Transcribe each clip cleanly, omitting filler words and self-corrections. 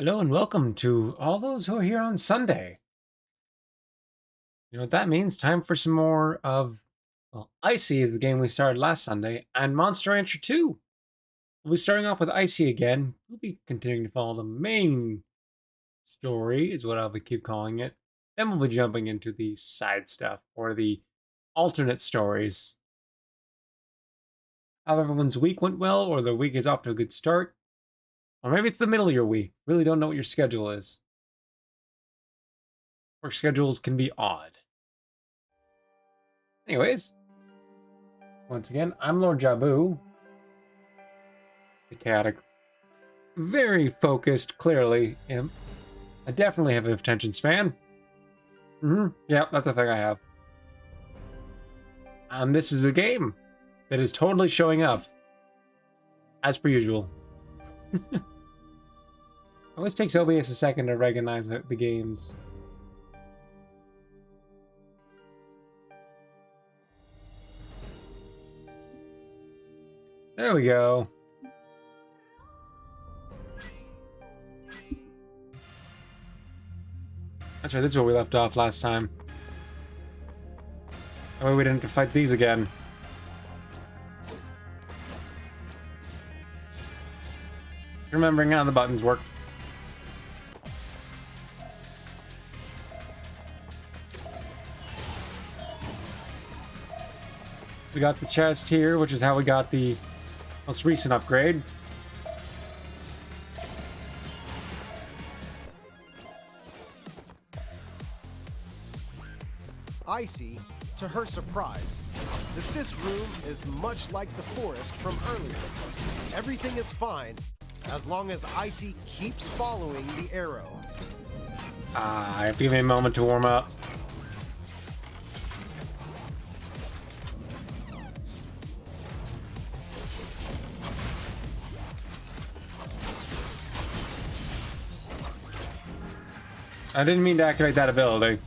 Hello and welcome to all those who are here on Sunday. You know what that means? Time for some more of, well, Icy is the game we started last Sunday, and Monster Rancher 2. We'll be starting off with Icy again. We'll be continuing to follow the main story, is what I'll keep calling it. Then we'll be jumping into the side stuff, or the alternate stories. How everyone's week went well, or the week is off to a good start. Or maybe it's the middle of your week. Really don't know what your schedule is. Work schedules can be odd. Anyways, once again, I'm Lord Jabu, the chaotic, very focused, clearly imp. I definitely have a attention span. Yeah, that's the thing I have. And this is a game that is totally showing up, as per usual. It always takes OBS a second to recognize the games. There we go. That's right, this is where we left off last time. That way we didn't have to fight these again. Remembering how the buttons work. We got the chest here, which is how we got the most recent upgrade. Icey, to her surprise, that this room is much like the forest from earlier. Everything is fine as long as Icey keeps following the arrow. Give me a moment to warm up. I didn't mean to activate that ability.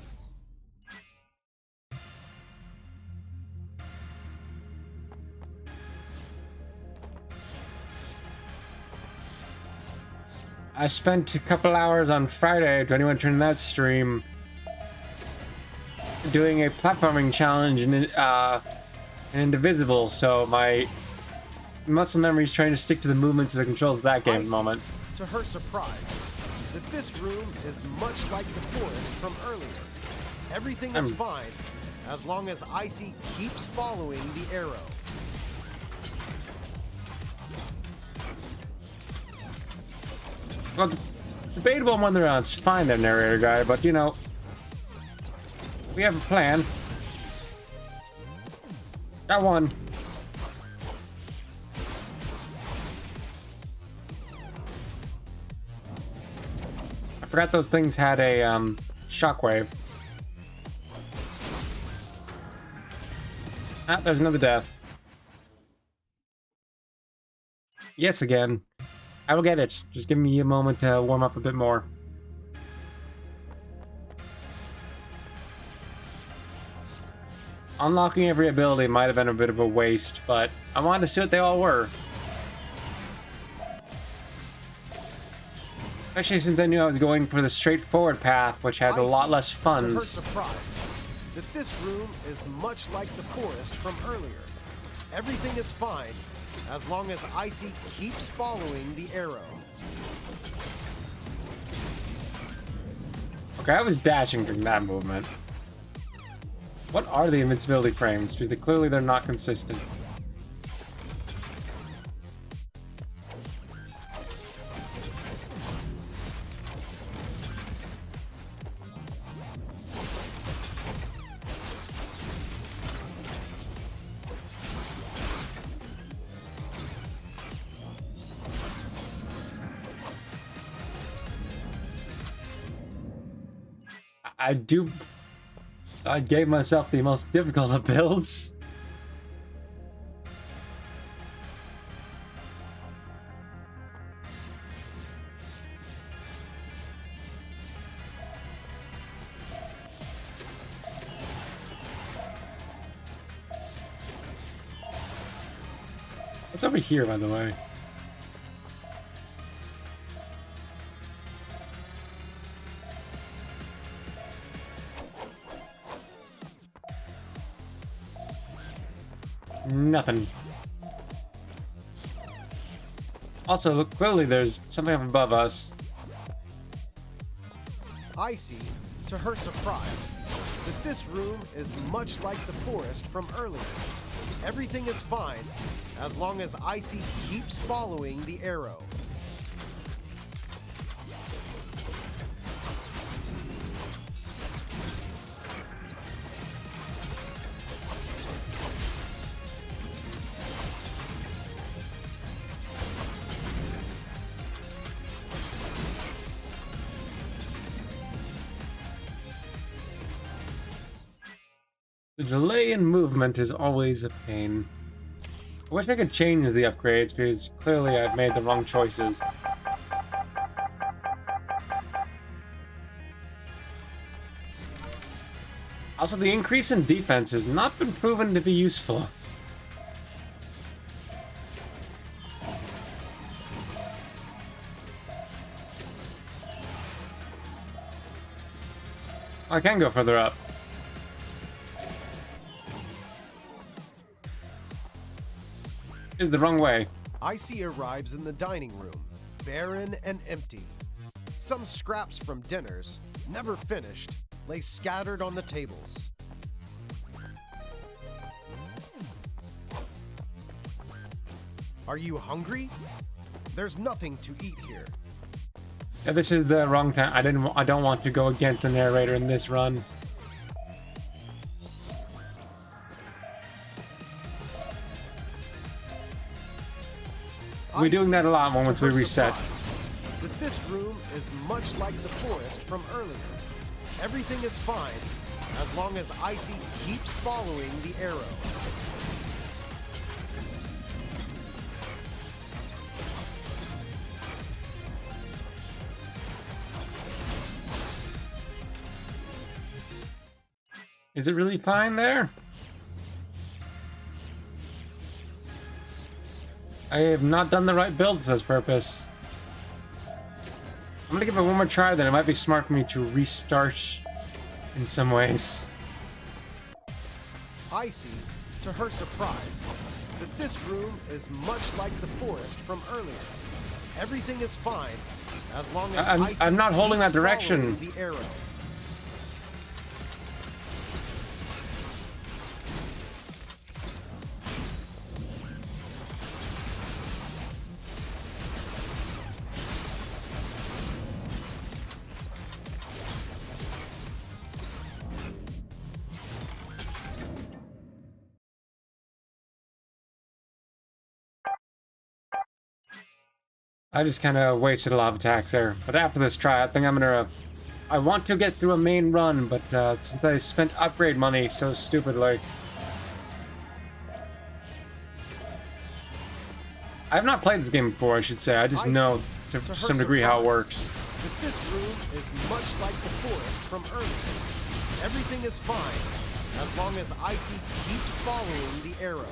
I spent a couple hours on Friday, to anyone turning that stream, doing a platforming challenge in Indivisible, so my muscle memory is trying to stick to the movements and the controls of that game at the moment. To her surprise, that this room is much like the forest from earlier. Everything is fine as long as Icey keeps following the arrow. Well, debatable on whether or not it's fine, that narrator guy, but you know, we have a plan. Got one. I forgot those things had a shockwave. Ah, there's another death. Yes, again. I will get it. Just give me a moment to warm up a bit more. Unlocking every ability might have been a bit of a waste, but I wanted to see what they all were. Especially since I knew I was going for the straightforward path, which had a lot less funds. To her surprise, that this room is much like the forest from earlier. Everything is fine as long as Icey keeps following the arrow. Okay, I was dashing during that movement. What are the invincibility frames? Because clearly they're not consistent. I gave myself the most difficult of builds. What's over here, by the way? Nothing. Also, look, clearly there's something up above us. Icey, to her surprise, that this room is much like the forest from earlier. Everything is fine as long as Icey keeps following the arrow. The delay in movement is always a pain. I wish I could change the upgrades because clearly I've made the wrong choices. Also, the increase in defense has not been proven to be useful. I can go further up. Is the wrong way. Icey arrives in the dining room, barren and empty. Some scraps from dinners, never finished, lay scattered on the tables. Are you hungry? There's nothing to eat here. Yeah, this is the wrong time. I don't want to go against the narrator in this run. We're doing that a lot once we reset. That this room is much like the forest from earlier. Everything is fine as long as Icey keeps following the arrow. Is it really fine there? I have not done the right build for this purpose. I'm gonna give it one more try, then it might be smart for me to restart in some ways. Icey, to her surprise, that this room is much like the forest from earlier. Everything is fine as long as I'm not holding that direction. The arrow. I just kind of wasted a lot of attacks there. But after this try, I think I'm gonna... I want to get through a main run, but since I spent upgrade money so stupidly... I have not played this game before, I should say. I just know to some degree how it works. But this room is much like the forest from earlier. Everything is fine as long as Icey keeps following the arrow.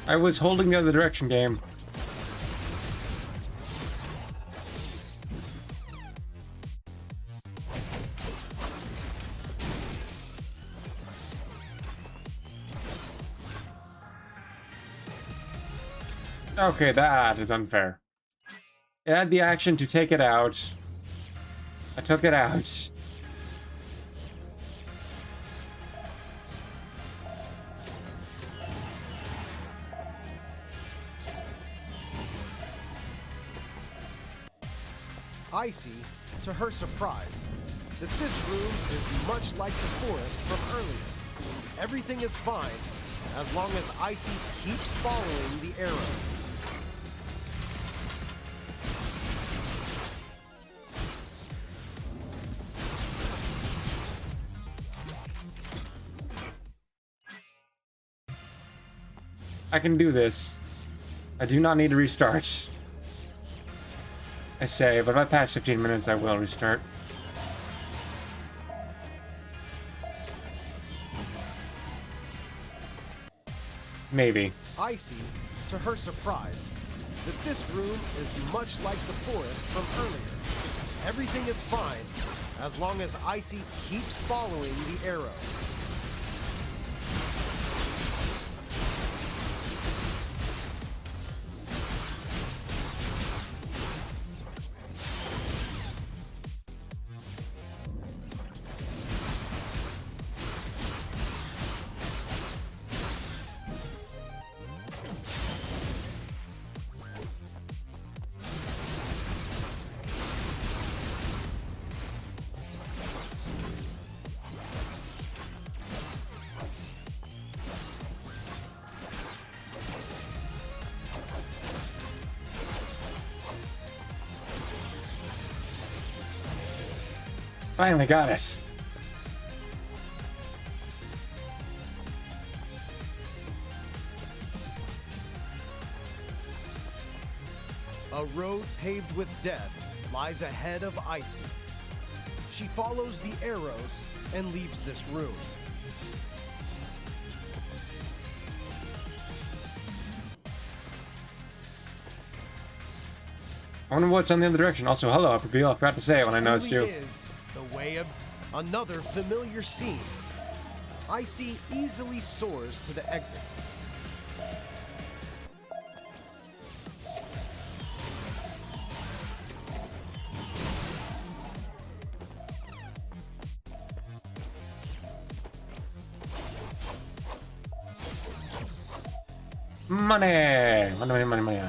I was holding the other direction, game. Okay, that is unfair. It had the action to take it out. I took it out. Icey, to her surprise, that this room is much like the forest from earlier. Everything is fine as long as Icey keeps following the arrow. I can do this. I do not need to restart. I say, but if I pass 15 minutes, I will restart. Maybe. Icey, to her surprise, that this room is much like the forest from earlier. Everything is fine as long as Icey keeps following the arrow. Finally got it. A road paved with death lies ahead of Icey. She follows the arrows and leaves this room. I wonder what's on the other direction. Also, hello, I forgot to say it when I noticed you. Is the way of another familiar scene. Icey easily soars to the exit. Money! Money, money, money, money.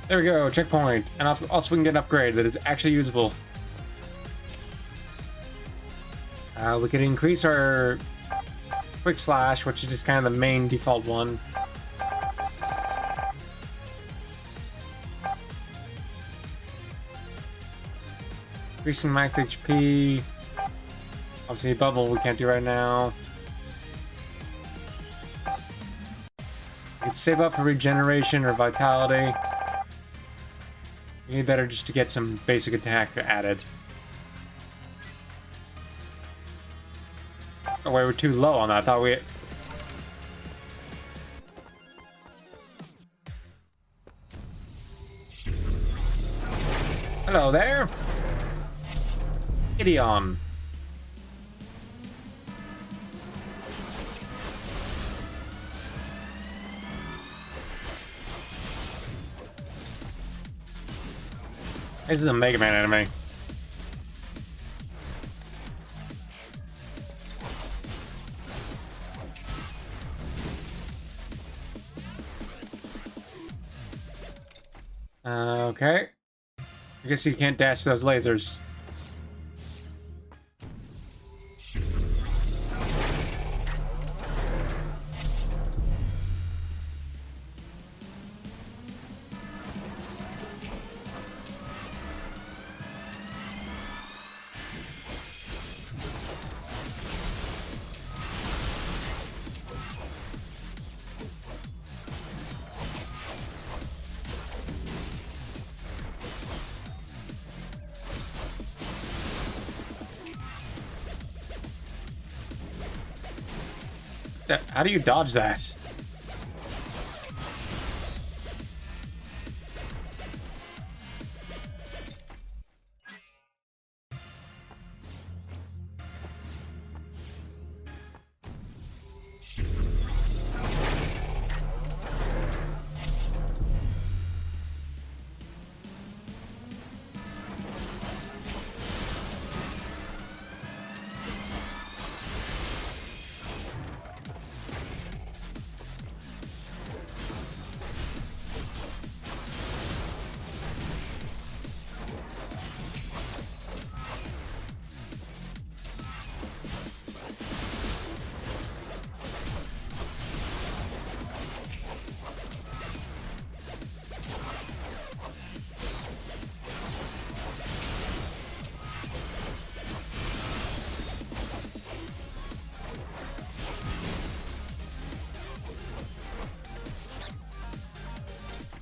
There we go, checkpoint. And also we can get an upgrade that is actually usable. We can increase our quick slash, which is just kind of the main default one. Increasing max HP. Obviously bubble we can't do right now. We can save up for regeneration or vitality. Maybe better just to get some basic attack added. Oh wait, we're too low on that. I thought we... Hello there! Gideon. This is a Mega Man enemy. Okay. I guess you can't dash those lasers. How do you dodge that?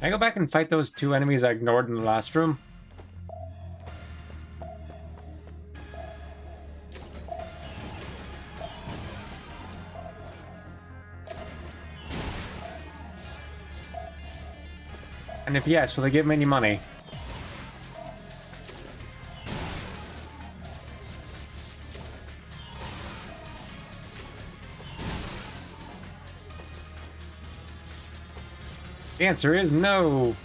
I go back and fight those two enemies I ignored in the last room? And if yes, will they give me any money? The answer is no.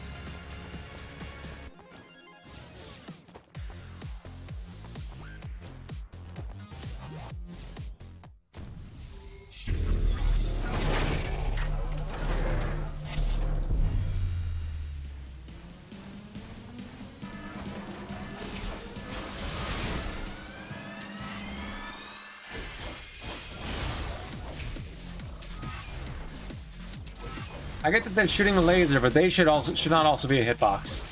I get that they're shooting a laser, but they should not also be a hitbox.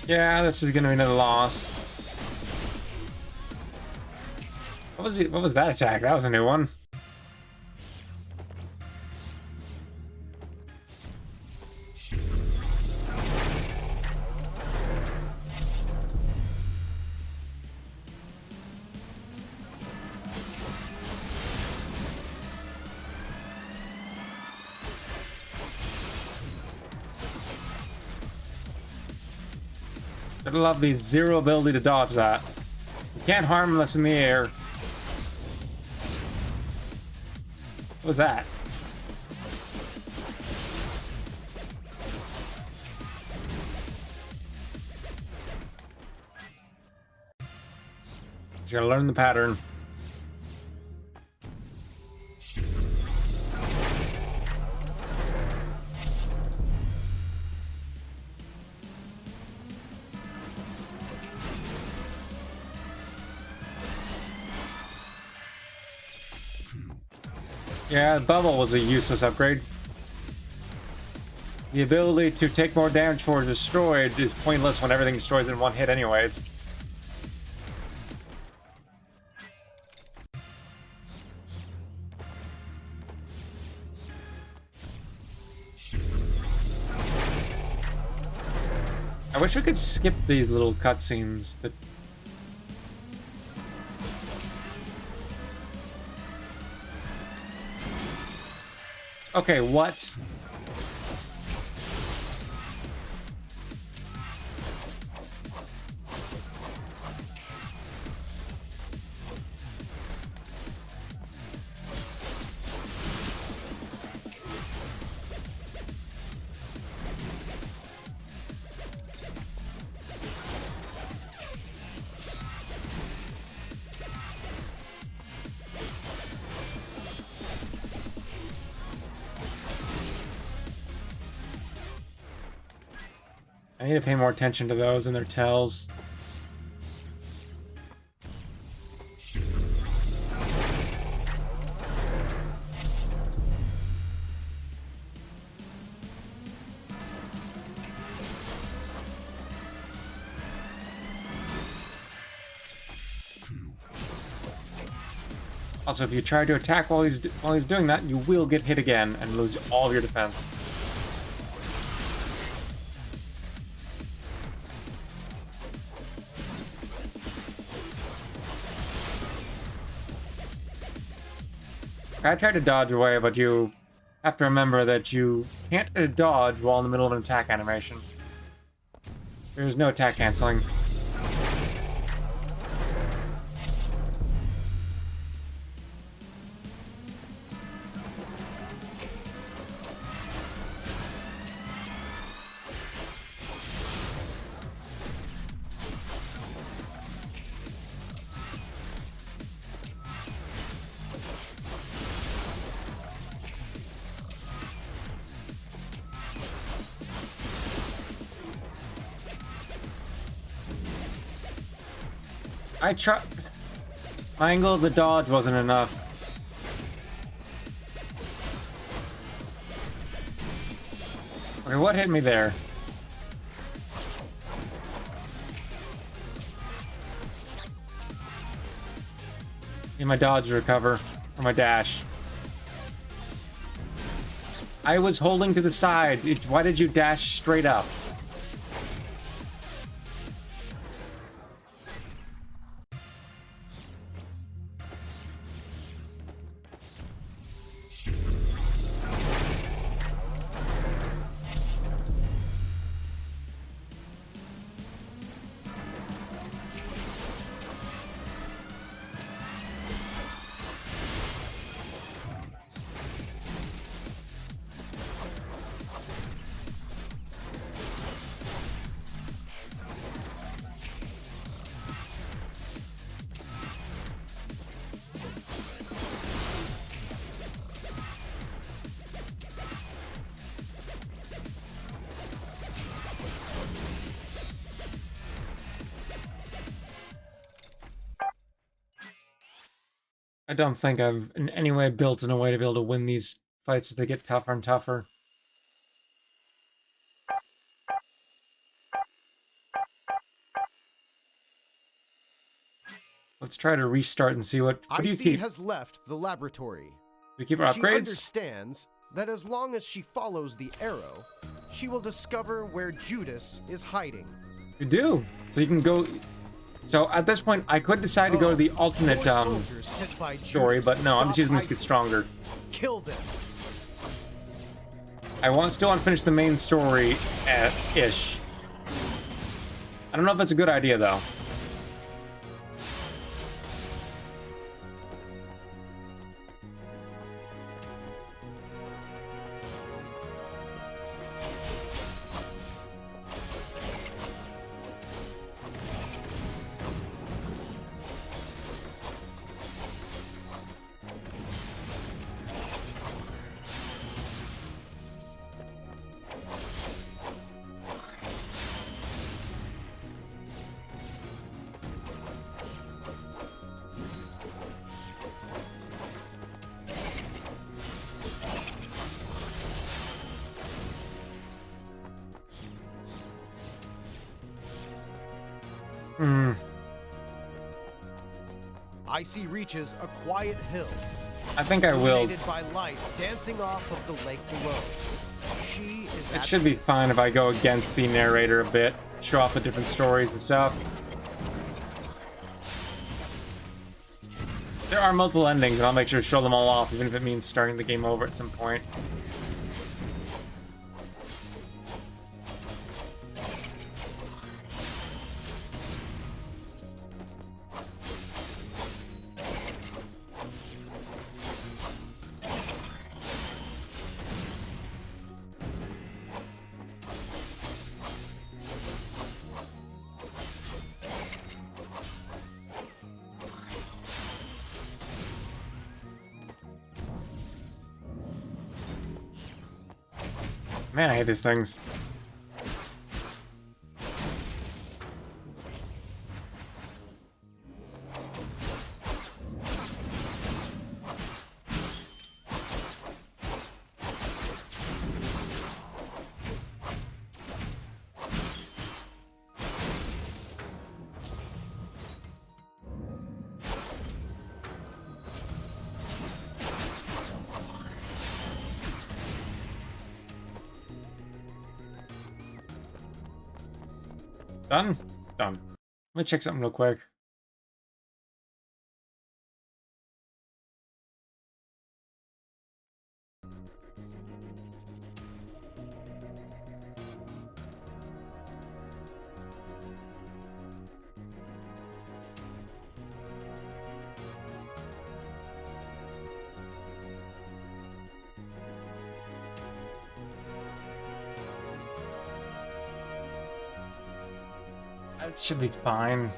Yeah, this is gonna be another loss. What was that attack? That was a new one. I love the zero ability to dodge that. You can't harm unless in the air. What was that? Just gotta learn the pattern. Yeah, Bubble was a useless upgrade. The ability to take more damage for destroyed is pointless when everything destroys in one hit anyways. I wish we could skip these little cutscenes that... Okay, what? I need to pay more attention to those and their tells. Also, if you try to attack while he's doing that, you will get hit again and lose all of your defense. I tried to dodge away, but you have to remember that you can't dodge while in the middle of an attack animation. There's no attack canceling. I tried. My angle of the dodge wasn't enough. Okay, what hit me there? Need my dodge to recover, or my dash. I was holding to the side. Why did you dash straight up? I don't think I've in any way built in a way to be able to win these fights as they get tougher and tougher. Let's try to restart and see what do you Icey keep? has left the laboratory. Do you keep our She upgrades? understands that as long as she follows the arrow, she will discover where Judas is hiding. You do. So you can go. So at this point, I could decide to go to the alternate More soldiers sent by story, Judas but to no, I'm stop just using this to get Icey. stronger. Kill them. Still want to finish the main story ish. I don't know if that's a good idea though. Icey reaches a quiet hill. I think I will. Illuminated by light dancing off of the lake below. She is It at should be peace. fine if I go against the narrator a bit, show off the different stories and stuff. There are multiple endings, and I'll make sure to show them all off, even if it means starting the game over at some point. Man, I hate these things. Done? Done. Let me check something real quick. It should be fine.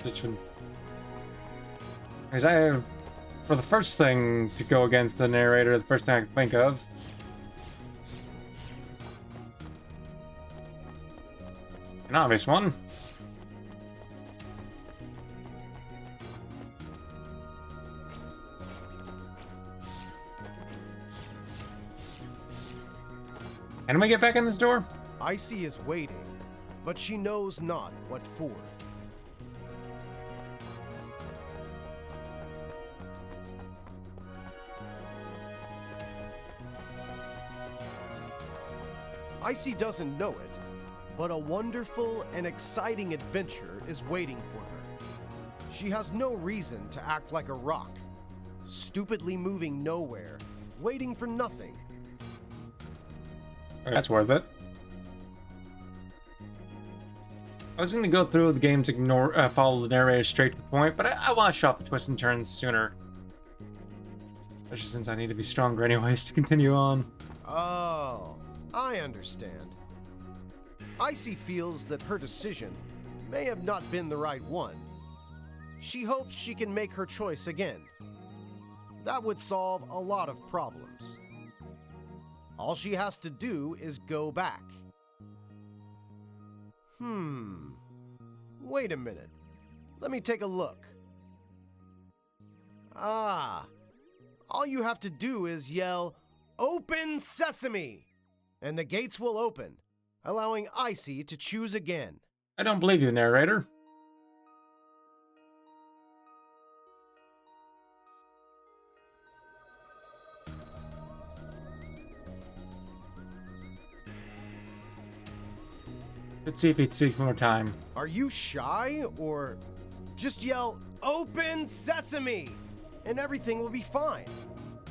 It should. Because for the first thing to go against the narrator, the first thing I can think of. An obvious one. Can we get back in this door? Icey is waiting, but she knows not what for. Icey doesn't know it, but a wonderful and exciting adventure is waiting for her. She has no reason to act like a rock, stupidly moving nowhere, waiting for nothing. That's worth it. I was going to go through the game to follow the narrator straight to the point, but I want to shop the twists and turns sooner. Especially since I need to be stronger anyways to continue on. Oh, I understand. Icey feels that her decision may have not been the right one. She hopes she can make her choice again. That would solve a lot of problems. All she has to do is go back. Wait a minute. Let me take a look. Ah. All you have to do is yell, "Open Sesame!" and the gates will open, allowing Icey to choose again. I don't believe you, narrator. Let's see if he speaks one more time. Are you shy, or just yell, "Open Sesame!" and everything will be fine?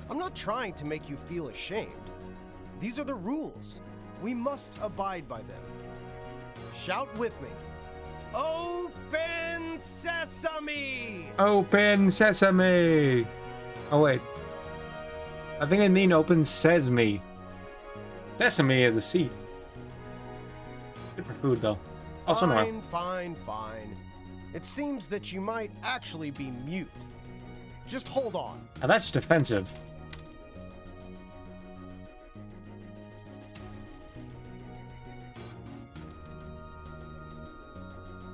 I'm not trying to make you feel ashamed. These are the rules. We must abide by them. Shout with me. Open Sesame! Open Sesame! Oh, wait. I think I mean open sesame. Sesame is a seed. Good for food, though. Also, no. Fine. It seems that you might actually be mute. Just hold on. Now that's defensive.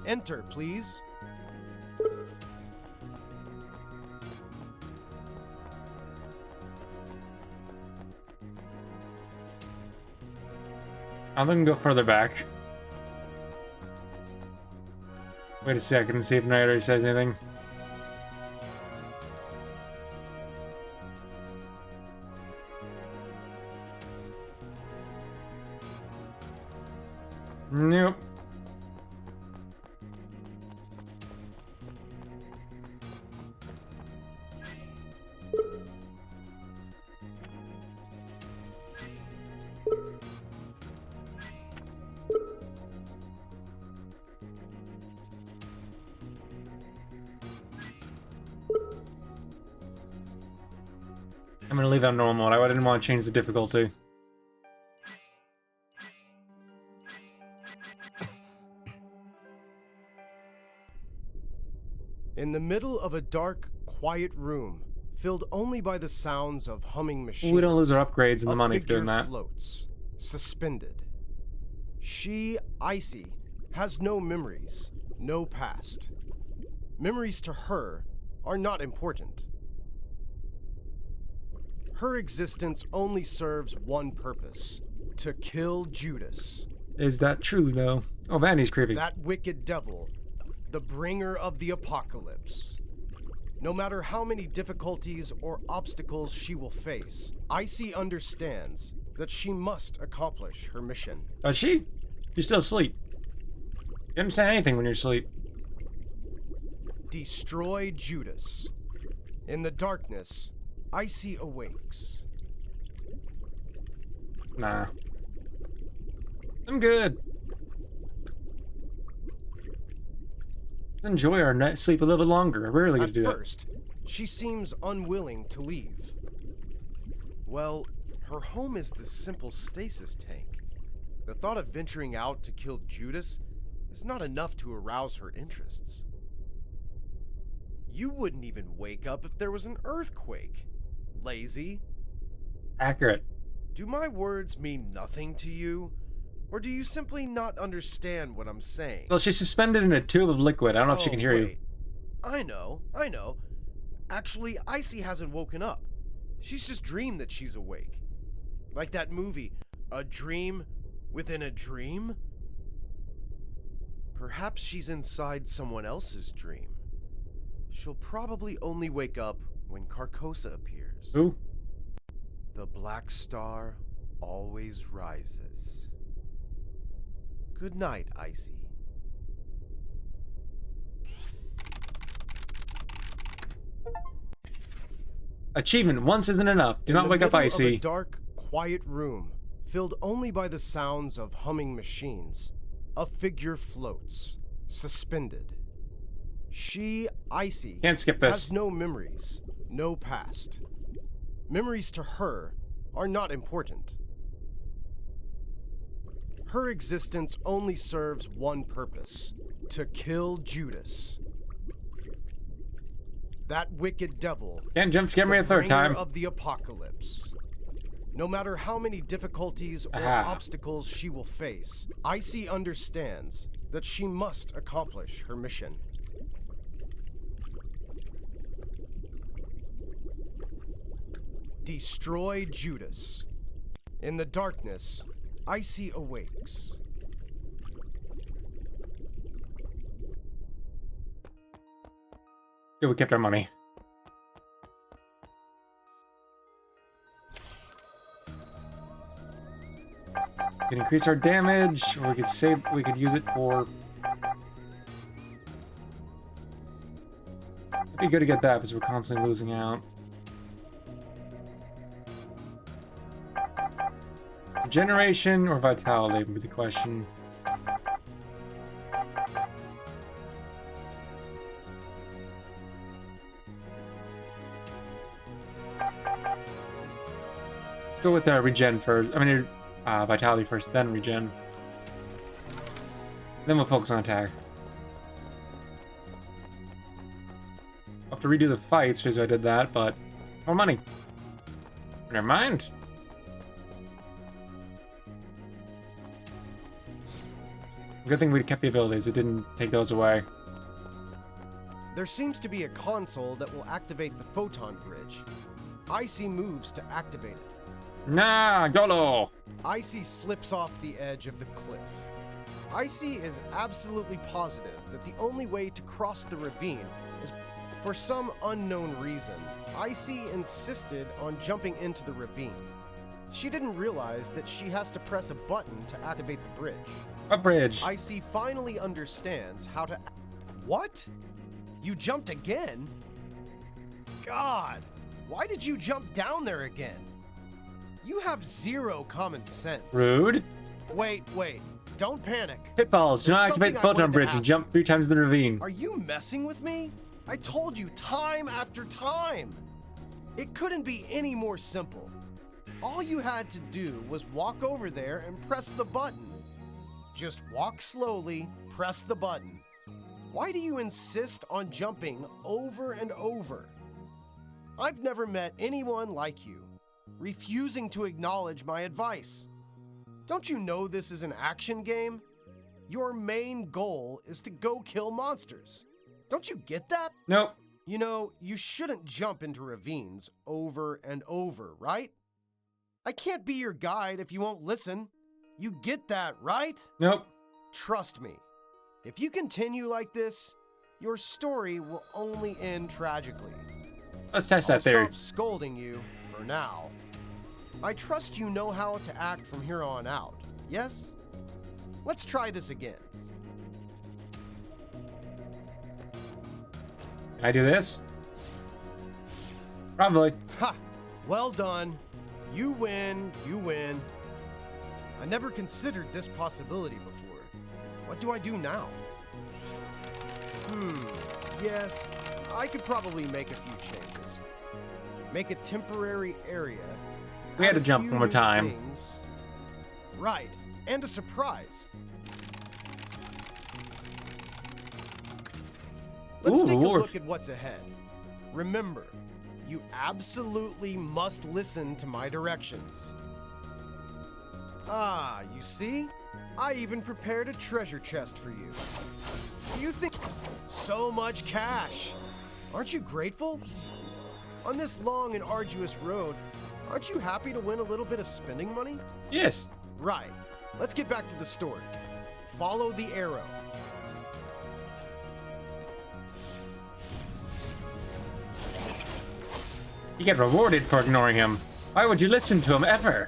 Enter, please. I'm gonna go further back. Wait a second and see if narrator says anything. Nope. I'm gonna leave that normal. I didn't want to change the difficulty. In the middle of a dark, quiet room, filled only by the sounds of humming machines, We don't lose our upgrades and the a money for figure doing that. floats, suspended. She, Icey, has no memories, no past. Memories to her are not important. Her existence only serves one purpose: to kill Judas. Is that true, though? Oh man, he's creepy. That wicked devil, the bringer of the apocalypse. No matter how many difficulties or obstacles she will face, Icey understands that she must accomplish her mission. Does she? You're still asleep. You don't understand anything when you're asleep. Destroy Judas. In the darkness, Icey awakes. Nah. I'm good. Let's enjoy our night sleep a little bit longer. I rarely get to do At first, she seems unwilling to leave. Well, her home is the simple stasis tank. The thought of venturing out to kill Judas is not enough to arouse her interests. You wouldn't even wake up if there was an earthquake. Lazy. Accurate. Do my words mean nothing to you? Or do you simply not understand what I'm saying? Well, she's suspended in a tube of liquid. I don't know if she can hear you. I know. Actually, Icey hasn't woken up. She's just dreamed that she's awake. Like that movie, A Dream Within a Dream? Perhaps she's inside someone else's dream. She'll probably only wake up when Carcosa appears. Who? The Black Star always rises. Good night, Icey. Achievement. Once isn't enough. Do not wake up, Icey. In the middle of a dark, quiet room, filled only by the sounds of humming machines, a figure floats, suspended. She, Icey, Can't skip this. has no memories, no past. Memories to her are not important. Her existence only serves one purpose: to kill Judas. That wicked devil. Can't jump scare me a third bringer time. Of the apocalypse. No matter how many difficulties or Aha. obstacles she will face, Icey understands that she must accomplish her mission. Destroy Judas. In the darkness, Icey awakes. Good, we kept our money. We can increase our damage, or we could save. We could use it for. It'd be good to get that because we're constantly losing out. Regeneration or vitality would be the question. Go with regen first. I mean, vitality first, then regen. Then we'll focus on attack. I'll have to redo the fights because I did that, but more money. Never mind. Good thing we kept the abilities. It didn't take those away. There seems to be a console that will activate the photon bridge. Icey moves to activate it. Nah, Golo! Icey slips off the edge of the cliff. Icey is absolutely positive that the only way to cross the ravine is... For some unknown reason, Icey insisted on jumping into the ravine. She didn't realize that she has to press a button to activate the bridge. A bridge. Icey finally understands how to... What? You jumped again? God, why did you jump down there again? You have zero common sense. Rude. Wait. Don't panic. Pitfalls. Do not activate the photon bridge and jump 3 times in the ravine. Are you messing with me? I told you time after time. It couldn't be any more simple. All you had to do was walk over there and press the button. Just walk slowly, press the button. Why do you insist on jumping over and over? I've never met anyone like you, refusing to acknowledge my advice. Don't you know this is an action game? Your main goal is to go kill monsters. Don't you get that? Nope. You know, you shouldn't jump into ravines over and over, right? I can't be your guide if you won't listen. You get that, right? Nope. Trust me. If you continue like this, your story will only end tragically. Let's test that theory. I'll stop scolding you for now. I trust you know how to act from here on out, yes? Let's try this again. Can I do this? Probably. Ha! Well done. You win, you win. I never considered this possibility before. What do I do now? Yes, I could probably make a few changes. Make a temporary area. We had to add a jump few one more new time. things. Right, and a surprise. Let's take a Lord. look at what's ahead. Remember, you absolutely must listen to my directions. Ah, you see? I even prepared a treasure chest for you. Do you think... So much cash! Aren't you grateful? On this long and arduous road, aren't you happy to win a little bit of spending money? Yes. Right. Let's get back to the story. Follow the arrow. You get rewarded for ignoring him. Why would you listen to him ever?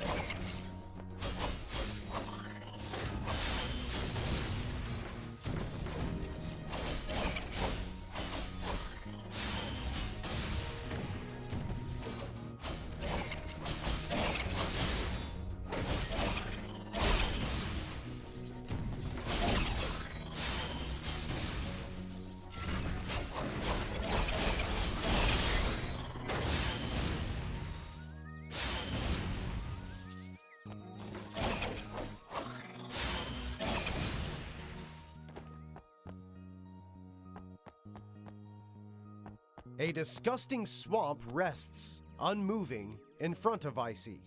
A disgusting swamp rests, unmoving, in front of Icey.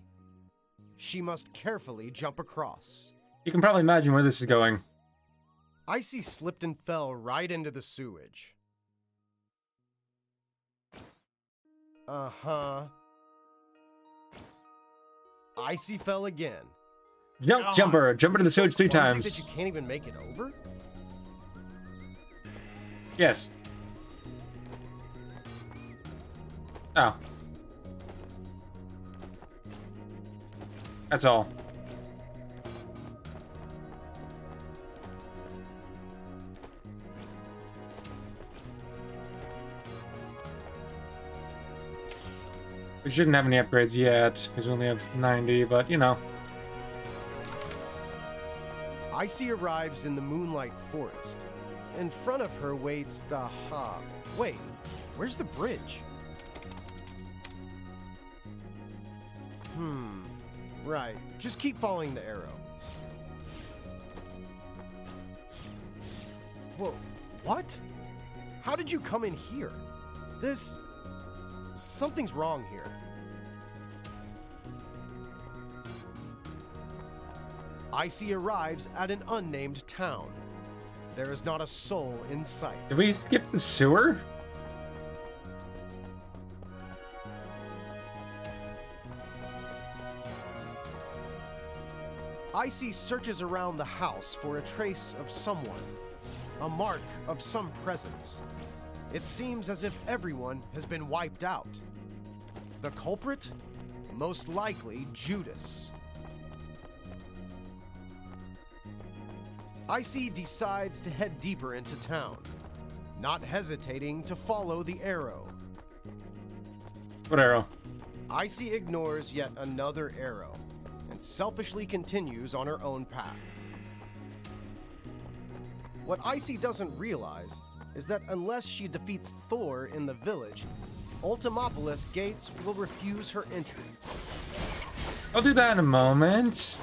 She must carefully jump across. You can probably imagine where this is going. Icey slipped and fell right into the sewage. Uh-huh. Icey fell again. Jumper! Jump into the sewage 3 Clumsy times. that you can't even make it over? Yes. Oh. That's all. We shouldn't have any upgrades yet, because we only have 90, but you know. Icey arrives in the Moonlight Forest. In front of her waits Daha. Wait, where's the bridge? Right. Just keep following the arrow. Whoa, what? How did you come in here? Something's wrong here. Icey arrives at an unnamed town. There is not a soul in sight. Did we skip the sewer? Icey searches around the house for a trace of someone, a mark of some presence. It seems as if everyone has been wiped out. The culprit? Most likely Judas. Icey decides to head deeper into town, not hesitating to follow the arrow. What arrow? Icey ignores yet another arrow and selfishly continues on her own path. What Icey doesn't realize is that unless she defeats Thor in the village, Ultimopolis gates will refuse her entry. I'll do that in a moment.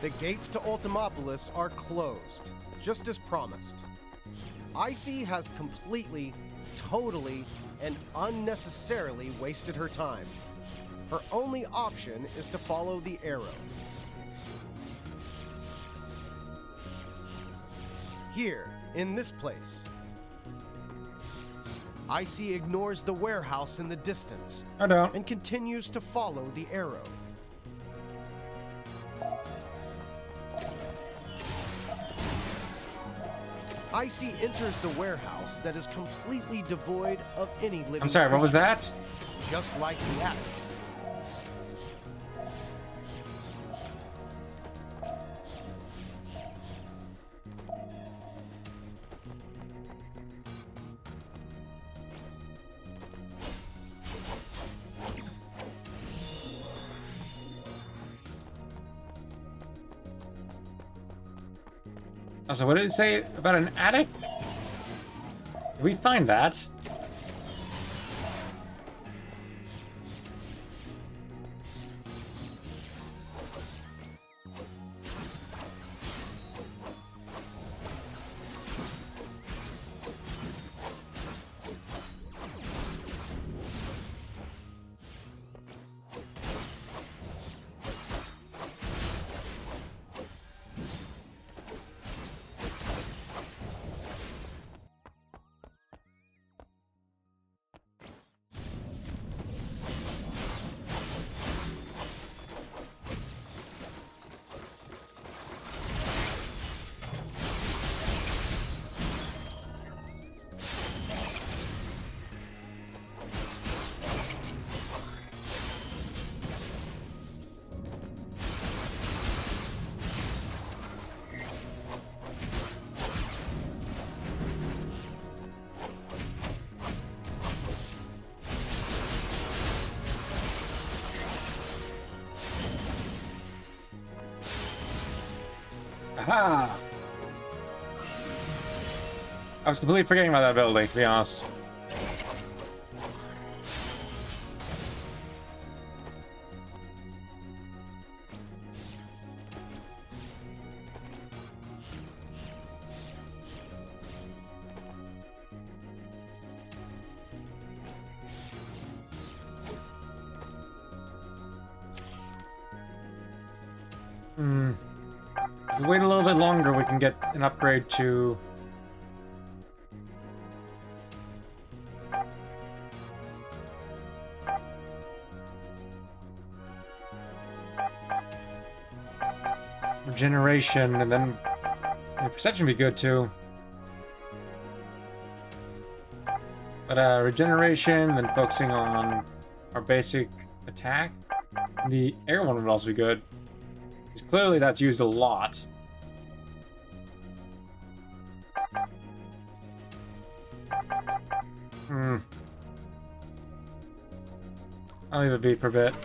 The gates to Ultimopolis are closed, just as promised. Icey has completely, totally, and unnecessarily wasted her time. Her only option is to follow the arrow. Here, in this place. Icey ignores the warehouse in the distance I don't. and continues to follow the arrow. Icey enters the warehouse that is completely devoid of any living I'm sorry, what was creature, that? just like the attic. Also, what did it say about an attic? Did we find that? Aha! I was completely forgetting about that building, to be honest. If we wait a little bit longer, we can get an upgrade to... regeneration, and then perception would be good too. But regeneration, then focusing on our basic attack. The air one would also be good. Because clearly that's used a lot. I'll leave it be for a bit.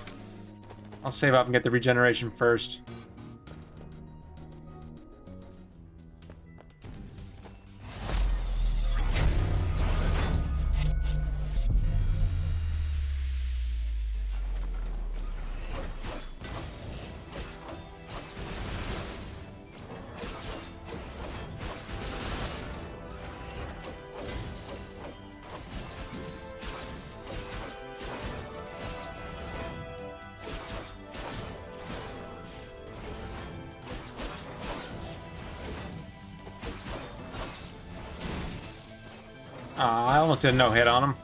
I'll save up and get the regeneration first. I almost did no hit on him.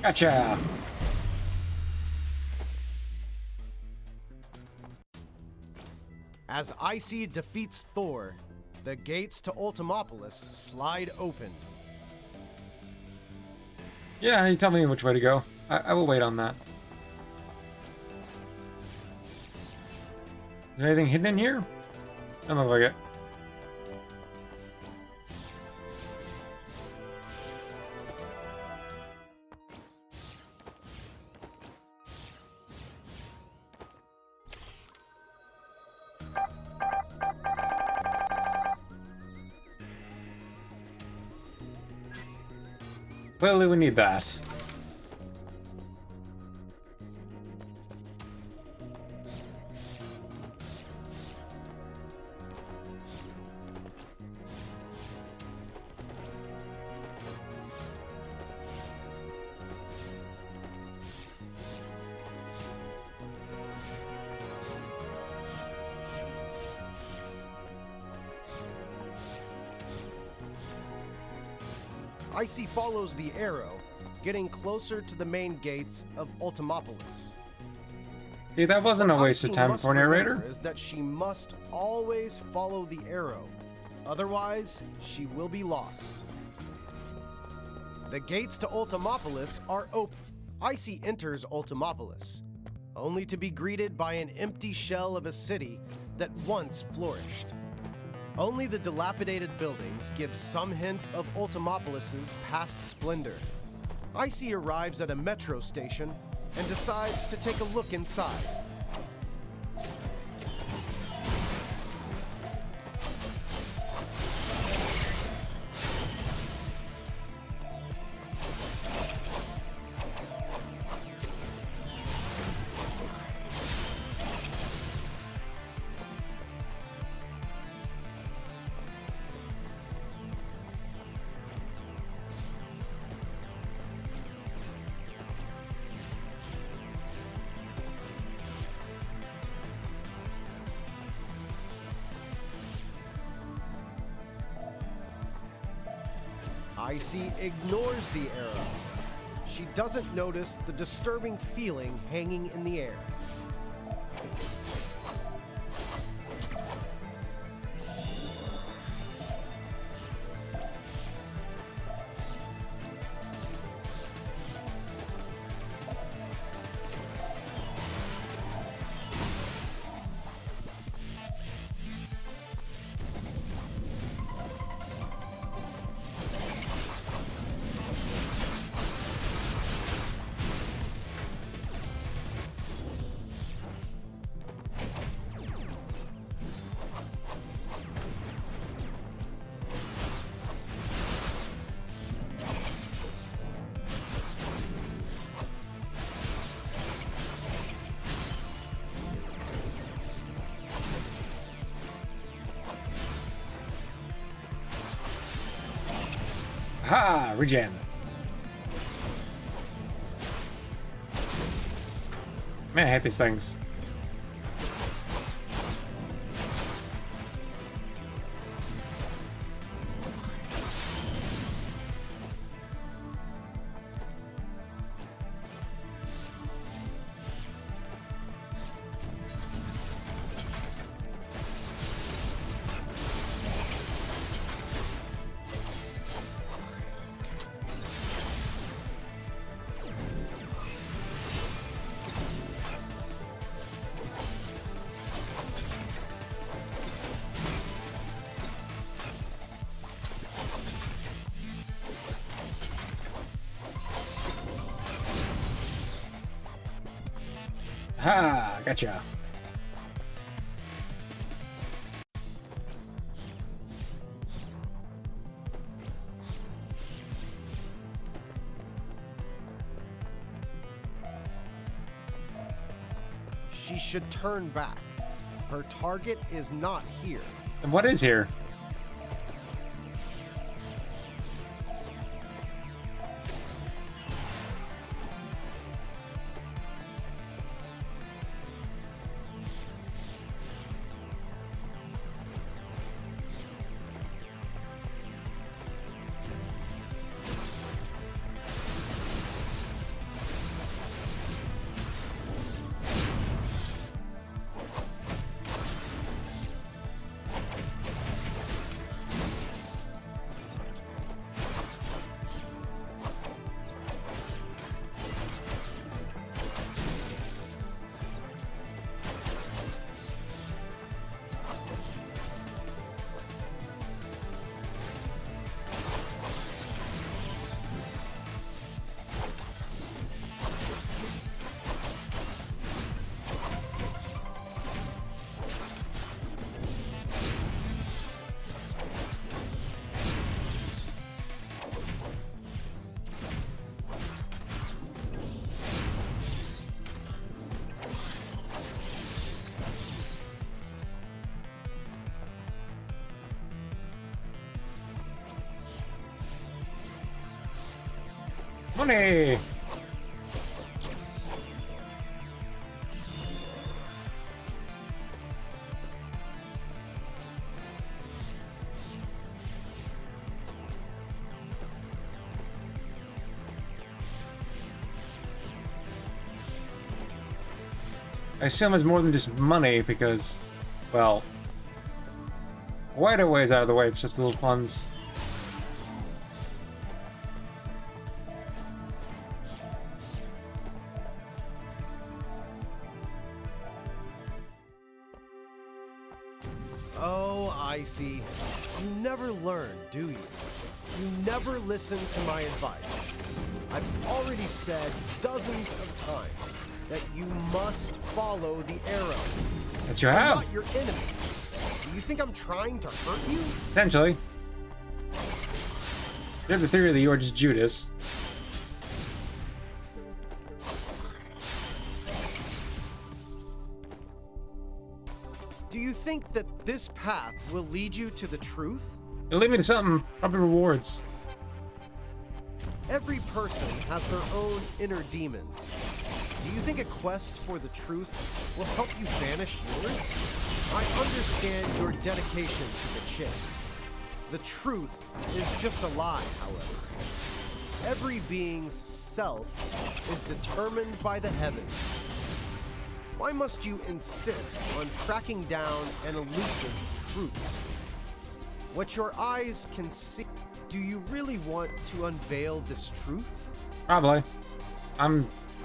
Gotcha! As Icey defeats Thor, the gates to Ultimopolis slide open. Yeah, you tell me which way to go. I will wait on that. Is there anything hidden in here? Doesn't look like it. Clearly we need that. Icey follows the arrow, getting closer to the main gates of Ultimopolis. See, that wasn't a What waste of Icey time must for a narrator. remember is that she must always follow the arrow. Otherwise, she will be lost. The gates to Ultimopolis are open. Icey enters Ultimopolis, only to be greeted by an empty shell of a city that once flourished. Only the dilapidated buildings give some hint of Ultimopolis' past splendor. Icey arrives at a metro station and decides to take a look inside. Icey ignores the arrow. She doesn't notice the disturbing feeling hanging in the air. Ha! Regen. Man, I hate these things. Ha! Gotcha. She should turn back. Her target is not here. And what is here? Money! I assume it's more than just money because, well, quite a ways out of the way for such little funds. Oh, Icey, you never learn, do you? You never listen to my advice. I've already said dozens of times that you must follow the arrow. That you I'm have. not your enemy. Do you think I'm trying to hurt you? Potentially. There's a theory that you are just Judas. Do you think that this path will lead you to the truth? It'll lead me to something. Probably rewards. Every person has their own inner demons. Do you think a quest for the truth will help you banish yours? I understand your dedication to the chase. The truth is just a lie, however. Every being's self is determined by the heavens. Why must you insist on tracking down an elusive truth? What your eyes can see, do you really want to unveil this truth? Probably.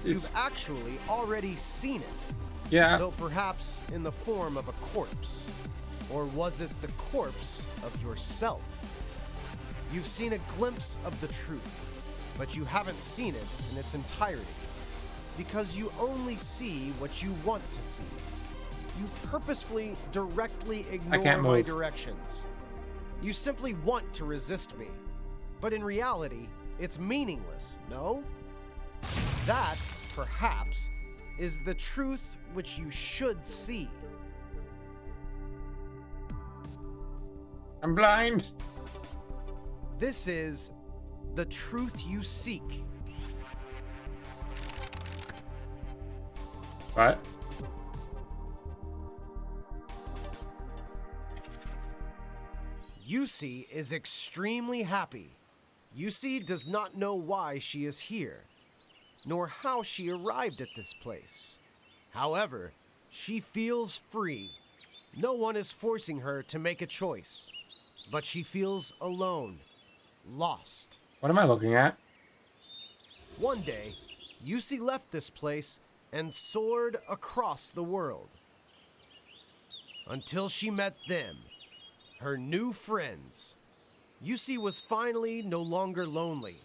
You've actually already seen it. Yeah. Though perhaps in the form of a corpse. Or was it the corpse of yourself? You've seen a glimpse of the truth, but you haven't seen it in its entirety. Because you only see what you want to see. You purposefully directly ignore my directions. You simply want to resist me. But in reality, it's meaningless, no? That, perhaps, is the truth which you should see. I'm blind. This is the truth you seek. What? Icey is extremely happy. Icey does not know why she is here, nor how she arrived at this place. However, she feels free. No one is forcing her to make a choice, but she feels alone, lost. What am I looking at? One day, Icey left this place and soared across the world. Until she met them, her new friends. Icey was finally no longer lonely.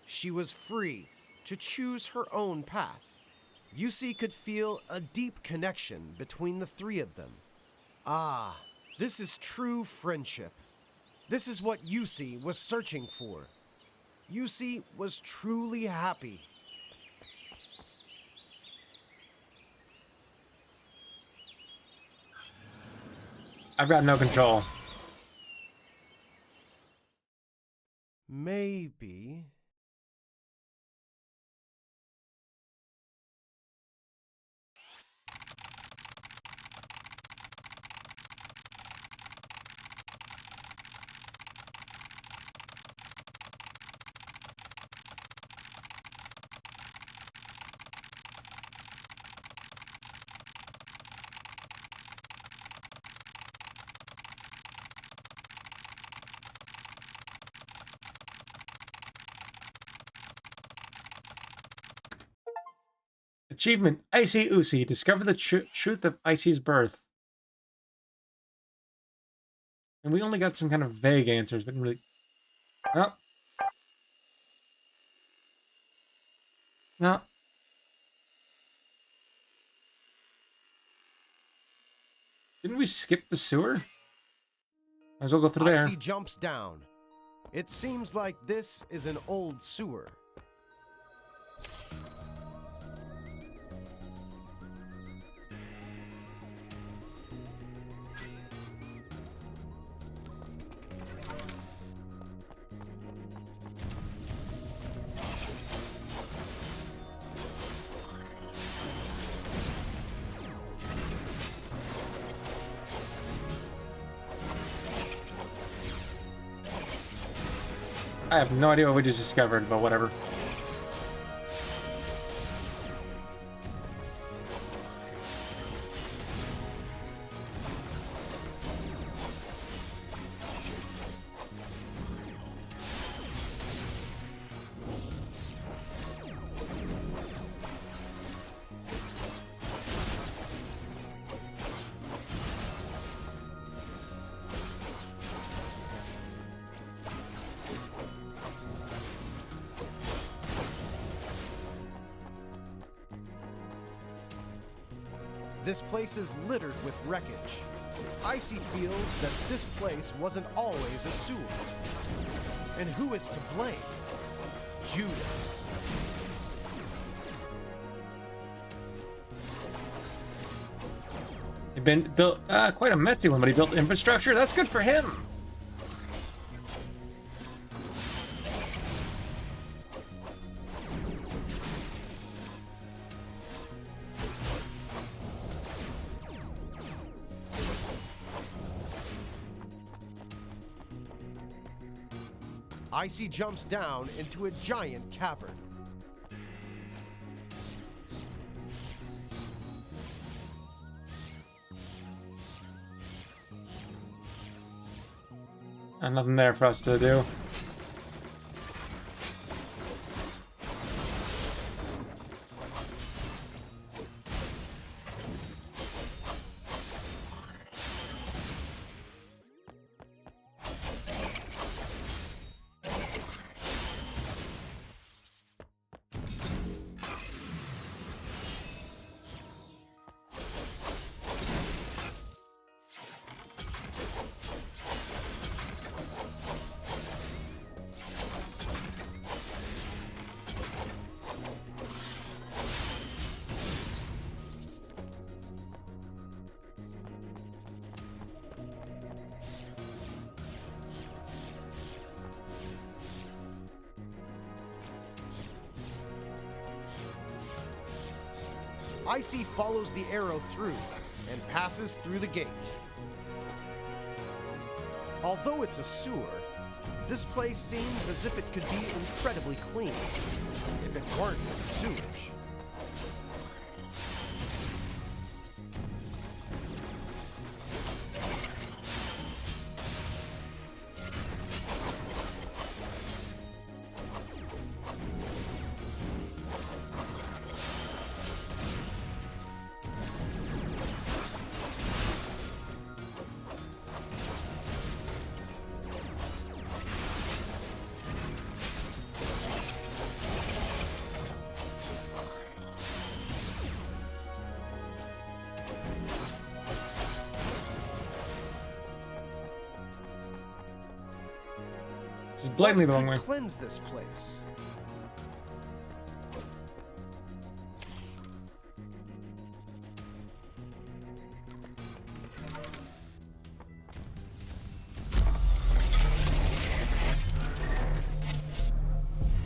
She was free to choose her own path. Icey could feel a deep connection between the three of them. Ah, this is true friendship. This is what Icey was searching for. Icey was truly happy. I've got no control. Maybe. Achievement, Icey Oozy. Discover the truth of Icey's birth. And we only got some kind of vague answers. Didn't really... Oh. No. Didn't we skip the sewer? Might as well go through there. Icey jumps down. It seems like this is an old sewer. I have no idea what we just discovered, but whatever. This place is littered with wreckage. Icey feels that this place wasn't always a sewer. And who is to blame? Judas. He'd been built quite a messy one, but he built infrastructure. That's good for him. Icey jumps down into a giant cavern. Nothing there for us to do. Icey follows the arrow through and passes through the gate. Although it's a sewer, this place seems as if it could be incredibly clean if it weren't for the sewage. This is blatantly the wrong way. Cleanse this place.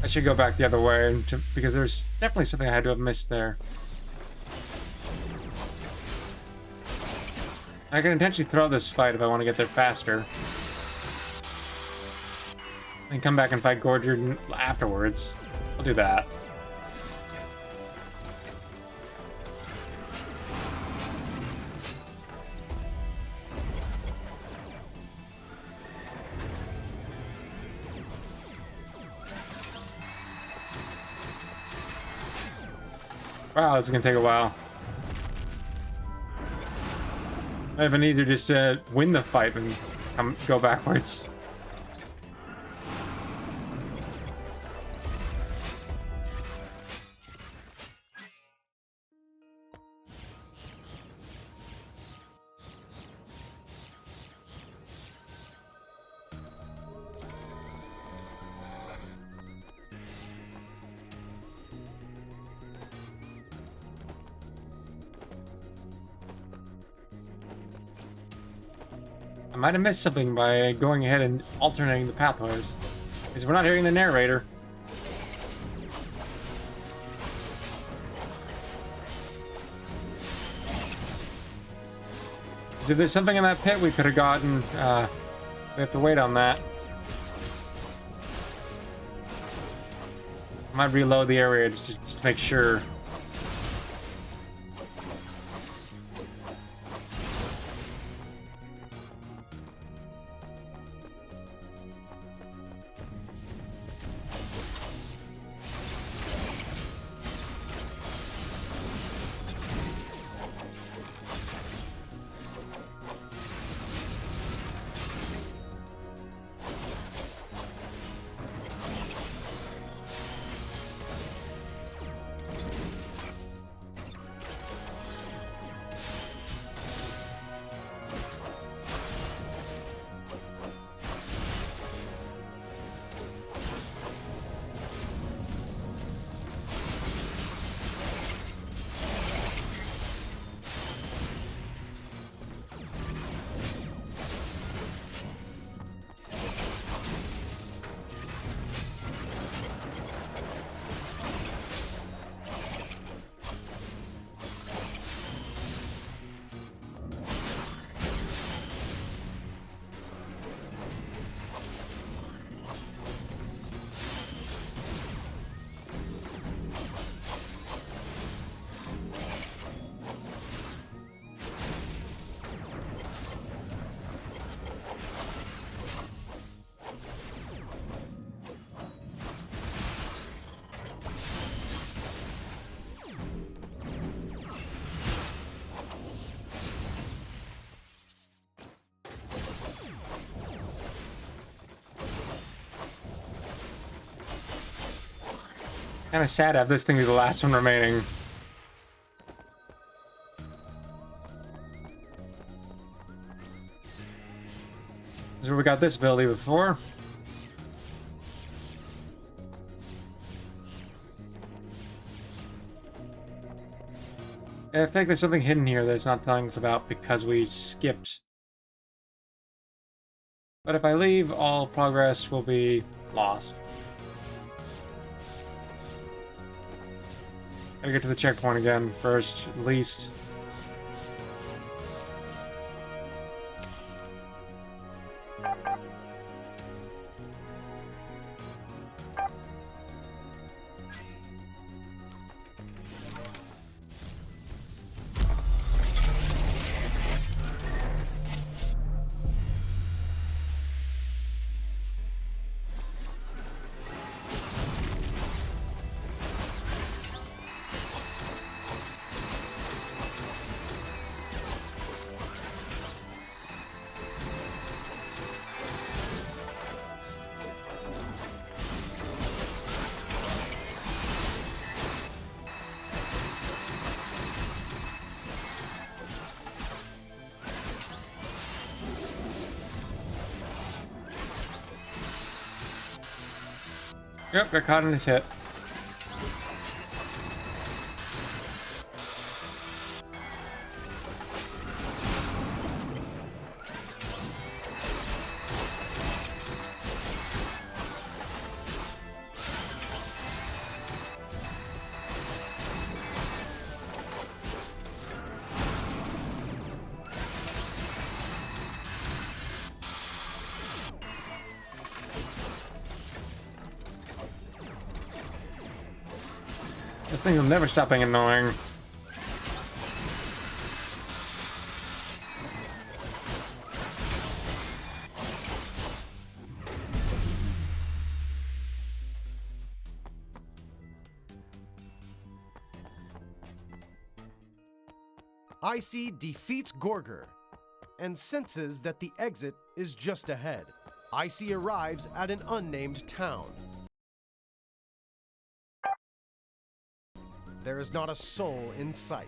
I should go back the other way because there's definitely something I had to have missed there. I can intentionally throw this fight if I want to get there faster. And come back and fight Gorger afterwards. I'll do that. Wow, this is gonna take a while. Might have been easier just to win the fight and go backwards. I might have missed something by going ahead and alternating the pathways. Because we're not hearing the narrator. If there's something in that pit we could have gotten, we have to wait on that. might reload the area just to make sure. Kind of sad to have this thing be the last one remaining. This is where we got this ability before. I think there's something hidden here that it's not telling us about because we skipped. But if I leave, all progress will be lost. Gotta get to the checkpoint again first, at least. Yep, got caught in his hit. This thing will never stop being annoying. Icey defeats Gorger and senses that the exit is just ahead. Icey arrives at an unnamed town. There is not a soul in sight.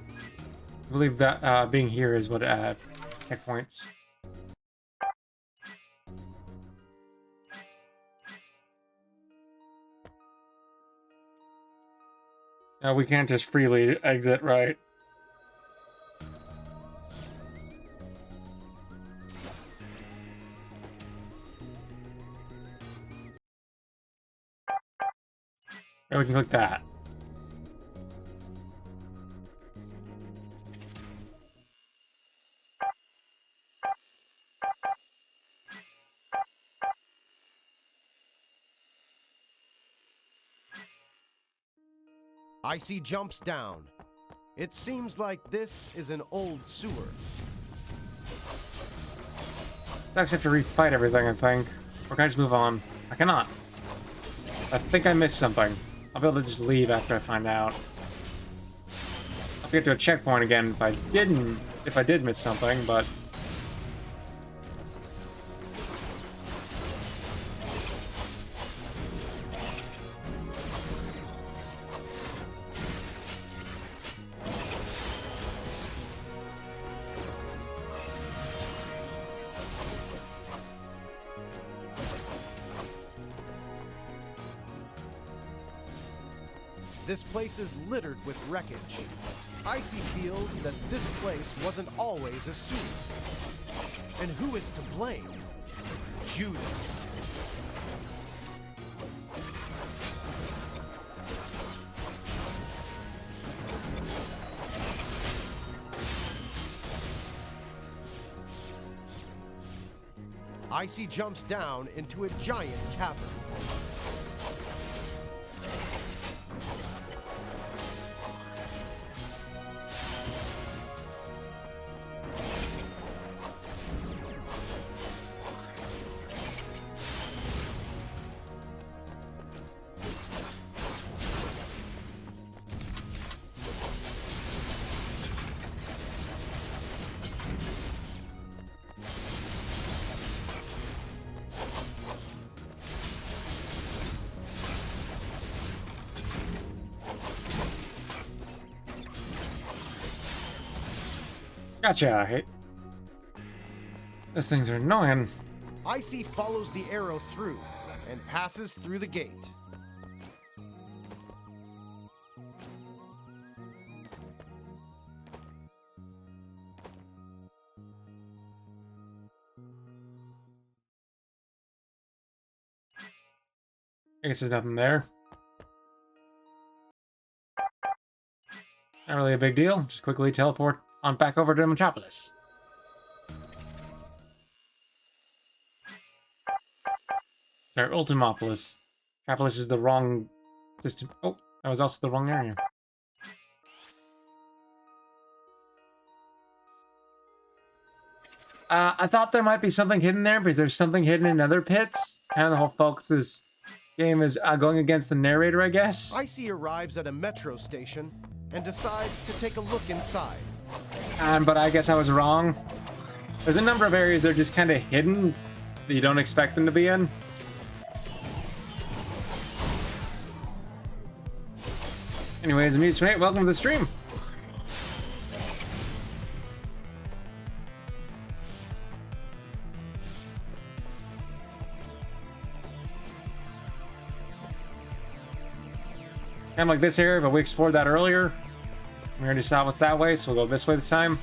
I believe that being here is what checkpoints. Now we can't just freely exit, right? Yeah, we can click that. Icey jumps down. It seems like this is an old sewer. Sucks, I have to refight everything, I think. Or can I just move on? I cannot. I think I missed something. I'll be able to just leave after I find out. I'll get to a checkpoint again if I did miss something, but... This place is littered with wreckage. Icey feels that this place wasn't always a sewer. And who is to blame? Judas. Icey jumps down into a giant cavern. Gotcha, hey. Those things are annoying. Icey follows the arrow through and passes through the gate. I guess there's nothing there. Not really a big deal. Just quickly teleport on back over to Metropolis. Or Ultimopolis. Metropolis is the wrong system. Oh, that was also the wrong area. I thought there might be something hidden there because there's something hidden in other pits. Kind of the whole focus of this game is going against the narrator, I guess. Icey arrives at a metro station and decides to take a look inside. But I guess I was wrong. There's a number of areas that are just kind of hidden that you don't expect them to be in. Anyways, Mute, welcome to the stream. Kind of like this area, but we explored that earlier. We already saw what's that way, so we'll go this way this time.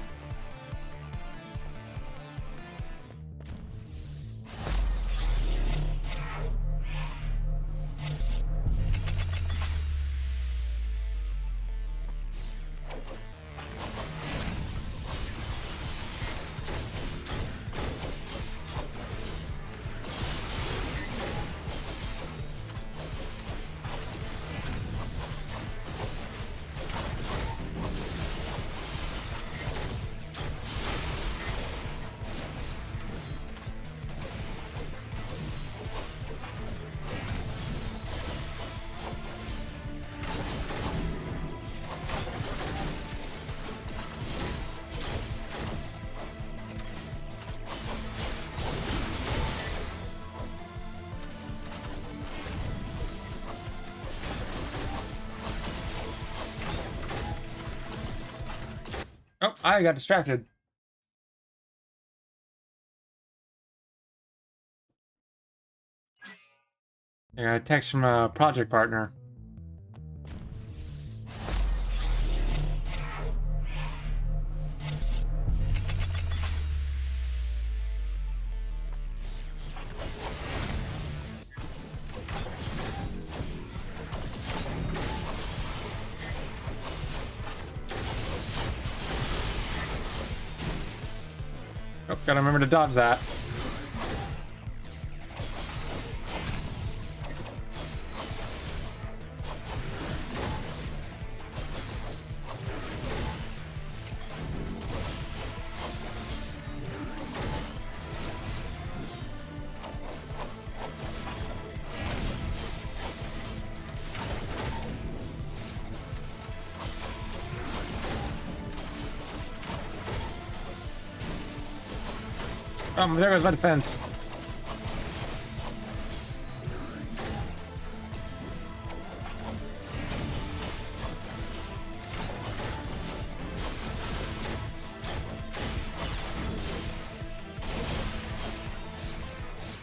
Oh, I got distracted. I got a text from a project partner. Oh, gotta remember to dodge that. Oh, there goes my defense.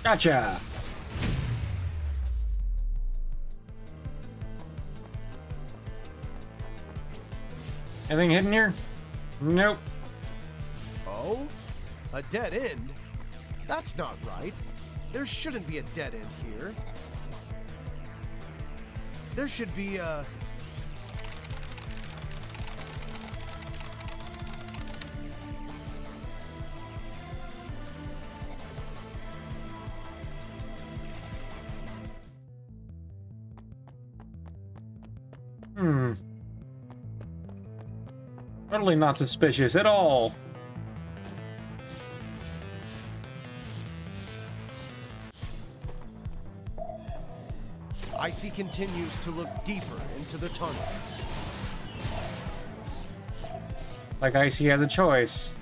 Gotcha. Anything hidden here? Nope. Oh? A dead end? That's not right. There shouldn't be a dead end here. There should be a... Totally not suspicious at all. Icey continues to look deeper into the tunnels. Like Icey has a choice.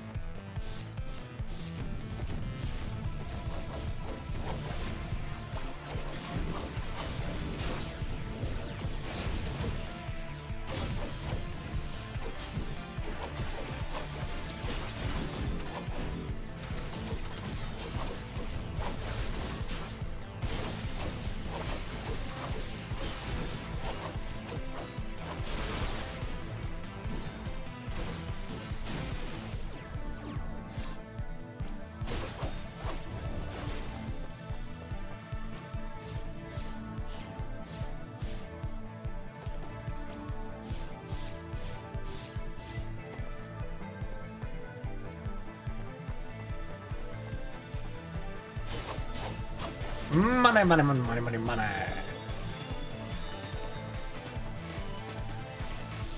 Money, money, money, money, money, money.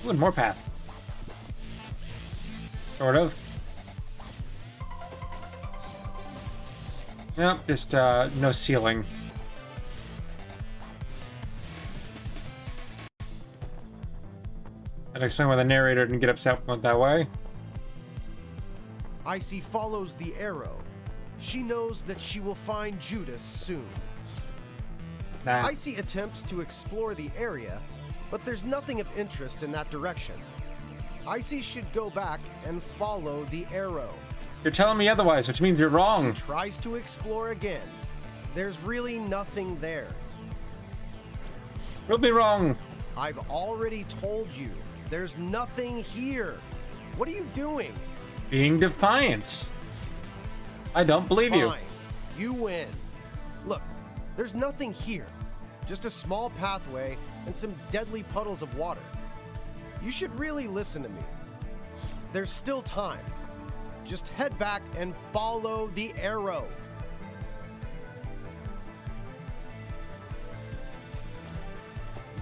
Ooh, and more path. Sort of. Nope, just no ceiling. I'd explain why the narrator didn't get upset when it went that way. Icey follows the arrow. She knows that she will find Judas soon. Nah. Icey attempts to explore the area, but there's nothing of interest in that direction. Icey should go back and follow the arrow. You're telling me otherwise, which means you're wrong. She tries to explore again. There's really nothing there. You'll be wrong. I've already told you, there's nothing here. What are you doing? Being defiant. I don't believe you. Fine. You win. Look, there's nothing here. Just a small pathway and some deadly puddles of water. You should really listen to me. There's still time. Just head back and follow the arrow.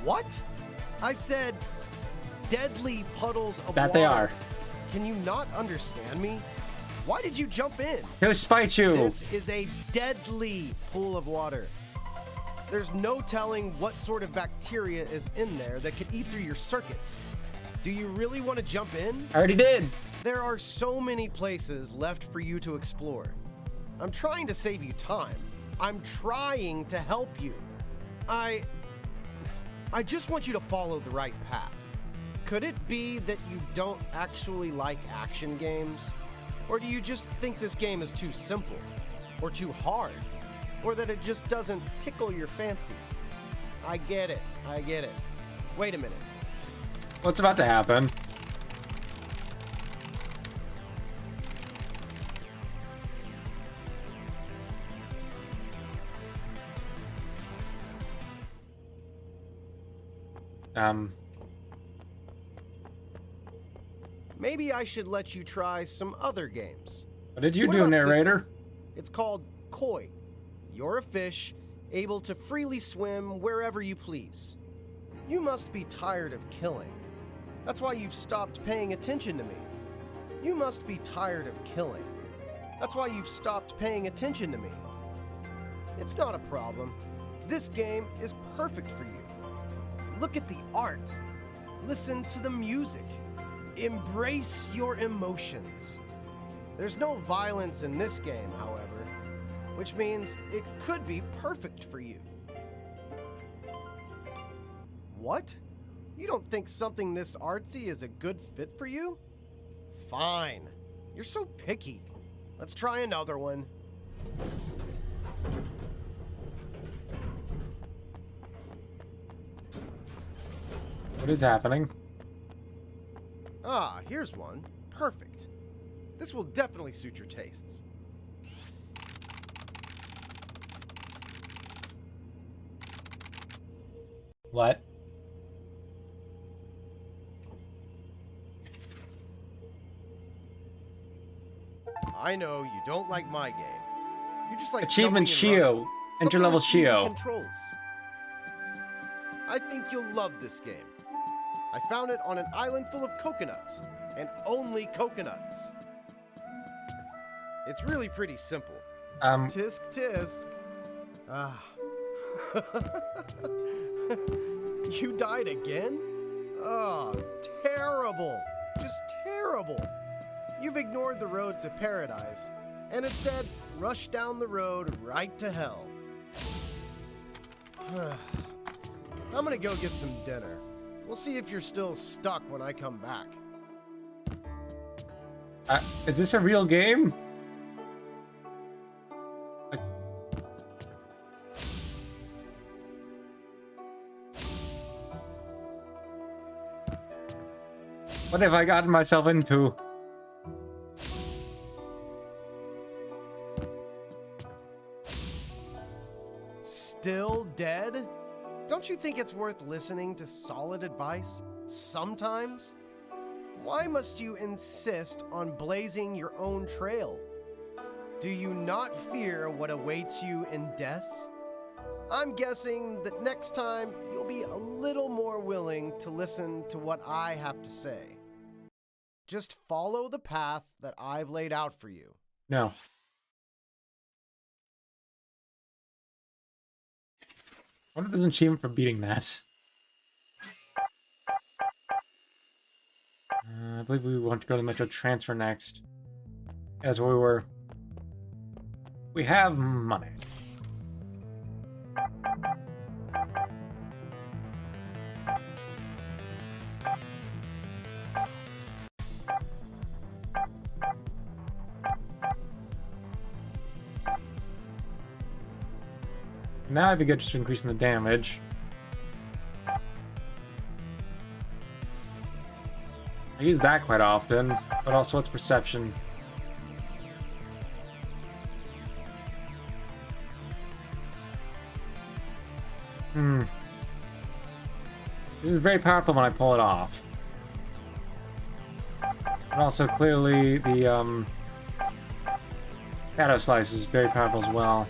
What? I said deadly puddles of water. That they are. Can you not understand me? Why did you jump in? To spite you. This is a deadly pool of water. There's no telling what sort of bacteria is in there that could eat through your circuits. Do you really want to jump in? I already did. There are so many places left for you to explore. I'm trying to save you time. I'm trying to help you. I just want you to follow the right path. Could it be that you don't actually like action games? Or do you just think this game is too simple? Or too hard? Or that it just doesn't tickle your fancy? I get it. I get it. Wait a minute. What's about to happen? Maybe I should let you try some other games. What did you What do, about this narrator? one? It's called Koi. You're a fish, able to freely swim wherever you please. You must be tired of killing. That's why you've stopped paying attention to me. You must be tired of killing. That's why you've stopped paying attention to me. It's not a problem. This game is perfect for you. Look at the art. Listen to the music. Embrace your emotions. There's no violence in this game, however. which means it could be perfect for you. What? You don't think something this artsy is a good fit for you? Fine. You're so picky. Let's try another one. What is happening? Ah, here's one. Perfect. This will definitely suit your tastes. What? I know you don't like my game. You just like Achievement jumping and running. Shio. Something Enter level with easy Shio. controls. I think you'll love this game. I found it on an island full of coconuts, and only coconuts. It's really pretty simple. Tisk tisk. Ah. You died again? Oh, terrible. Just terrible. You've ignored the road to paradise, and instead rushed down the road right to hell. I'm gonna go get some dinner. We'll see if you're still stuck when I come back. Is this a real game? What have I gotten myself into? Still dead? Don't you think it's worth listening to solid advice sometimes? Why must you insist on blazing your own trail? Do you not fear what awaits you in death? I'm guessing that next time you'll be a little more willing to listen to what I have to say. Just follow the path that I've laid out for you. No. What if there's an achievement for beating that? I believe we want to go to the Metro Transfer next. As we were. We have money. Now I'd be good just increasing the damage. I use that quite often, but also it's perception. This is very powerful when I pull it off. And also clearly the Shadow Slice is very powerful as well.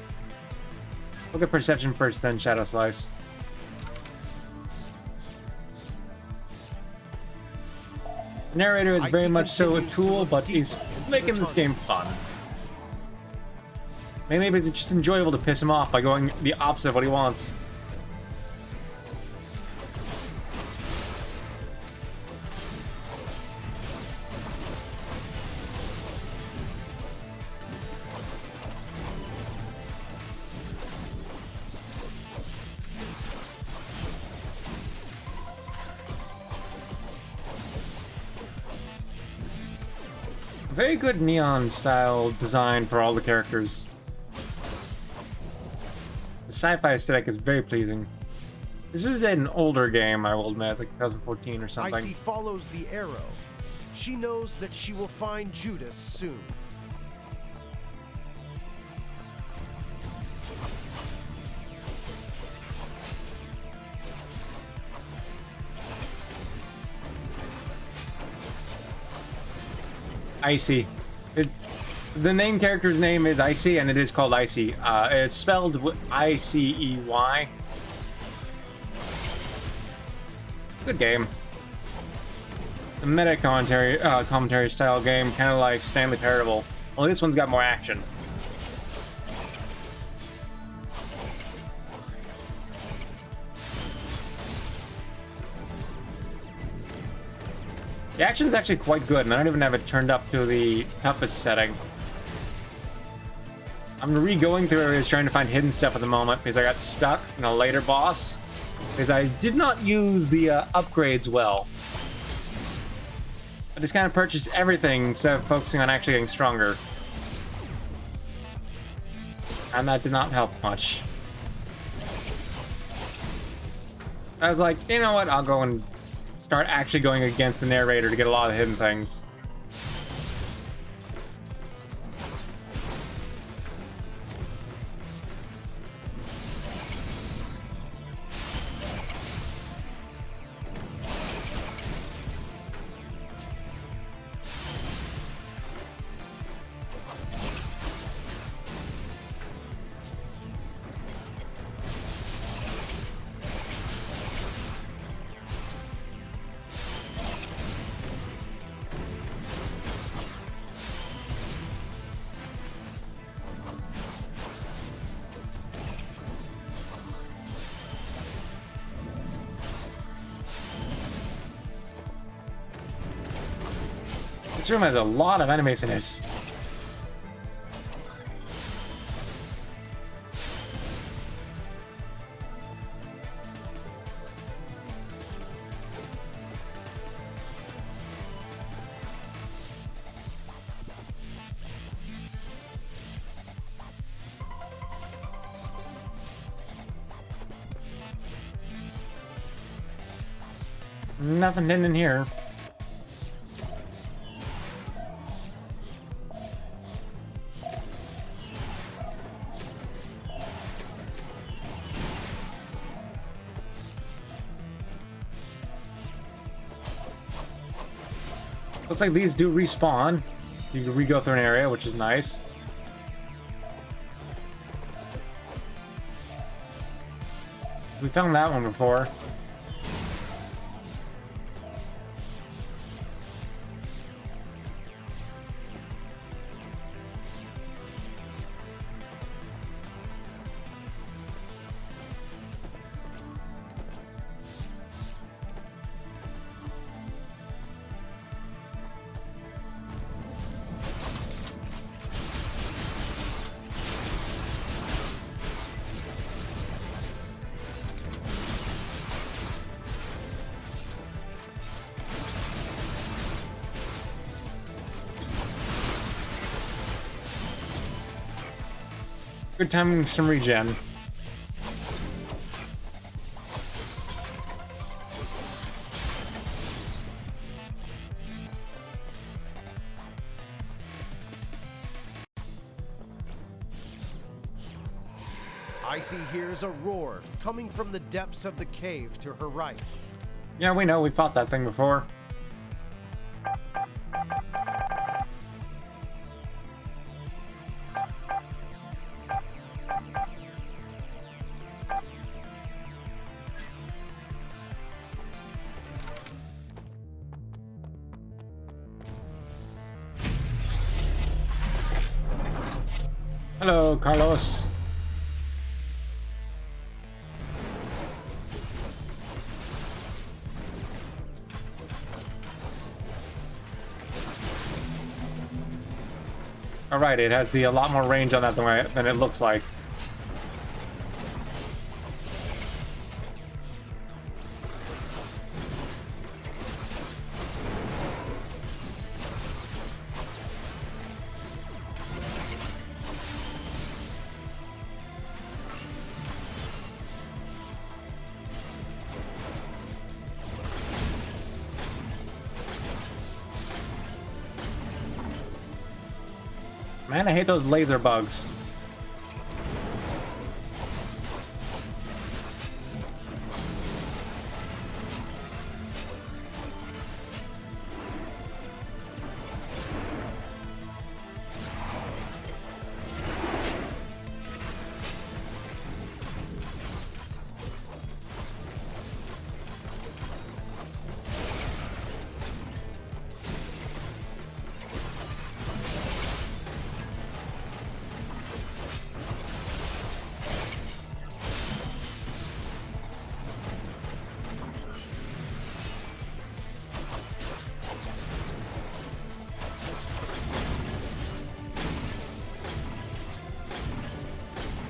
Look at perception first, then Shadow Slice. The narrator is very much so a tool, but he's making this game fun. Maybe it's just enjoyable to piss him off by going the opposite of what he wants. Very good neon style design for all the characters. The sci-fi aesthetic is very pleasing. This is an older game, I will admit, it's like 2014 or something. Icey follows the arrow. She knows that she will find Judas soon. Icey. The main character's name is Icey, and it is called Icey. It's spelled I-C-E-Y. Good game. The meta commentary style game, kind of like Stanley Parable. Only this one's got more action. The action's actually quite good, and I don't even have it turned up to the toughest setting. I'm re-going through areas trying to find hidden stuff at the moment because I got stuck in a later boss because I did not use the upgrades well. I just kind of purchased everything instead of focusing on actually getting stronger. And that did not help much. I was like, you know what, I'll go and start actually going against the narrator to get a lot of hidden things. This room has a lot of enemies in it. Nothing hidden in here. Looks like these do respawn. You can re-go through an area, which is nice. We found that one before. Good time for some regen. Icey hears a roar coming from the depths of the cave to her right. Yeah, we know. We fought that thing before. Hello, Carlos. Alright, it has a lot more range on that than it looks like. Man, I hate those laser bugs.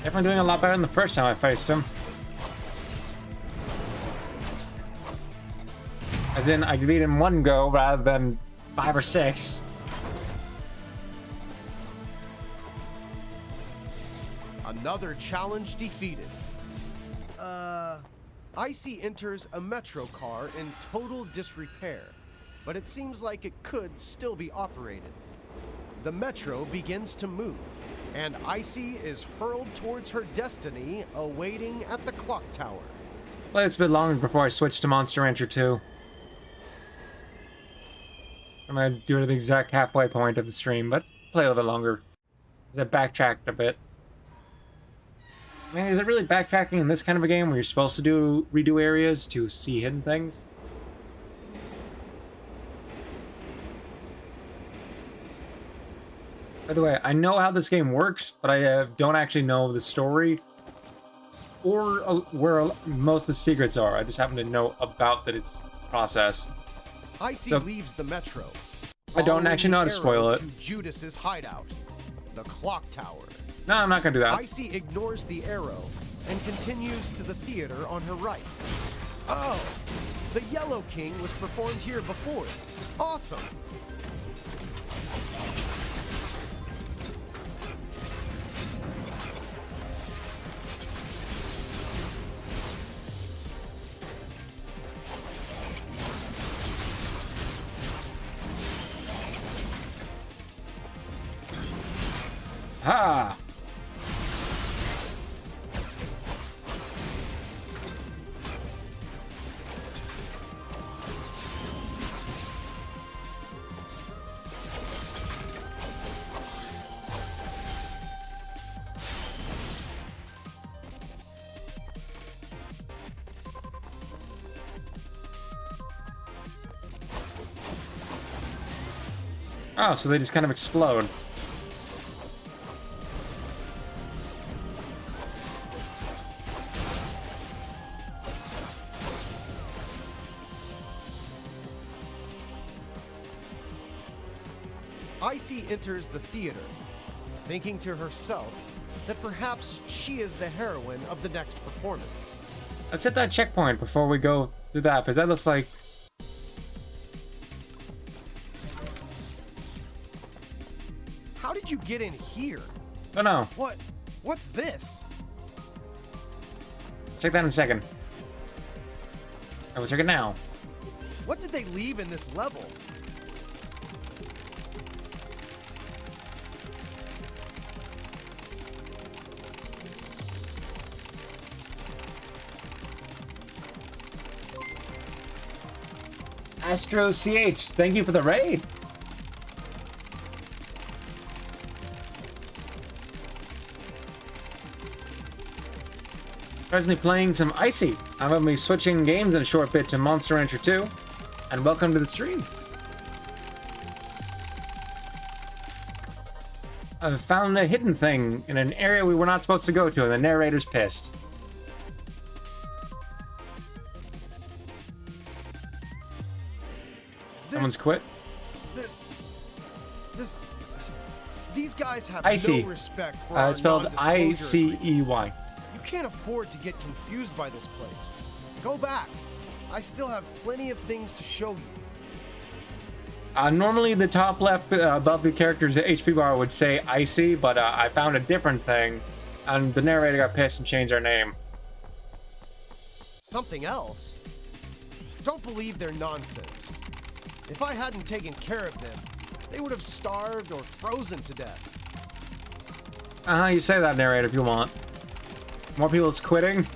Definitely doing a lot better than the first time I faced him. As in, I could beat in one go rather than 5 or 6. Another challenge defeated. Icey enters a metro car in total disrepair, but it seems like it could still be operated. The metro begins to move, and Icey is hurled towards her destiny, awaiting at the clock tower. Play this a bit longer before I switch to Monster Rancher 2. I'm gonna do it at the exact halfway point of the stream, but play a little bit longer. Because I backtracked a bit. I mean, is it really backtracking in this kind of a game where you're supposed to redo areas to see hidden things? By the way, I know how this game works, but I don't actually know the story or where most of the secrets are. I just happen to know about that it's process. Icey leaves the metro. I don't actually know how to spoil it. To Judas's hideout, the clock tower. No, I'm not gonna do that. Icey ignores the arrow and continues to the theater on her right. Oh, the Yellow King was performed here before. Awesome. Ha! Oh, so they just kind of explode. Icey enters the theater, thinking to herself that perhaps she is the heroine of the next performance. Let's hit that checkpoint before we go through that, because that looks like... How did you get in here? Oh no. What's this? Check that in a second. I will check it now. What did they leave in this level? Astro CH, thank you for the raid. Presently playing some Icey. I'm going to be switching games in a short bit to Monster Rancher 2. And welcome to the stream. I've found a hidden thing in an area we were not supposed to go to, and the narrator's pissed. Someone's quit. These guys have Icey. no respect for our It's spelled non-disclosure agreement. I-C-E-Y. You can't afford to get confused by this place. Go back. I still have plenty of things to show you. Normally the top left above the character's HP bar would say Icey, but I found a different thing, and the narrator got pissed and changed our name. Something else? Don't believe their nonsense. If I hadn't taken care of them, they would have starved or frozen to death. You say that, narrator, if you want. More people's quitting.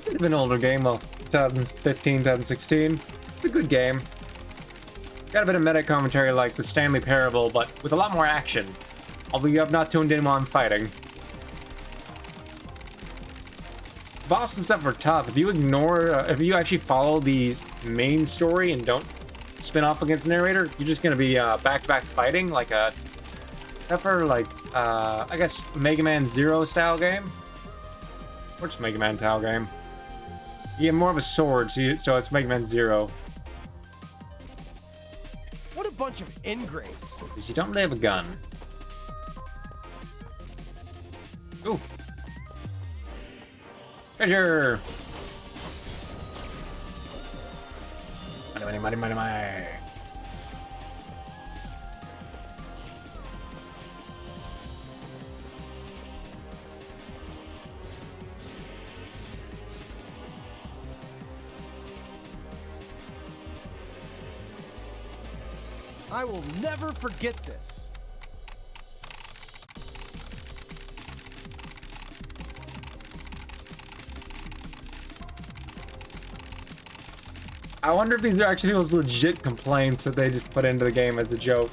Bit of an older game, though. 2015, 2016. It's a good game. Got a bit of meta commentary like the Stanley Parable, but with a lot more action. Although you have not tuned in while I'm fighting. Boss and stuff are tough. If you ignore, if you actually follow the main story and don't spin off against the narrator, you're just gonna be back-to-back fighting like a, I guess Mega Man Zero style game, or just Mega Man style game. You get more of a sword, so it's Mega Man Zero. What a bunch of ingrates. Because you don't really have a gun. Ooh. Treasure! Money, money, money, money, money. I will never forget this. I wonder if these are actually those legit complaints that they just put into the game as a joke.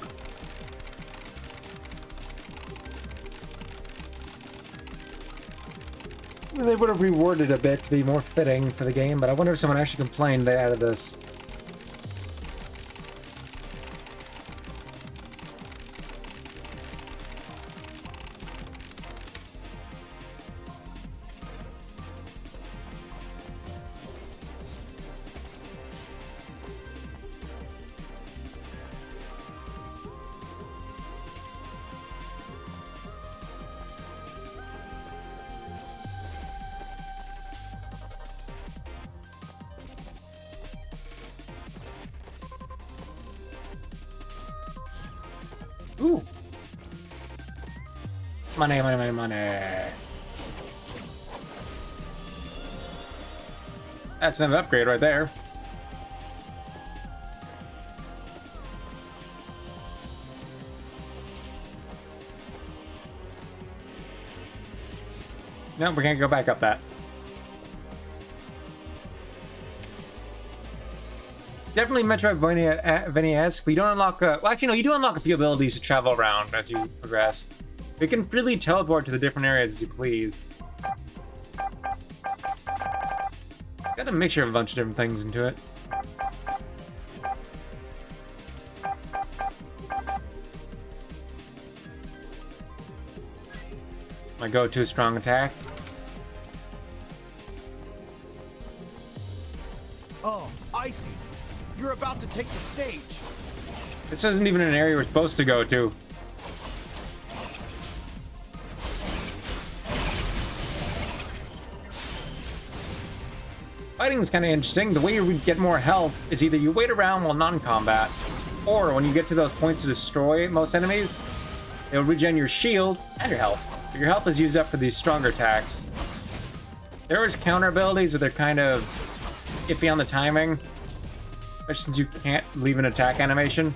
They would have reworded a bit to be more fitting for the game, but I wonder if someone actually complained they added this. Ooh. Money, money, money, money. That's an upgrade right there. No, we can't go back up that. Definitely Metroidvania-esque, but you don't unlock well, actually, no, you do unlock a few abilities to travel around as you progress. You can freely teleport to the different areas as you please. Got a mixture of a bunch of different things into it. My go-to strong attack. Oh, Icey, you're about to take the stage. This isn't even an area we're supposed to go to. Fighting is kind of interesting. The way you get more health is either you wait around while non-combat, or when you get to those points to destroy most enemies, it'll regen your shield and your health. But your health is used up for these stronger attacks. There is counter abilities, but they're kind of iffy on the timing, especially since you can't leave an attack animation.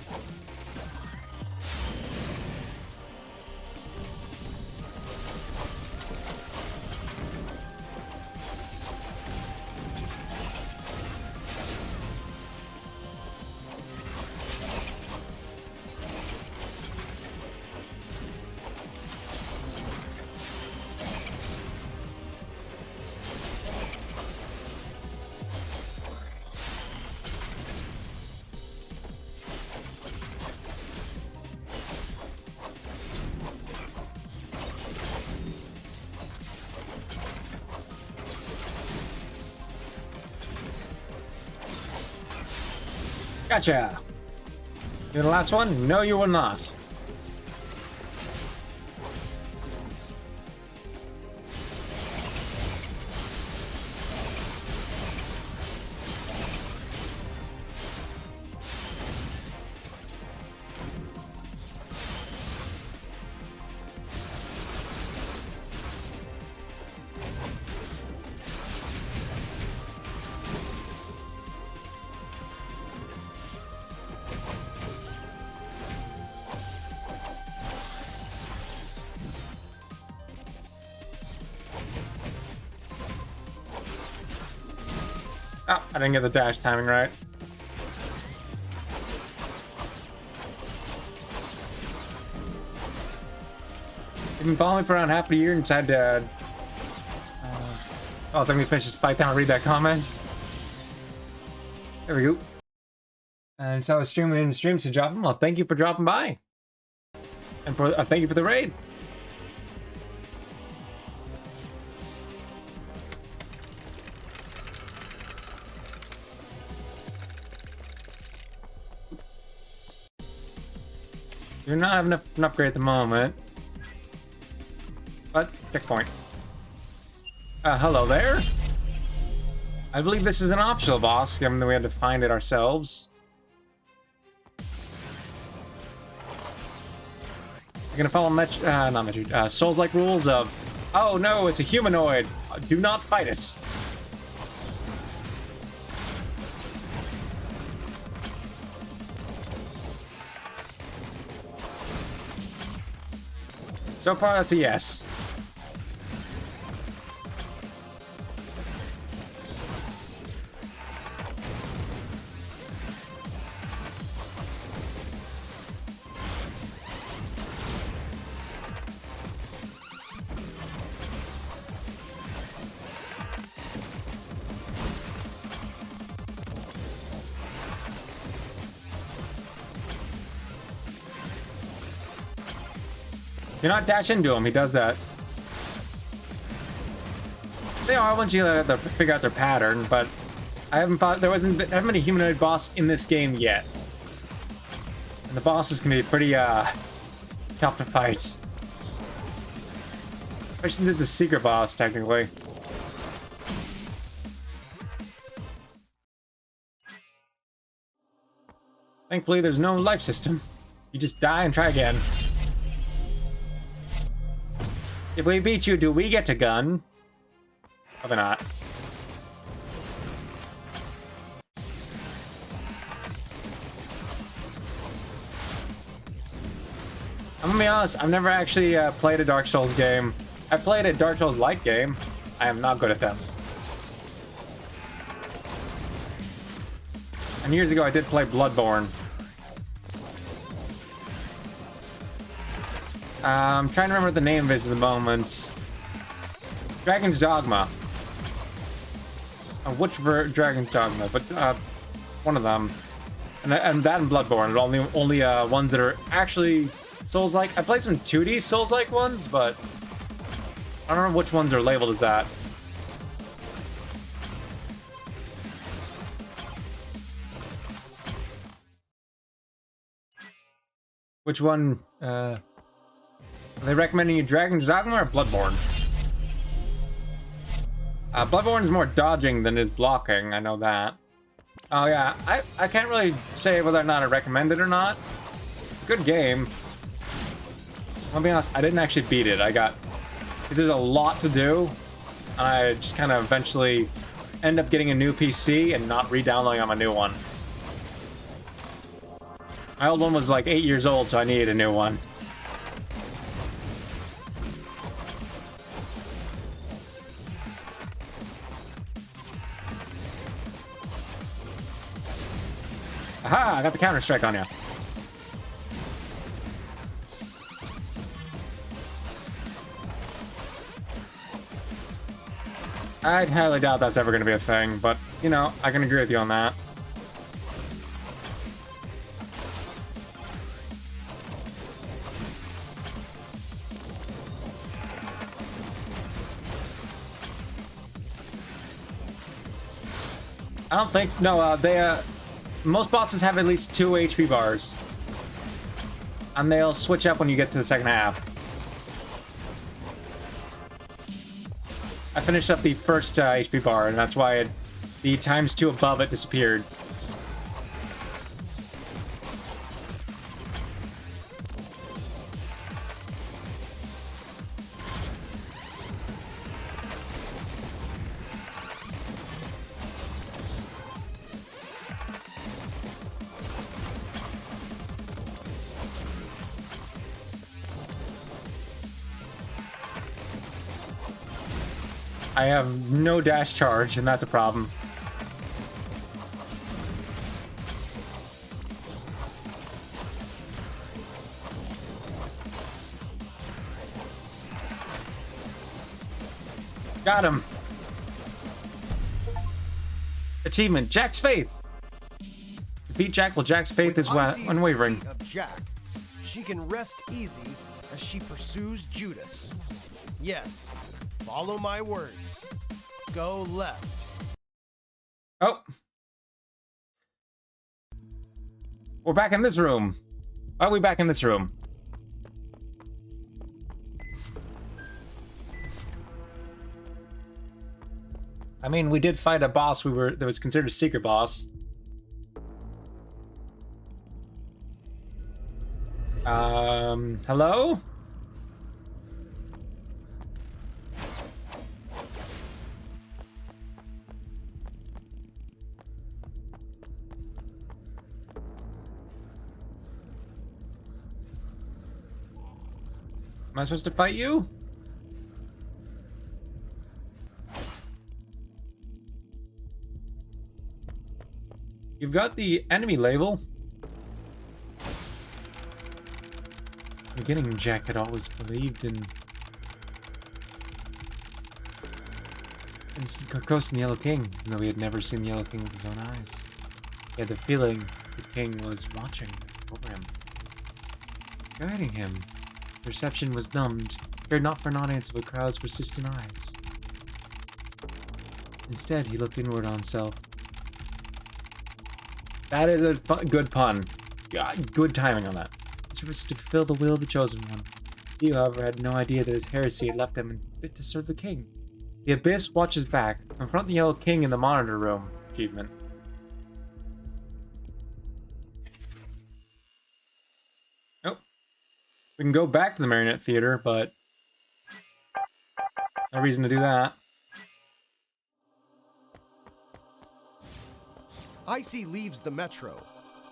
Gotcha! You're the last one? No, you will not. Oh, I didn't get the dash timing right. You've been following me for around half a year and decided to... oh, let me finish this fight down and read that comments. There we go. And so I was streaming in the streams to drop them. Well, thank you for dropping by. And for thank you for the raid. You're not having an upgrade at the moment, but Checkpoint. Hello there. I believe this is an optional boss, given that we had to find it ourselves. You're gonna follow Souls-like rules of, oh no, it's a humanoid. Do not fight us. So far, that's a yes. Do not dash into him. He does that. They are once you have to figure out their pattern, but I haven't fought. There haven't been a humanoid boss in this game yet, and the bosses can be pretty tough to fight. Especially since it's a secret boss, technically. Thankfully, there's no life system. You just die and try again. If we beat you, do we get to gun? Probably not. I'm gonna be honest, I've never actually played a Dark Souls game. I played a Dark Souls-like game. I am not good at them. And years ago, I did play Bloodborne. I'm trying to remember what the name is at the moment. Dragon's Dogma. Which Dragon's Dogma? But one of them. And that and Bloodborne are only ones that are actually Souls-like. I played some 2D Souls-like ones, but I don't know which ones are labeled as that. Which one? Are they recommending you Dragon's Dogma or Bloodborne? Bloodborne's more dodging than is blocking, I know that. Oh yeah, I can't really say whether or not I recommend it or not. Good game. I'll be honest, I didn't actually beat it. Because there's a lot to do, and I just kind of eventually end up getting a new PC and not re-downloading on my new one. My old one was like 8 years old, so I needed a new one. Aha! I got the counter-strike on you. I highly doubt that's ever going to be a thing, but, you know, I can agree with you on that. I don't think... No, most bosses have at least 2 HP bars. And they'll switch up when you get to the second half. I finished up the first HP bar, and that's why the ×2 above it disappeared. I have no dash charge, and that's a problem. Got him. Achievement, Jack's Faith. Defeat Jack while Jack's faith is unwavering. Of Jack, she can rest easy as she pursues Judas. Yes, follow my words. Go left. Oh. We're back in this room. Why are we back in this room? I mean, we did fight a boss that was considered a secret boss. Hello? Am I supposed to fight you? You've got the enemy label. Beginning, Jack had always believed in Carcosa and the Yellow King, even though he had never seen the Yellow King with his own eyes. He had the feeling the king was watching over him, guiding him. Perception was numbed, cared not for an audience of a crowd's persistent eyes. Instead, he looked inward on himself. That is a good pun. Good timing on that. He was to fulfill the will of the Chosen One. He, however, had no idea that his heresy had left him unfit to serve the king. The Abyss watches back. Confront the Yellow King in the monitor room. Achievement. Nope. We can go back to the Marionette Theater, but no reason to do that. Icey leaves the metro,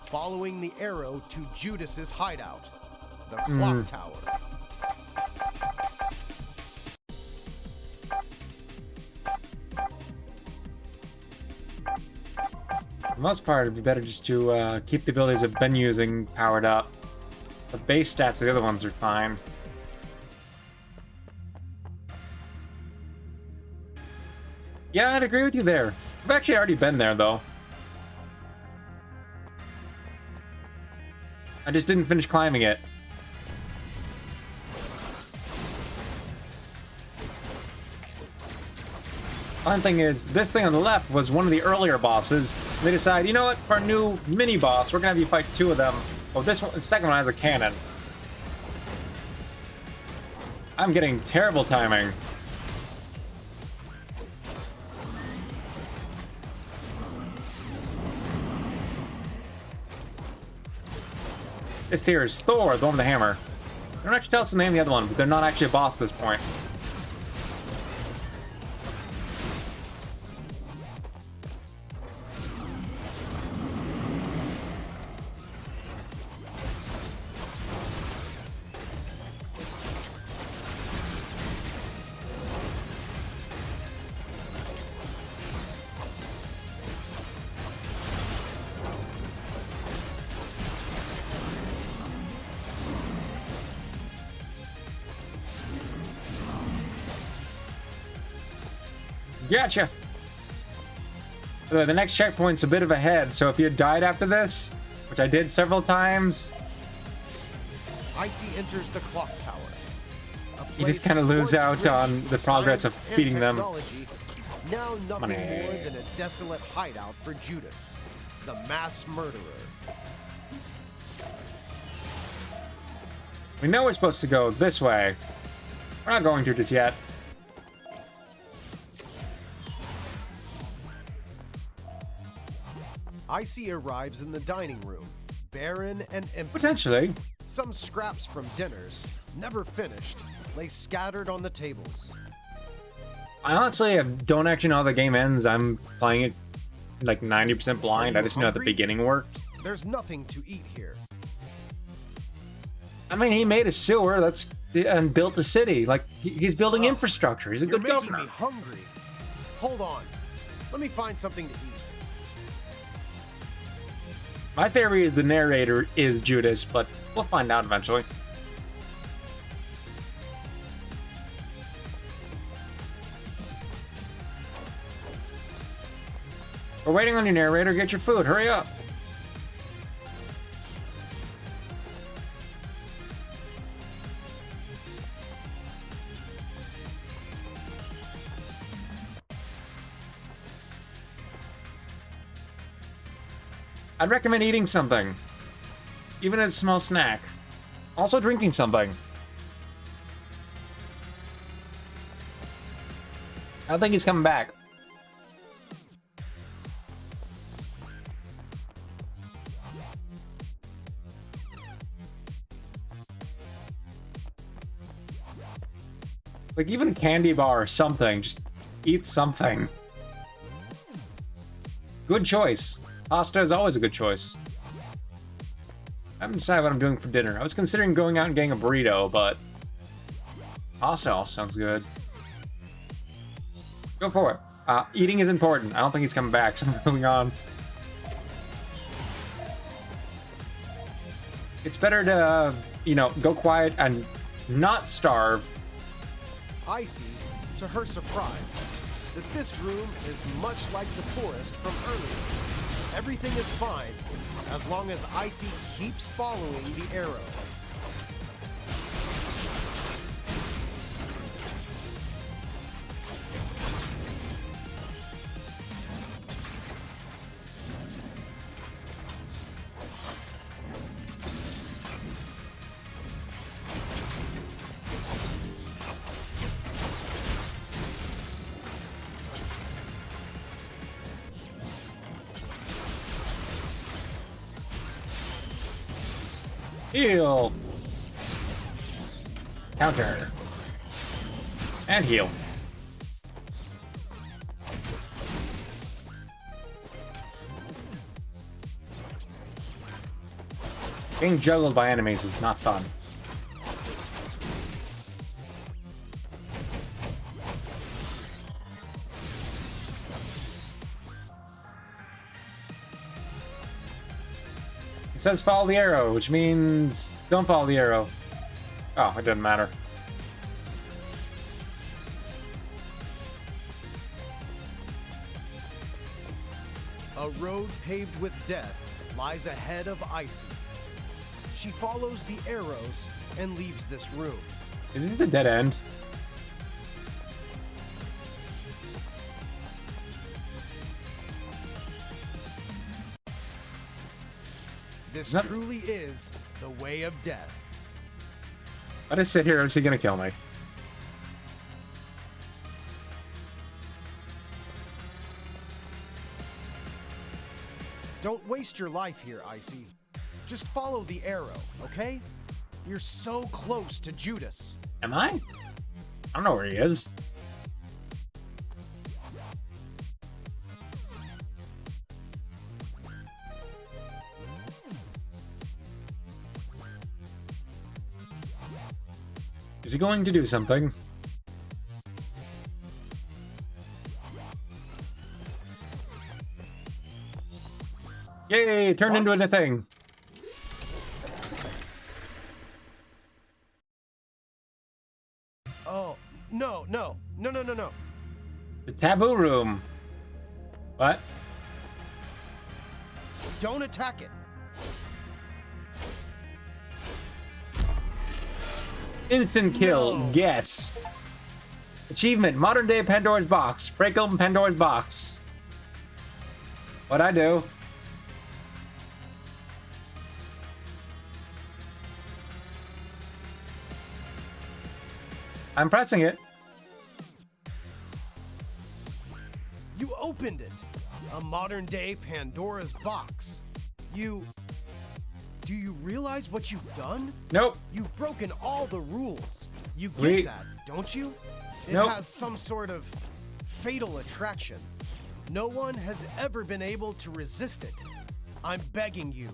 following the arrow to Judas's hideout, the clock tower. For the most part, it'd be better just to keep the abilities I've been using powered up. The base stats of the other ones are fine. Yeah, I'd agree with you there. I've actually already been there, though. I just didn't finish climbing it. Fun thing is, this thing on the left was one of the earlier bosses. They decide, you know what, for our new mini boss, we're gonna have you fight two of them. Oh, this one, the second one has a cannon. I'm getting terrible timing. This here is Thor, the one with the hammer. They don't actually tell us the name of the other one, but they're not actually a boss at this point. Gotcha! The next checkpoint's a bit of a head, so if you died after this, which I did several times, Icey enters the clock tower. You just kind of lose out on the progress of beating them. Now nothing more than a desolate hideout for Judas, the mass murderer. We know we're supposed to go this way. We're not going to just yet. Icey arrives in the dining room, barren and empty. Potentially. Some scraps from dinners, never finished, lay scattered on the tables. I honestly don't actually know how the game ends. I'm playing it like 90% blind. I just know the beginning worked. There's nothing to eat here. I mean, he made a sewer and built a city. Like, he's building infrastructure. He's a good governor. You're making me hungry. Hold on. Let me find something to eat. My theory is the narrator is Judas, but we'll find out eventually. We're waiting on your narrator. Get your food. Hurry up. I'd recommend eating something. Even a small snack. Also drinking something. I don't think he's coming back. Like, even a candy bar or something. Just eat something. Good choice. Pasta is always a good choice. I haven't decided what I'm doing for dinner. I was considering going out and getting a burrito, but pasta also sounds good. Go for it. Eating is important. I don't think he's coming back, so I'm moving on. It's better to, you know, go quiet and not starve. Icey, to her surprise, that this room is much like the forest from earlier. Everything is fine as long as Icey keeps following the arrow. Heal. Counter. And heal. Being juggled by enemies is not fun. It says follow the arrow, which means don't follow the arrow. Oh, it doesn't matter. A road paved with death lies ahead of Icey. She follows the arrows and leaves this room. Isn't it a dead end? This truly is the way of death. I just sit here. Is he gonna kill me? Don't waste your life here, Icey. Just follow the arrow, okay? You're so close to Judas. Am I? I don't know where he is. Is he going to do something? Yay! Turned into a thing. Oh, no. The taboo room. What? Don't attack it. Instant kill. No. Guess. Achievement. Modern day Pandora's box. Break open Pandora's box. What'd I do? I'm pressing it. You opened it. A modern day Pandora's box. Do you realize what you've done? Nope. You've broken all the rules. You get Wait. that, don't you? It Nope. has some sort of fatal attraction. No one has ever been able to resist it. I'm begging you.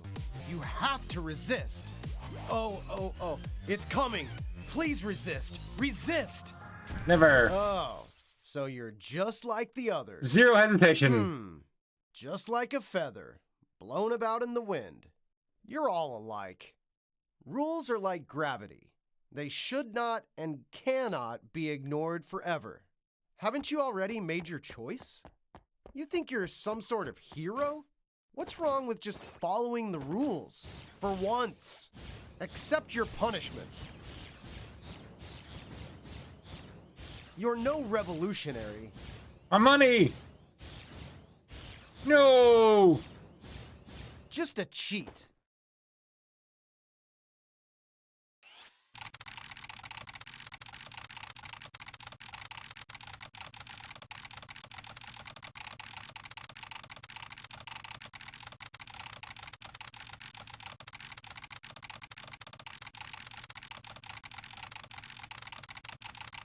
You have to resist. Oh. It's coming. Please resist. Resist. Never. Oh, so you're just like the others. Zero hesitation. Just like a feather, blown about in the wind. You're all alike. Rules are like gravity. They should not and cannot be ignored forever. Haven't you already made your choice? You think you're some sort of hero? What's wrong with just following the rules? For once, accept your punishment. You're no revolutionary. My money. No. Just a cheat.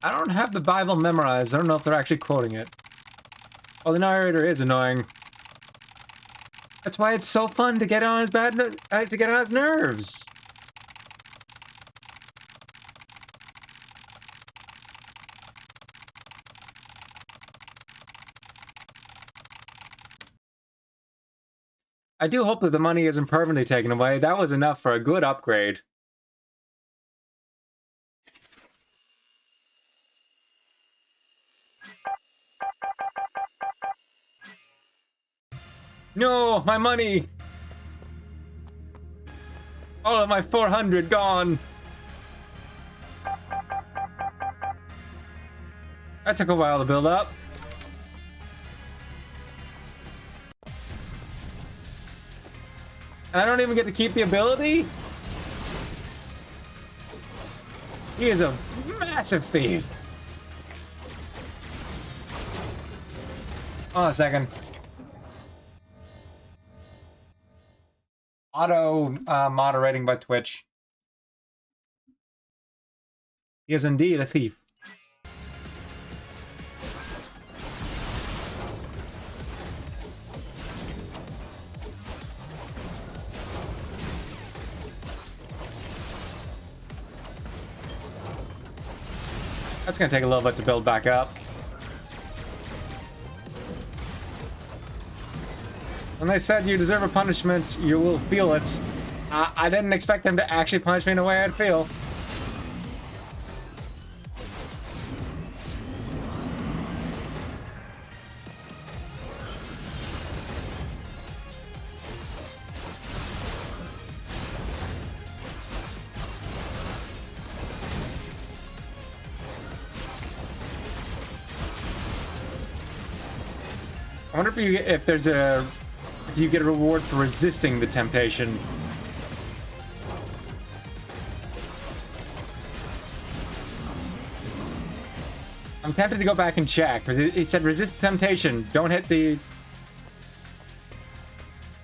I don't have the Bible memorized. I don't know if they're actually quoting it. Oh, the narrator is annoying. That's why it's so fun to get on his to get on his nerves. I do hope that the money isn't permanently taken away. That was enough for a good upgrade. No, my money! All of my 400 gone! That took a while to build up. And I don't even get to keep the ability? He is a massive thief. Oh, a second. Auto moderating by Twitch. He is indeed a thief. That's gonna take a little bit to build back up. When they said you deserve a punishment, you will feel it. I didn't expect them to actually punish me in a way I'd feel. I wonder if you get a reward for resisting the temptation. I'm tempted to go back and check, but it said resist temptation. Don't hit the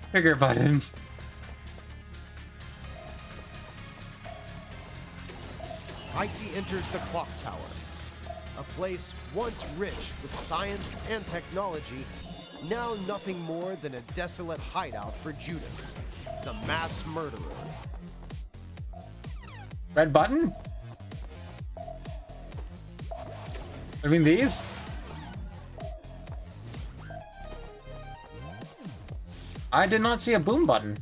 trigger button. Icey enters the clock tower, a place once rich with science and technology, now nothing more than a desolate hideout for Judas, the mass murderer. Red button? I mean these? I did not see a boom button.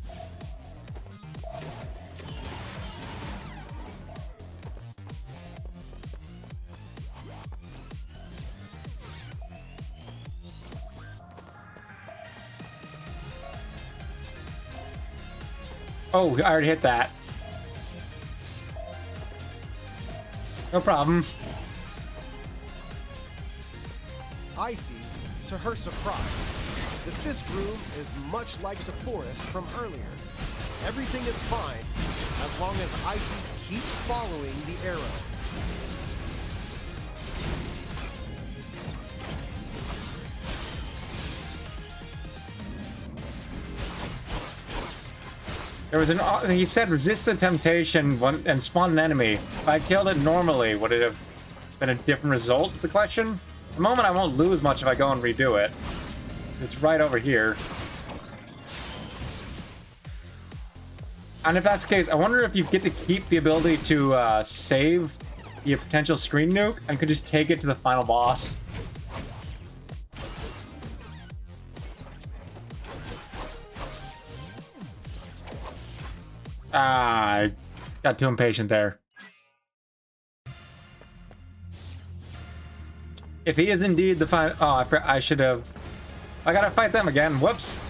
Oh, I already hit that. No problem. Icey, to her surprise, that this room is much like the forest from earlier. Everything is fine as long as Icey keeps following the arrow. There was he said resist the temptation and spawn an enemy. If I killed it normally, would it have been a different result, is the question? At the moment, I won't lose much if I go and redo it. It's right over here. And if that's the case, I wonder if you get to keep the ability to save the potential screen nuke and could just take it to the final boss. Ah, I got too impatient there. If he is indeed the final... Oh, I should have... I gotta fight them again. Whoops.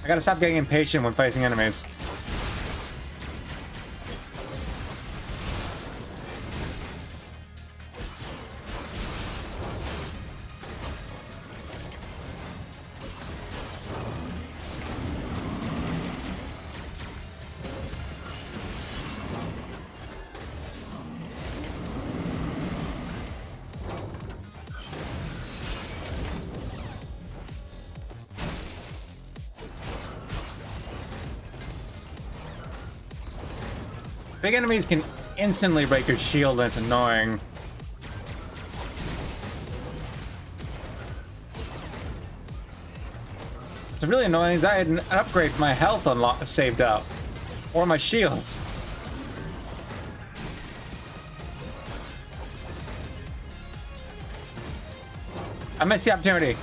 I gotta stop getting impatient when facing enemies. Big enemies can instantly break your shield and it's annoying. It's really annoying because I had an upgrade for my health saved up. Or my shields. I missed the opportunity.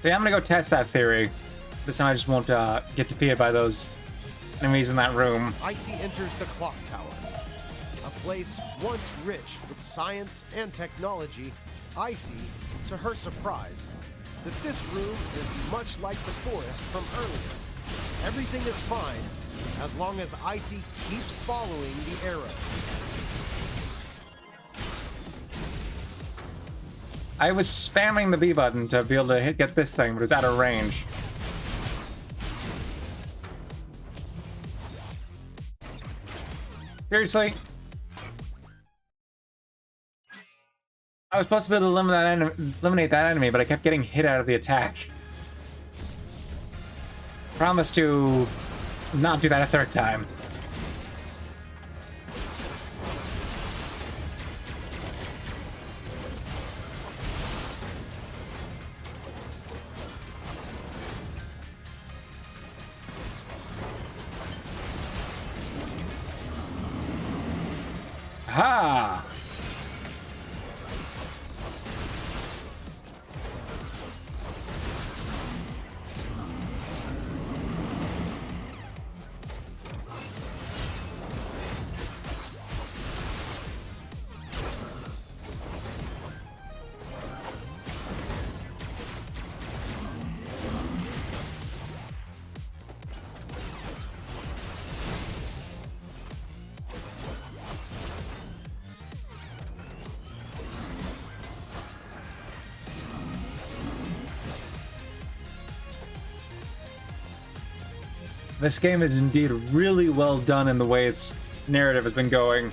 So yeah, I'm gonna go test that theory. This time I just won't get defeated by those enemies in that room. Icey enters the clock tower, a place once rich with science and technology. Icey, to her surprise, that this room is much like the forest from earlier. Everything is fine as long as Icey keeps following the arrow. I was spamming the B button to be able to get this thing, but it's out of range. Seriously? I was supposed to be able to eliminate that enemy, but I kept getting hit out of the attack. Promise to not do that a third time. Ha! This game is indeed really well done in the way its narrative has been going.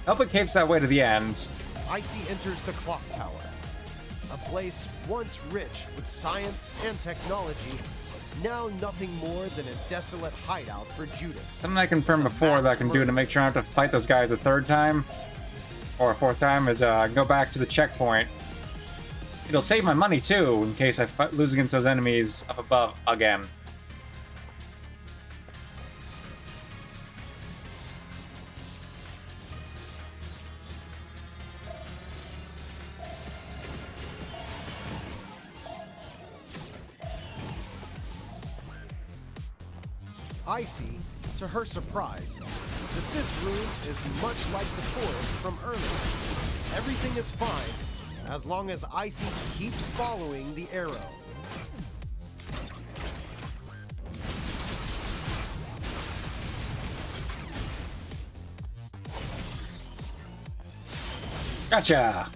I hope it keeps that way to the end. Icey enters the clock tower, a place once rich with science and technology, now nothing more than a desolate hideout for Judas. Something I confirmed before that I can do to make sure I don't have to fight those guys a third time, or a fourth time, is go back to the checkpoint. It'll save my money too, in case I lose against those enemies up above again. Icey, to her surprise, that this room is much like the forest from earlier. Everything is fine as long as Icey keeps following the arrow. Gotcha!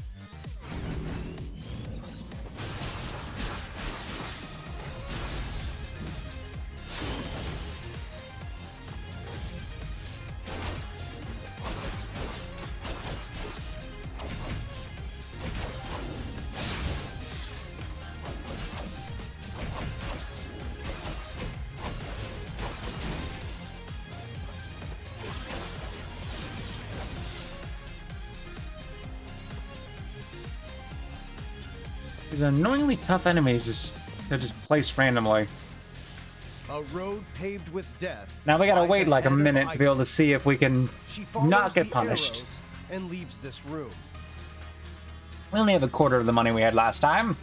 These annoyingly tough enemies that just place randomly. A road paved with death. Now we gotta lies wait like a ahead of minute to be able to Icey. see if we can She follows not get the punished. arrows and leaves this room. We only have a quarter of the money we had last time.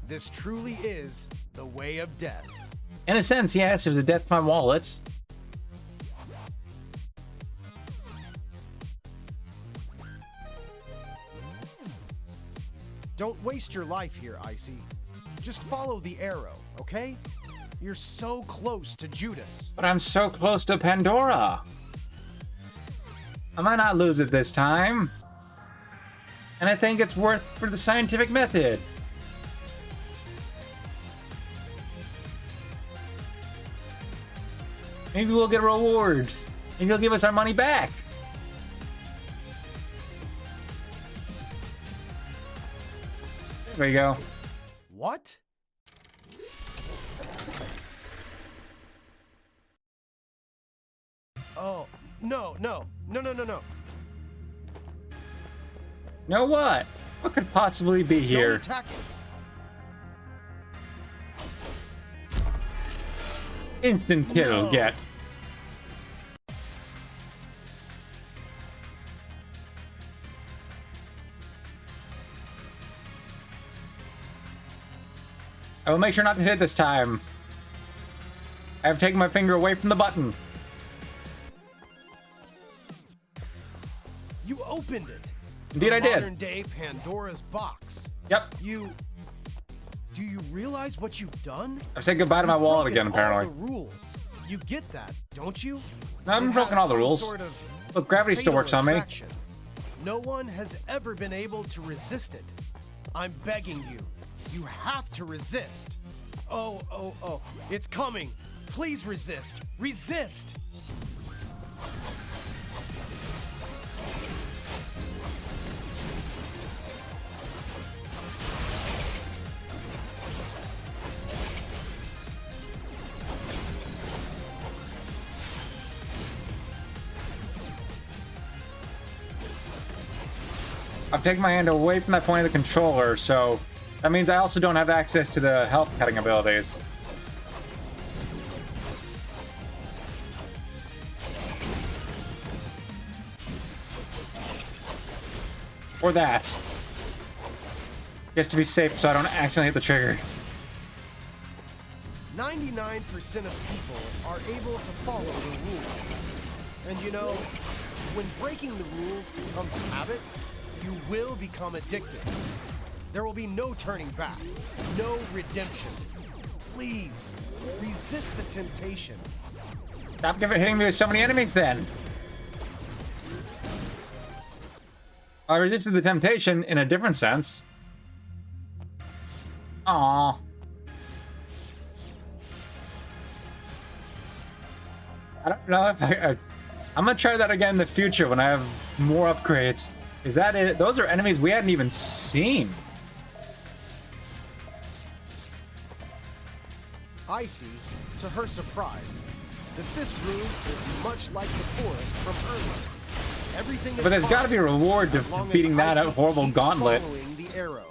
This truly is the way of death. In a sense, yes, it was a death to my wallet. Don't waste your life here, Icey. Just follow the arrow, okay? You're so close to Judas. But I'm so close to Pandora. I might not lose it this time. And I think it's worth for the scientific method. Maybe we'll get a reward. Maybe he'll give us our money back. There we go. What? Oh, no. Know what? What could possibly be here? Don't attack it. Instant kill, No. get. I will make sure not to hit this time. I have taken my finger away from the button. You opened it. Indeed, A I did. Modern day Pandora's box. Yep. Do you realize what you've done? I said goodbye to my You've wallet broken again, apparently. All the rules. You get that, don't you? I haven't It broken has all the some rules. sort of Look, gravity still fatal works on me. attraction. No one has ever been able to resist it. I'm begging you. You have to resist. Oh. It's coming. Please resist. Resist. I've taken my hand away from that point of the controller, so that means I also don't have access to the health cutting abilities. Or that. Just to be safe so I don't accidentally hit the trigger. 99% of people are able to follow the rules. And you know, when breaking the rules becomes a habit, you will become addicted. There will be no turning back, no redemption. Please, resist the temptation. Stop hitting me with so many enemies then. I resisted the temptation in a different sense. Aww. I don't know if I'm gonna try that again in the future when I have more upgrades. Is that it? Those are enemies we hadn't even seen. Icey, to her surprise, that this room is much like the forest from earlier. Everything is But there's got to be a reward to as long as beating that Icey horrible keeps gauntlet. following the arrow.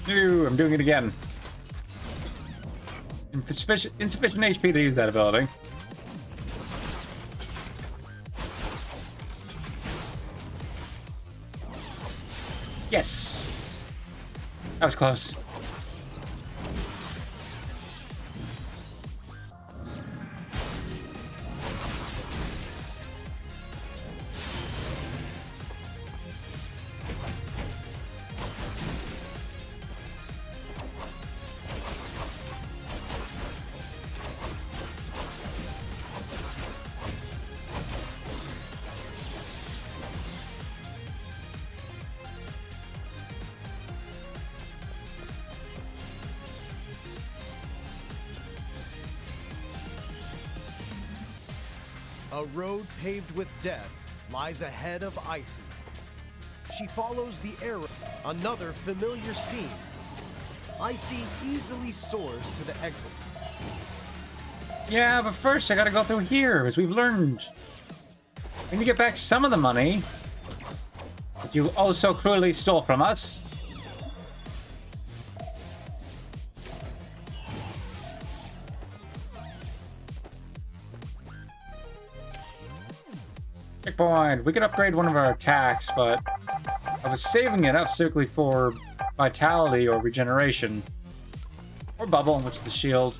Ew, I'm doing it again. Insufficient HP to use that ability. Yes! That was close. A road paved with death lies ahead of Icey. She follows the arrow, another familiar scene. Icey easily soars to the exit. Yeah, but first I gotta go through here, as we've learned. We need to get back some of the money that you also cruelly stole from us. Checkpoint. We could upgrade one of our attacks, but I was saving it up specifically for vitality or regeneration. Or bubble, which is the shield.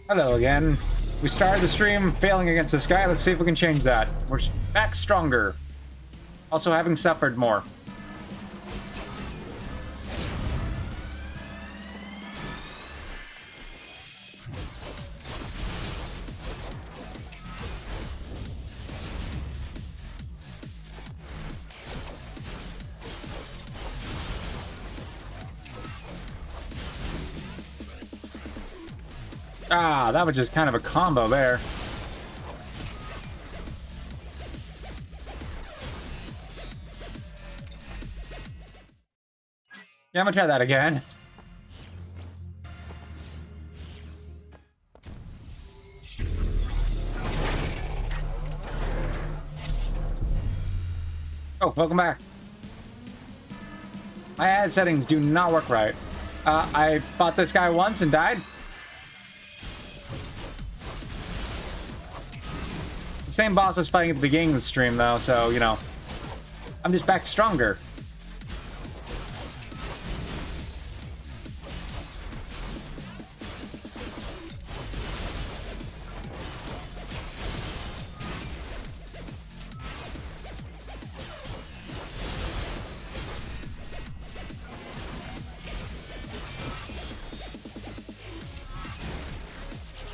Hello again. We started the stream failing against this guy. Let's see if we can change that. We're back stronger. Also having suffered more. Ah, that was just kind of a combo there. Yeah, I'm gonna try that again. Oh, welcome back. My ad settings do not work right. I fought this guy once and died. The same boss I was fighting at the beginning of the stream, though, so, you know, I'm just back stronger.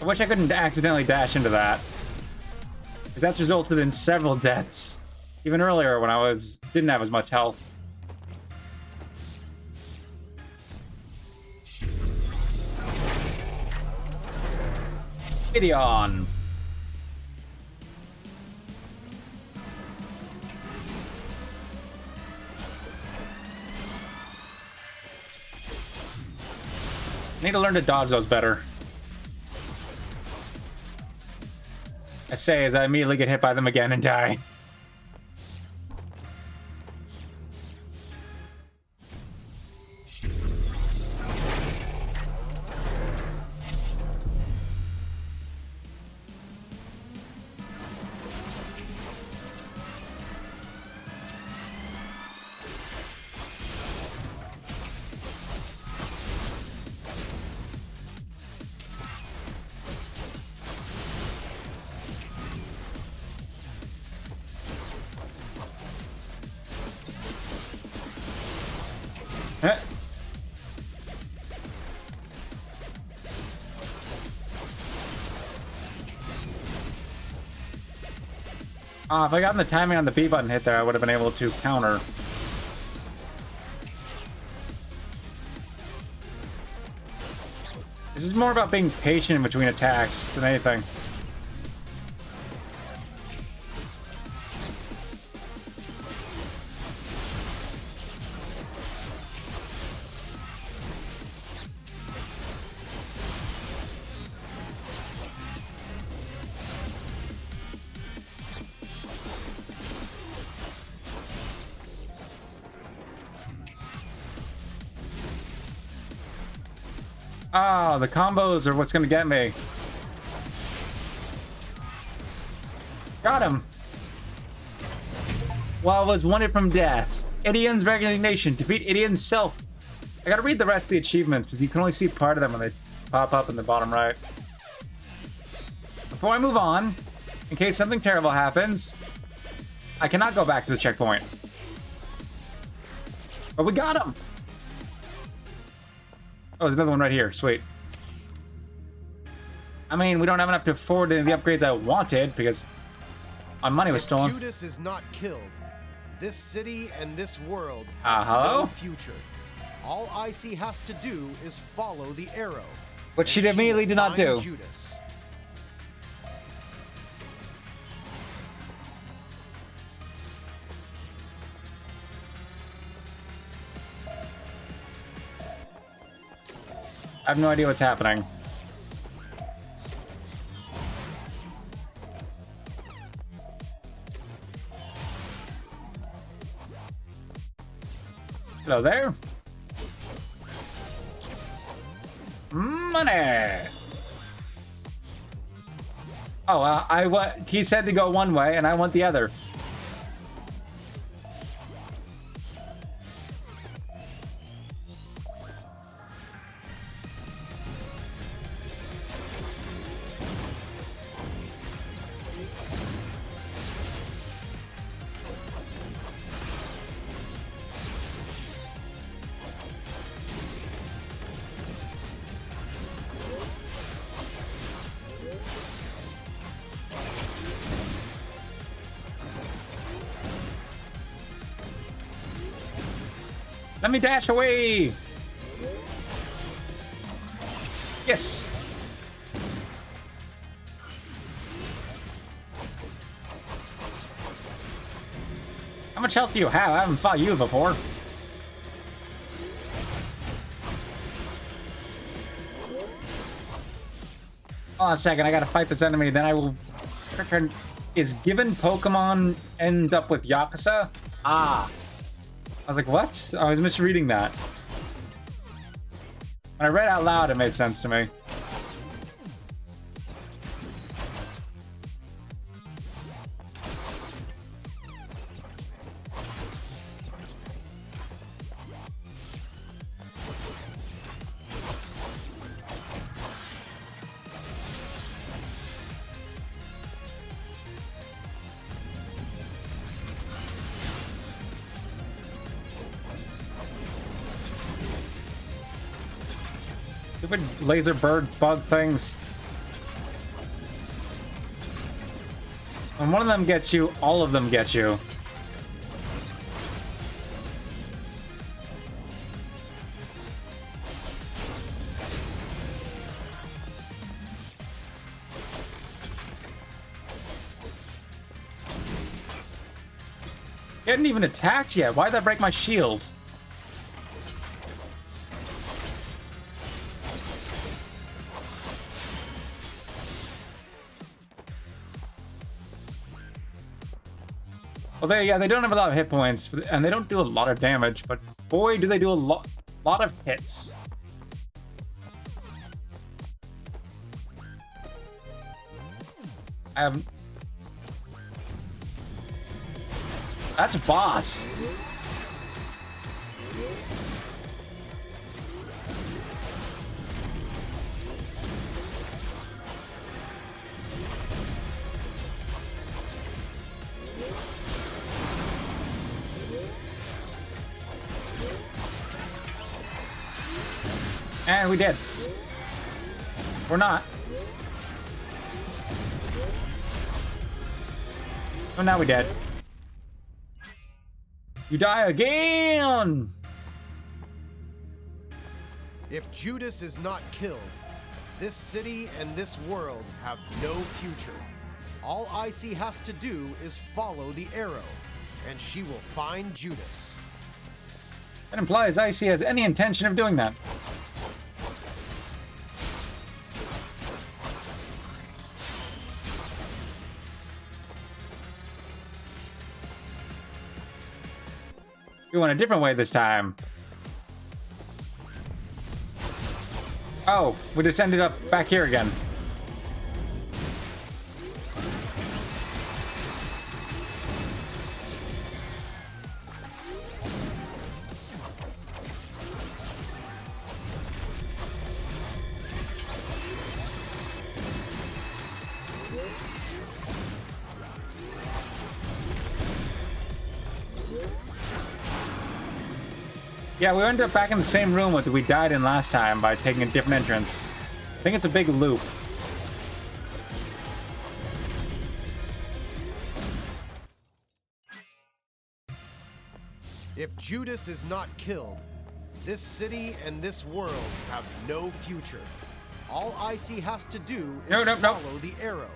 I wish I couldn't accidentally dash into that. Because that's resulted in several deaths. Even earlier when I didn't have as much health. Gideon. Need to learn to dodge those better. I say as I immediately get hit by them again and die. If I gotten the timing on the B button hit there, I would have been able to counter. This is more about being patient in between attacks than anything. Oh, the combos are what's gonna get me. Got him. While I was wanted from death. Idion's resignation. Defeat Idion's self. I gotta read the rest of the achievements because you can only see part of them when they pop up in the bottom right. Before I move on, in case something terrible happens, I cannot go back to the checkpoint. But we got him. Oh, there's another one right here. Sweet. I mean, we don't have enough to afford the upgrades I wanted because my money was stolen. Judas is not killed. This city and this world hello? no future. All Icey has to do is follow the arrow. Which she immediately did not do. Judas. I have no idea what's happening. Hello there. Money. Oh, he said to go one way, and I went the other. Let me dash away! Yes! How much health do you have? I haven't fought you before. Hold on a second, I gotta fight this enemy, then I will... Is given Pokemon end up with Yakuza? Ah. I was like, what? I was misreading that. When I read it out loud, it made sense to me. Stupid laser bird bug things. When one of them gets you, all of them get you. He hadn't even attacked yet. Why'd that break my shield? Well, they don't have a lot of hit points, and they don't do a lot of damage, but boy, do they do a lot of hits. That's a boss. And we did. We're not. Oh, now we did. You die again! If Judas is not killed, this city and this world have no future. All Icey has to do is follow the arrow, and she will find Judas. That implies Icey has any intention of doing that. We went a different way this time. Oh, we just ended up back here again. Yeah, we ended up back in the same room that we died in last time by taking a different entrance. I think it's a big loop. If Judas is not killed, this city and this world have no future. All Icey has to do is follow the arrow,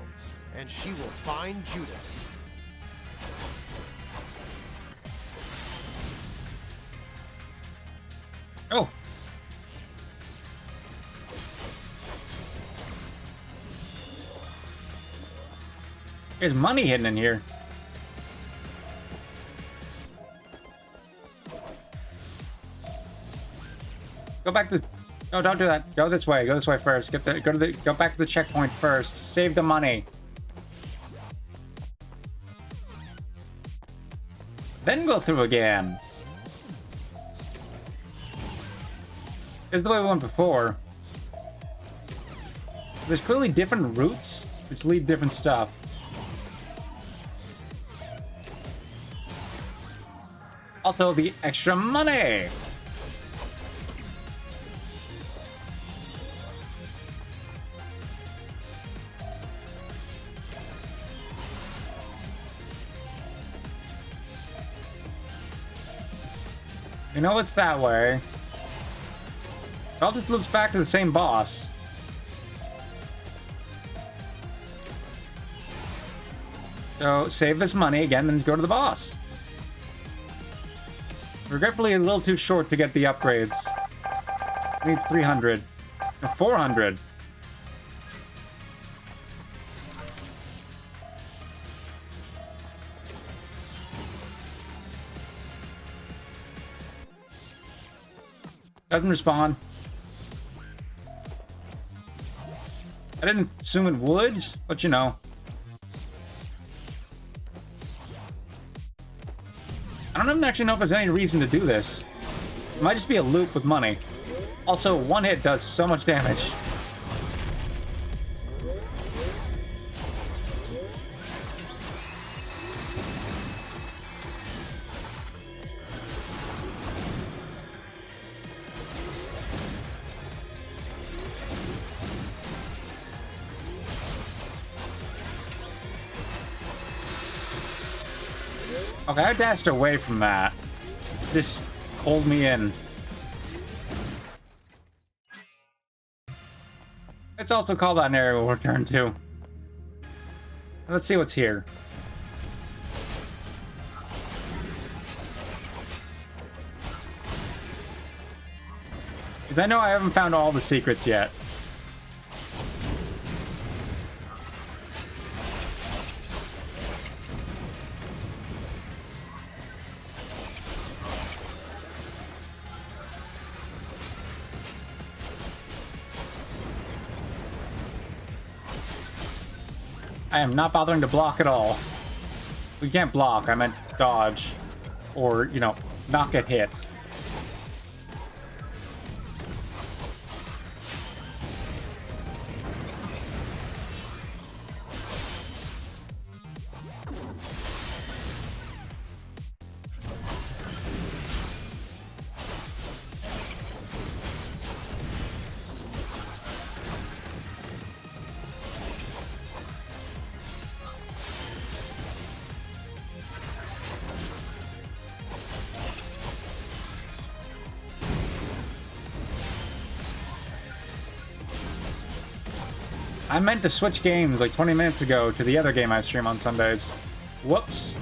and she will find Judas. Oh. There's money hidden in here. Go back to... No, don't do that. Go this way. Go this way first. Go back to the checkpoint first. Save the money. Then go through again. This is the way we went before. There's clearly different routes, which lead different stuff. Also, the extra money! You know it's that way. It all just loops back to the same boss. So save this money again and go to the boss. Regretfully, a little too short to get the upgrades. Needs 300. Or 400. Doesn't respond. I didn't assume it would, but you know. I don't even actually know if there's any reason to do this. It might just be a loop with money. Also, one hit does so much damage. Okay, I dashed away from that. This pulled me in. It's also called that area we'll return to. Let's see what's here. Because I know I haven't found all the secrets yet. I am not bothering to block at all. We can't block, I meant dodge. Or, you know, not get hit. I meant to switch games like 20 minutes ago to the other game I stream on Sundays. Whoops.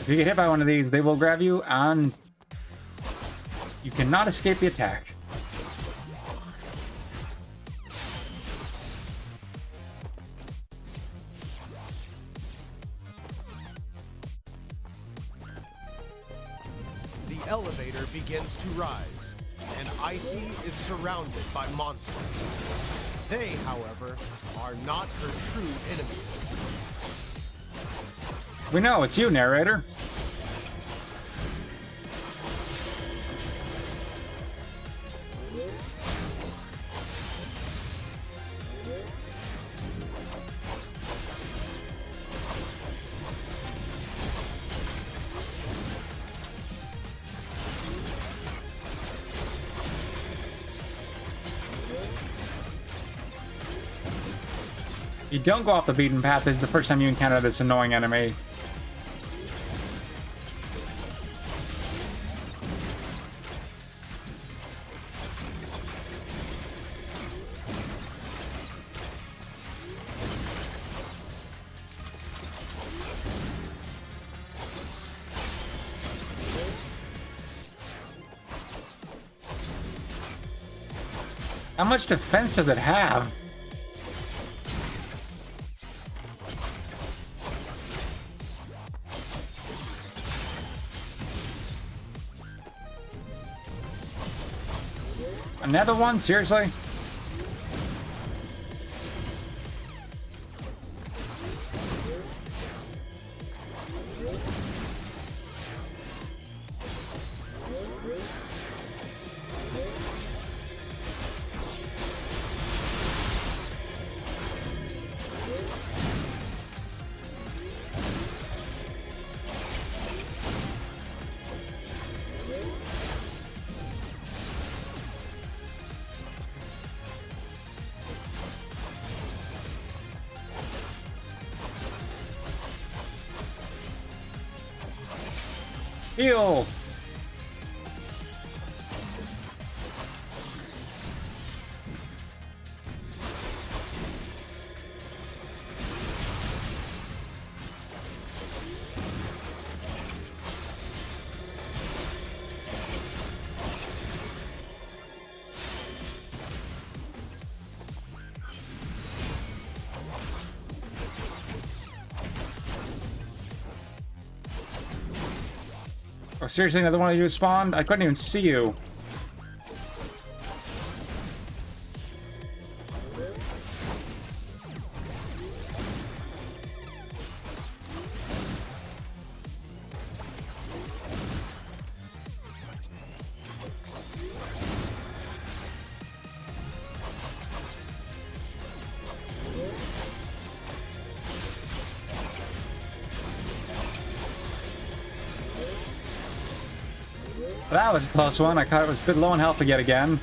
If you get hit by one of these, they will grab you, and you cannot escape the attack. The elevator begins to rise, and Icey is surrounded by monsters. They, however, are not her true enemy. We know, it's you, narrator. You don't go off the beaten path. This is the first time you encounter this annoying enemy. How much defense does it have? Another one? Seriously? Heal! Oh, seriously, another one of you spawned? I couldn't even see you. That was a close one. I caught it was a bit low on health yet again.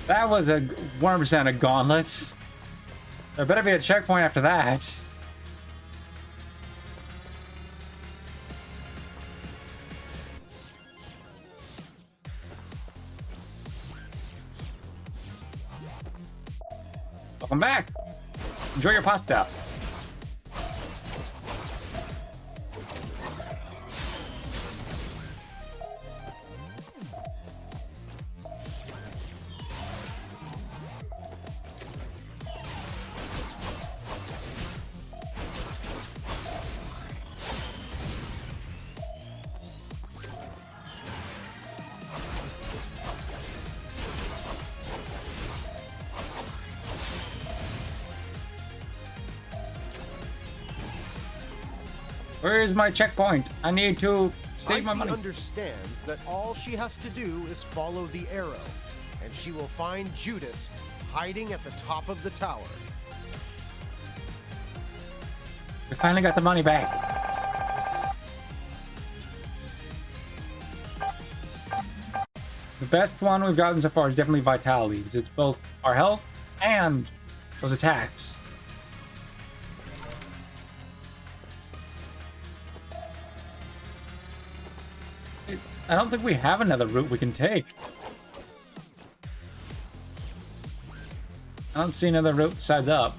That was a 100% of gauntlets. There better be a checkpoint after that. Welcome back. Enjoy your pasta. Where is my checkpoint? I need to save my Icey money. understands that all she has to do is follow the arrow, and she will find Judas hiding at the top of the tower. We finally got the money back. The best one we've gotten so far is definitely Vitality, because it's both our health and those attacks. I don't think we have another route we can take. I don't see another route besides up.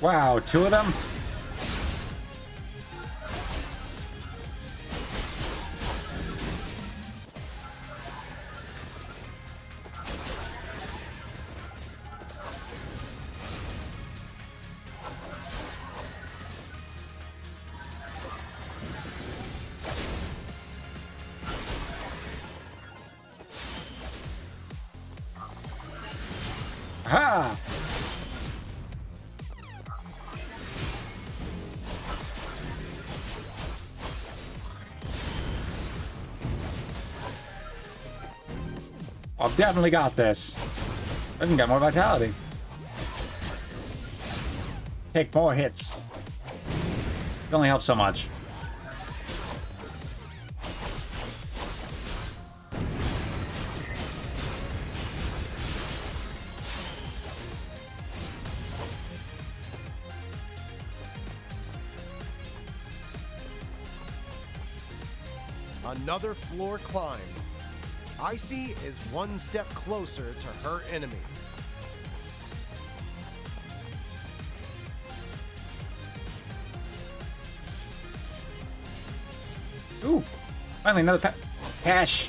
Wow, two of them? Ha! I've definitely got this. I can get more vitality. Take more hits. It only helps so much. Another floor climbed. Icey is one step closer to her enemy. Ooh, finally another cash.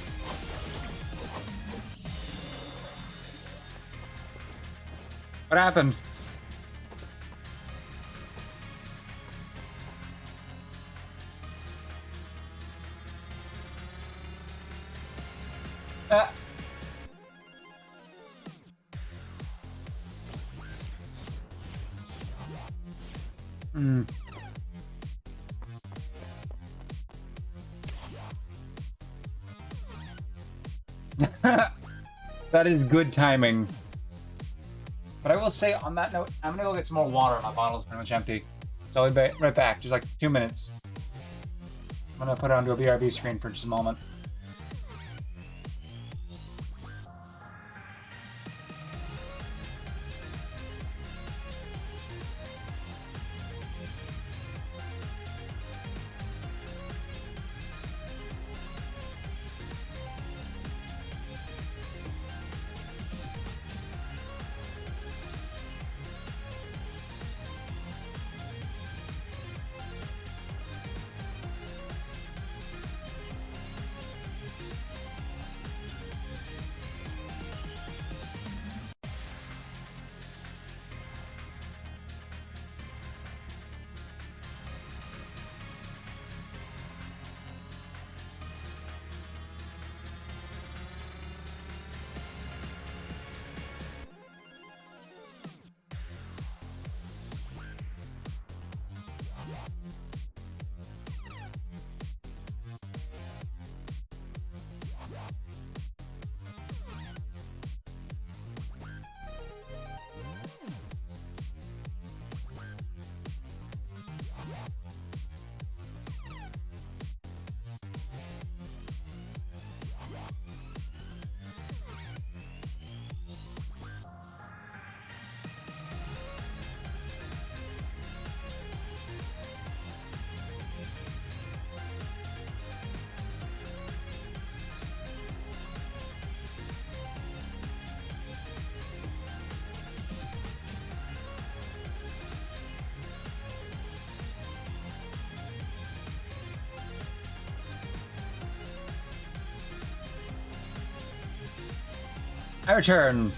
What happened? Hmm. That is good timing. But I will say on that note, I'm gonna go get some more water. My bottle's pretty much empty. So I'll be right back. Just like 2 minutes. I'm gonna put it onto a BRB screen for just a moment. I return.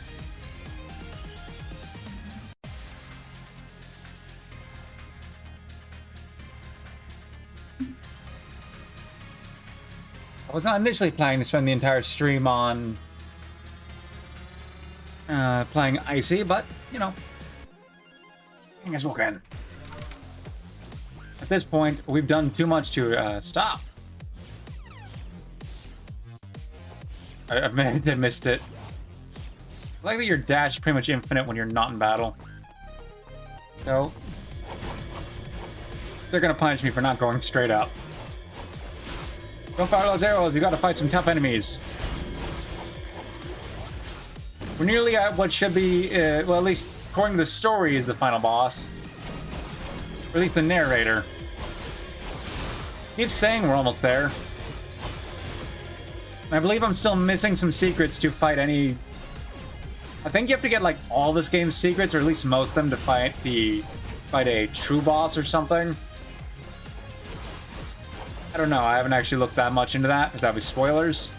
I was not initially planning to spend the entire stream on playing Icey, but, you know, I guess we can. At this point, we've done too much to stop. I missed it. I like that your dash is pretty much infinite when you're not in battle. So, they're gonna punish me for not going straight up. Don't fire those arrows, we gotta fight some tough enemies. We're nearly at what should be, well, at least according to the story, is the final boss. Or at least the narrator. Keeps saying we're almost there. I believe I'm still missing some secrets to fight any... I think you have to get, like, all this game's secrets, or at least most of them, to fight a true boss or something. I don't know, I haven't actually looked that much into that, because that would be spoilers.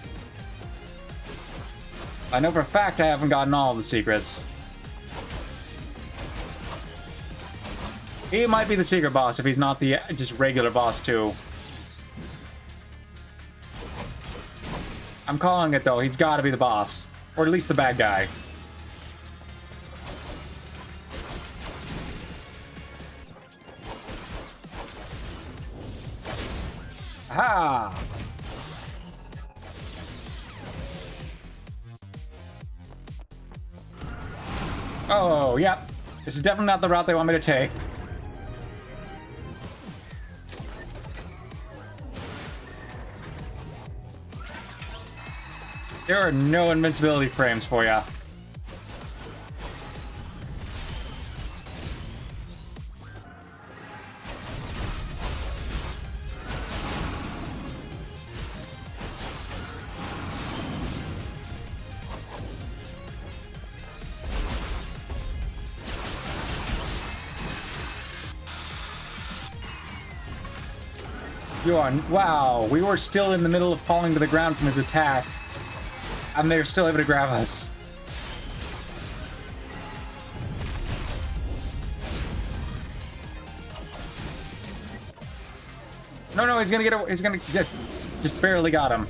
I know for a fact I haven't gotten all the secrets. He might be the secret boss if he's not the just regular boss too. I'm calling it though, he's gotta be the boss. Or at least the bad guy. Aha! Oh, yep. This is definitely not the route they want me to take. There are no invincibility frames for ya. You are... Wow, we were still in the middle of falling to the ground from his attack. And they're still able to grab us. No, no, he's gonna get away. He's gonna get... Just barely got him.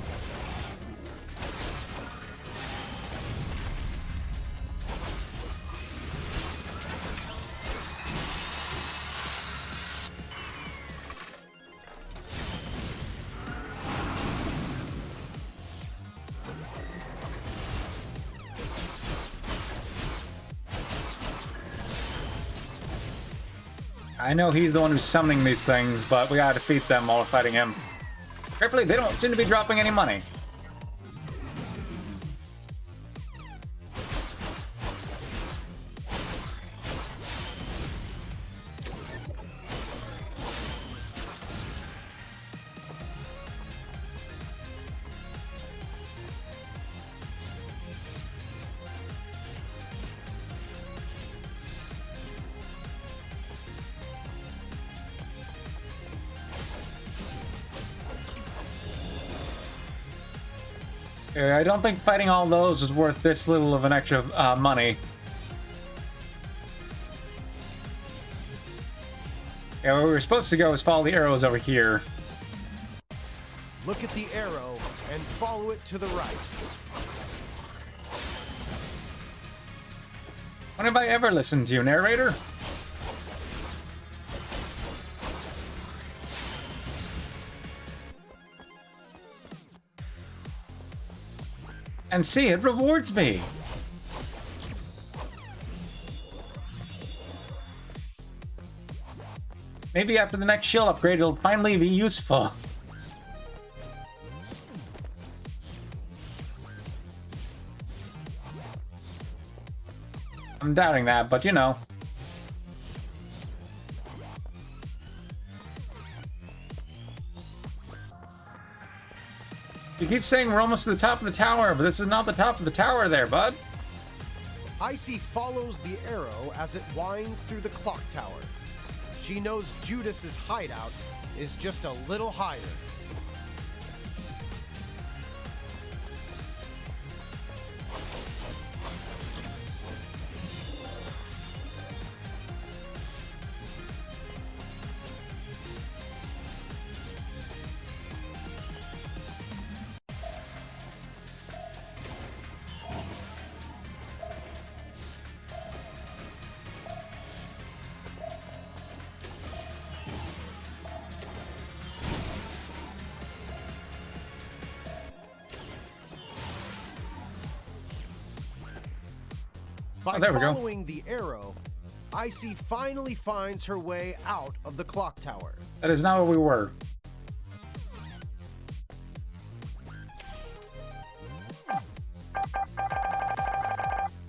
I know he's the one who's summoning these things, but we gotta defeat them while we're fighting him. Carefully, they don't seem to be dropping any money. I don't think fighting all those is worth this little of an extra money. Yeah, where we were supposed to go is follow the arrows over here. Look at the arrow and follow it to the right. When have I ever listened to you, narrator? And see, it rewards me. Maybe after the next shield upgrade, it'll finally be useful. I'm doubting that, but you know. You keep saying we're almost to the top of the tower, but this is not the top of the tower there, bud. Icey follows the arrow as it winds through the clock tower. She knows Judas's hideout is just a little higher. By there we go. following the arrow, Icey finally finds her way out of the clock tower. That is not where we were.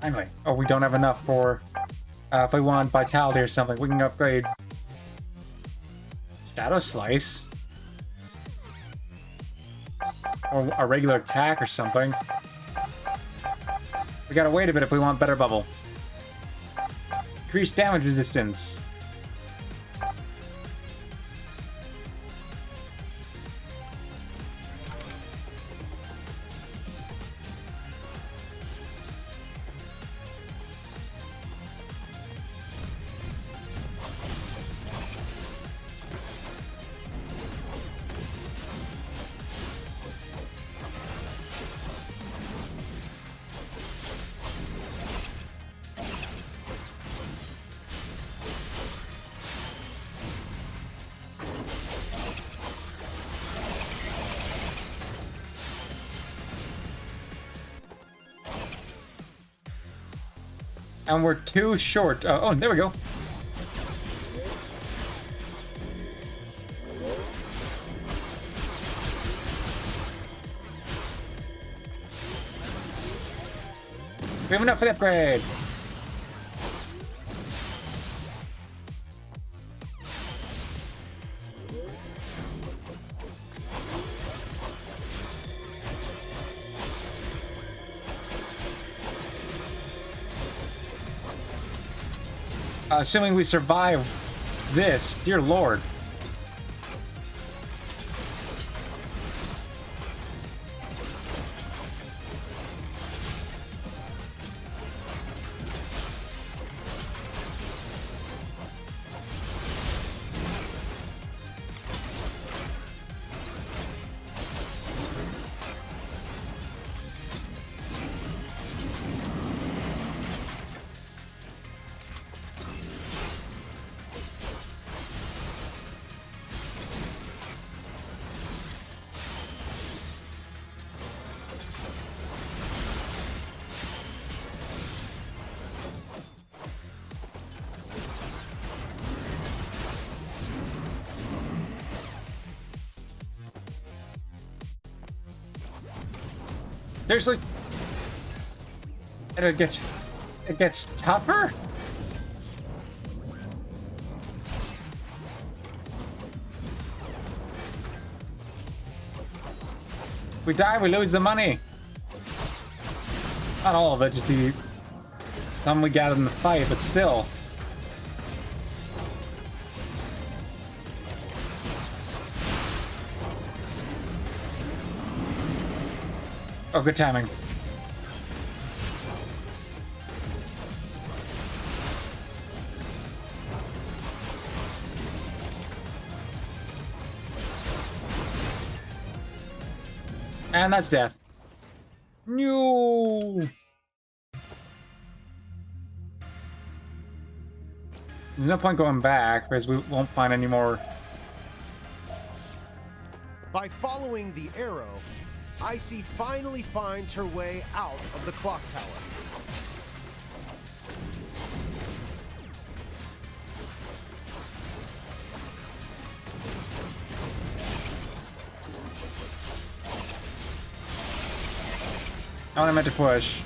Finally. Oh, we don't have enough for... if we want Vitality or something, we can upgrade... Shadow Slice. Or a regular attack or something. We gotta wait a bit if we want better bubble. Increase damage resistance. And we're too short. Oh, there we go. We have enough for the upgrade. Assuming we survive this, dear lord. Seriously? And it gets tougher? We die, we lose the money. Not all of it, just the some we got in the fight, but still. Oh, good timing. And that's death. No. There's no point going back because we won't find any more. By following the arrow, Icey finally finds her way out of the clock tower. I only meant to push.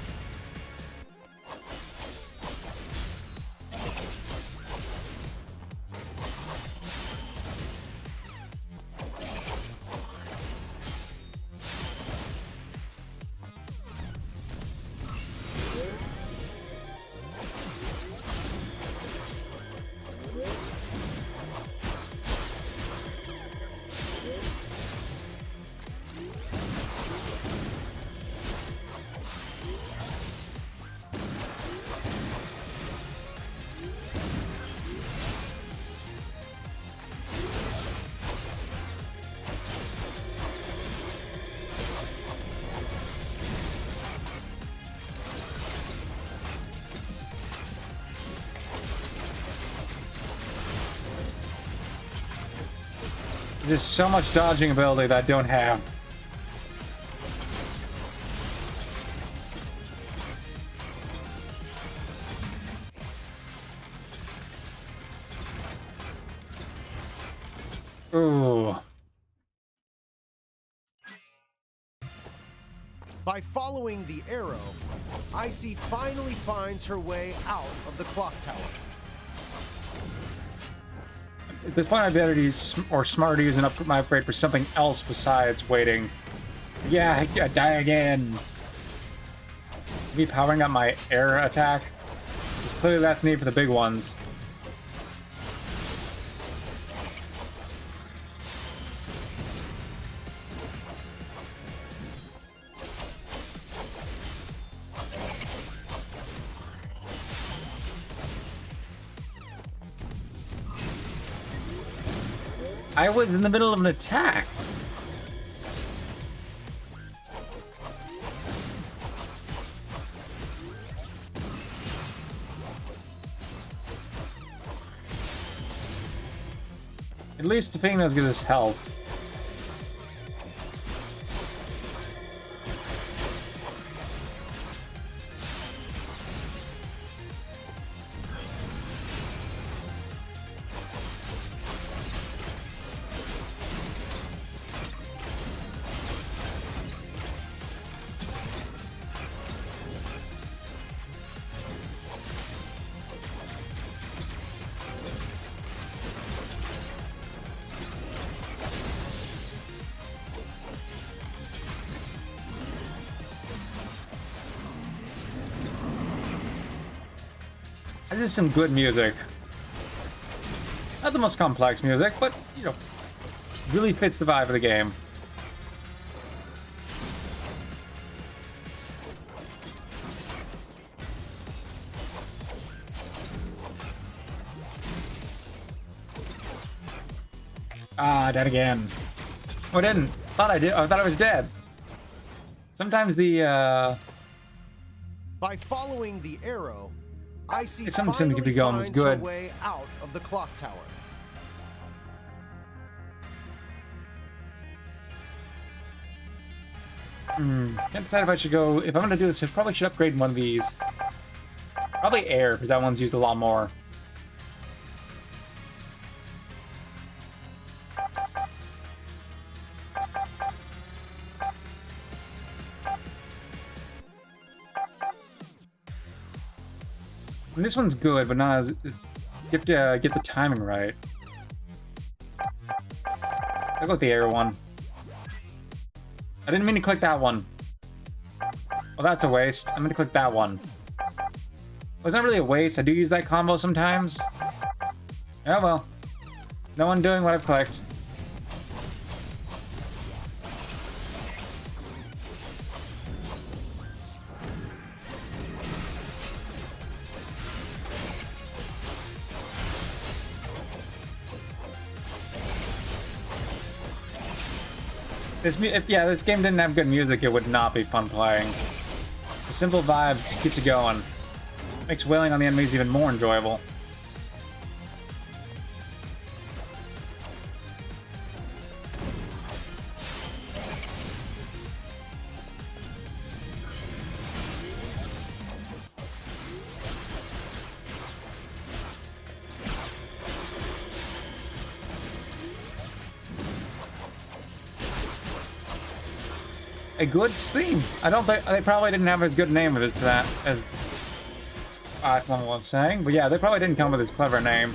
There's so much dodging ability that I don't have. Ooh. By following the arrow, Icey finally finds her way out of the clock tower. At this point, I'd better use, or smarter to use an my upgrade for something else besides waiting. Yeah, I die again. Me powering up my air attack. Because clearly that's needed for the big ones. I was in the middle of an attack. At least defeating those gives us health. This is some good music. Not the most complex music, but, you know, really fits the vibe of the game. Ah, dead again. Oh, I didn't. Thought I did. I thought I was dead. Sometimes the, By following the arrow, Icey It's something to finally keep you going, finds it's good. her way out of the clock tower. Can't decide if I should go. If I'm gonna do this, I probably should upgrade one of these. Probably air, because that one's used a lot more. And this one's good, but not as... You have to get the timing right. I'll go with the air one. I didn't mean to click that one. Oh, that's a waste. I'm gonna click that one. Well, it's not really a waste. I do use that combo sometimes. Oh well. No one doing what I've clicked. If this game didn't have good music, it would not be fun playing. The simple vibe just keeps it going. Makes wailing on the enemies even more enjoyable. A good theme. I don't think they probably didn't have as good a name with it to that as I was saying, but yeah, they probably didn't come with as clever a name.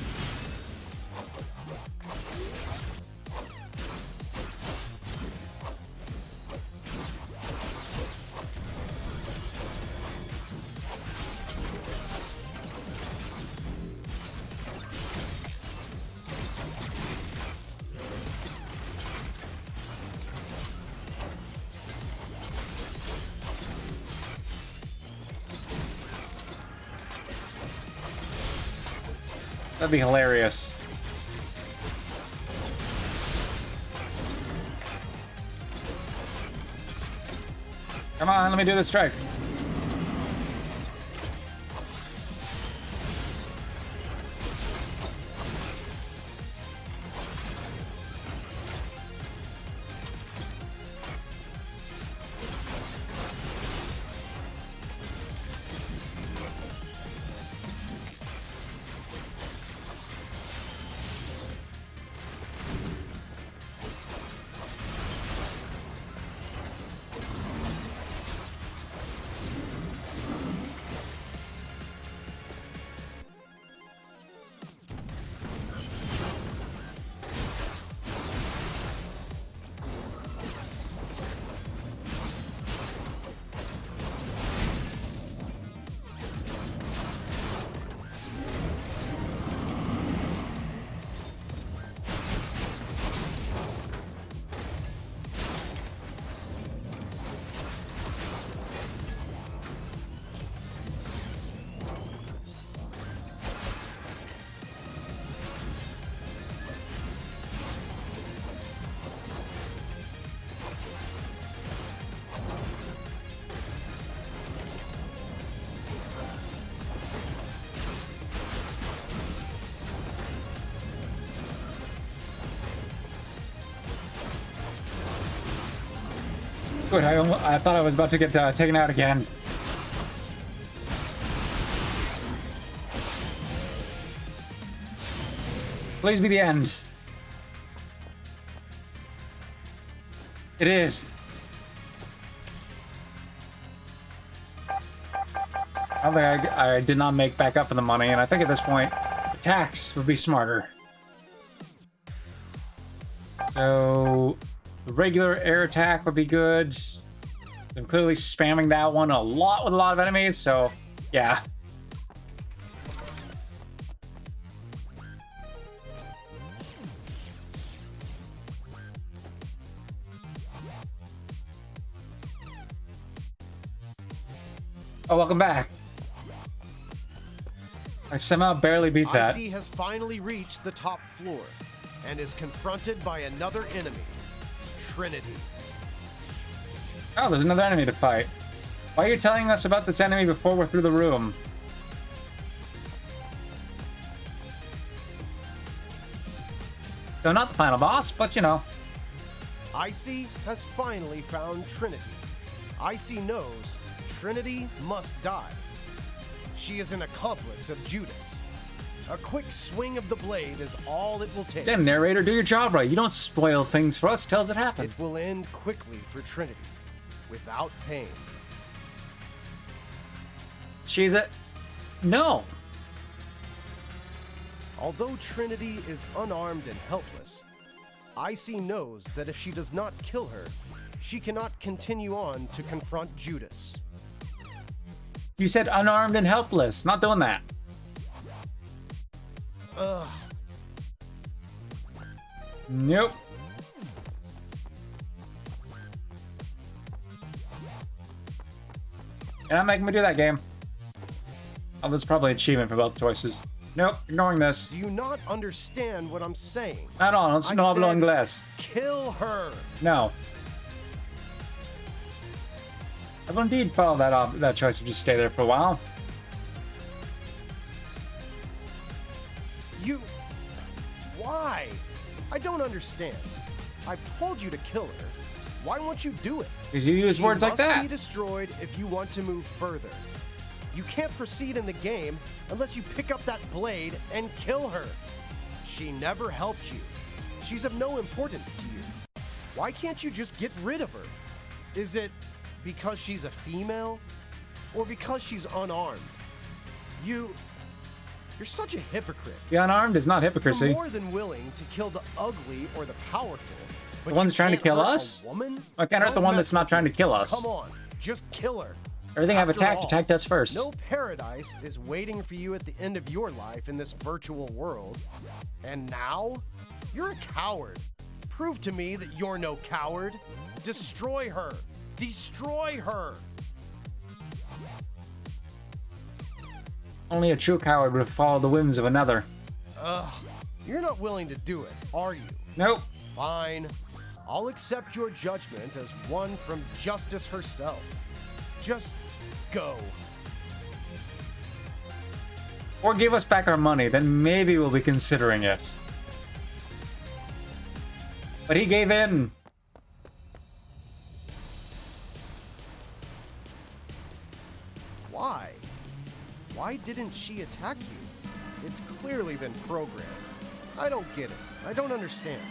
That'd be hilarious. Come on, let me do the strike. Good, I thought I was about to get taken out again. Please be the end. It is. I think I did not make back up for the money, and I think at this point, attacks would be smarter. So, the regular air attack would be good. I'm clearly spamming that one a lot with a lot of enemies, so yeah. Oh, welcome back. I somehow barely beat that. Icey has finally reached the top floor and is confronted by another enemy, Trinity. Oh, there's another enemy to fight. Why are you telling us about this enemy before we're through the room? So not the final boss, but you know. Icey has finally found Trinity. Icey knows Trinity must die. She is an accomplice of Judas. A quick swing of the blade is all it will take. Damn, narrator, do your job right. You don't spoil things for us. Tell us it happens. It will end quickly for Trinity, without pain. She's a... No. Although Trinity is unarmed and helpless, Icey knows that if she does not kill her, she cannot continue on to confront Judas. You said unarmed and helpless. Not doing that. Ugh. Nope. You're not making me do that game. Oh, there's probably an achievement for both choices. Nope, ignoring this. Do you not understand what I'm saying? Not on, no hablo inglés. Kill her! No. I will indeed follow that choice of just stay there for a while. You... Why? I don't understand. I've told you to kill her. Why won't you do it? Because you use words like that. She must be destroyed if you want to move further. You can't proceed in the game unless you pick up that blade and kill her. She never helped you. She's of no importance to you. Why can't you just get rid of her? Is it because she's a female? Or because she's unarmed? You're such a hypocrite. The unarmed is not hypocrisy. You're more than willing to kill the ugly or the powerful. But The one's you trying to can't kill hurt a us? woman? I can't hurt the Don't one mess that's not with trying to me. kill us. Come on, just kill her. Everything I've After attacked all, attacked us first. No paradise is waiting for you at the end of your life in this virtual world. And now, you're a coward. Prove to me that you're no coward. Destroy her. Destroy her. Only a true coward would follow the whims of another. Ugh. You're not willing to do it, are you? Nope. Fine. I'll accept your judgment as one from justice herself. Just go. Or give us back our money, then maybe we'll be considering it. But he gave in. Why? Why didn't she attack you? It's clearly been programmed. I don't get it. I don't understand.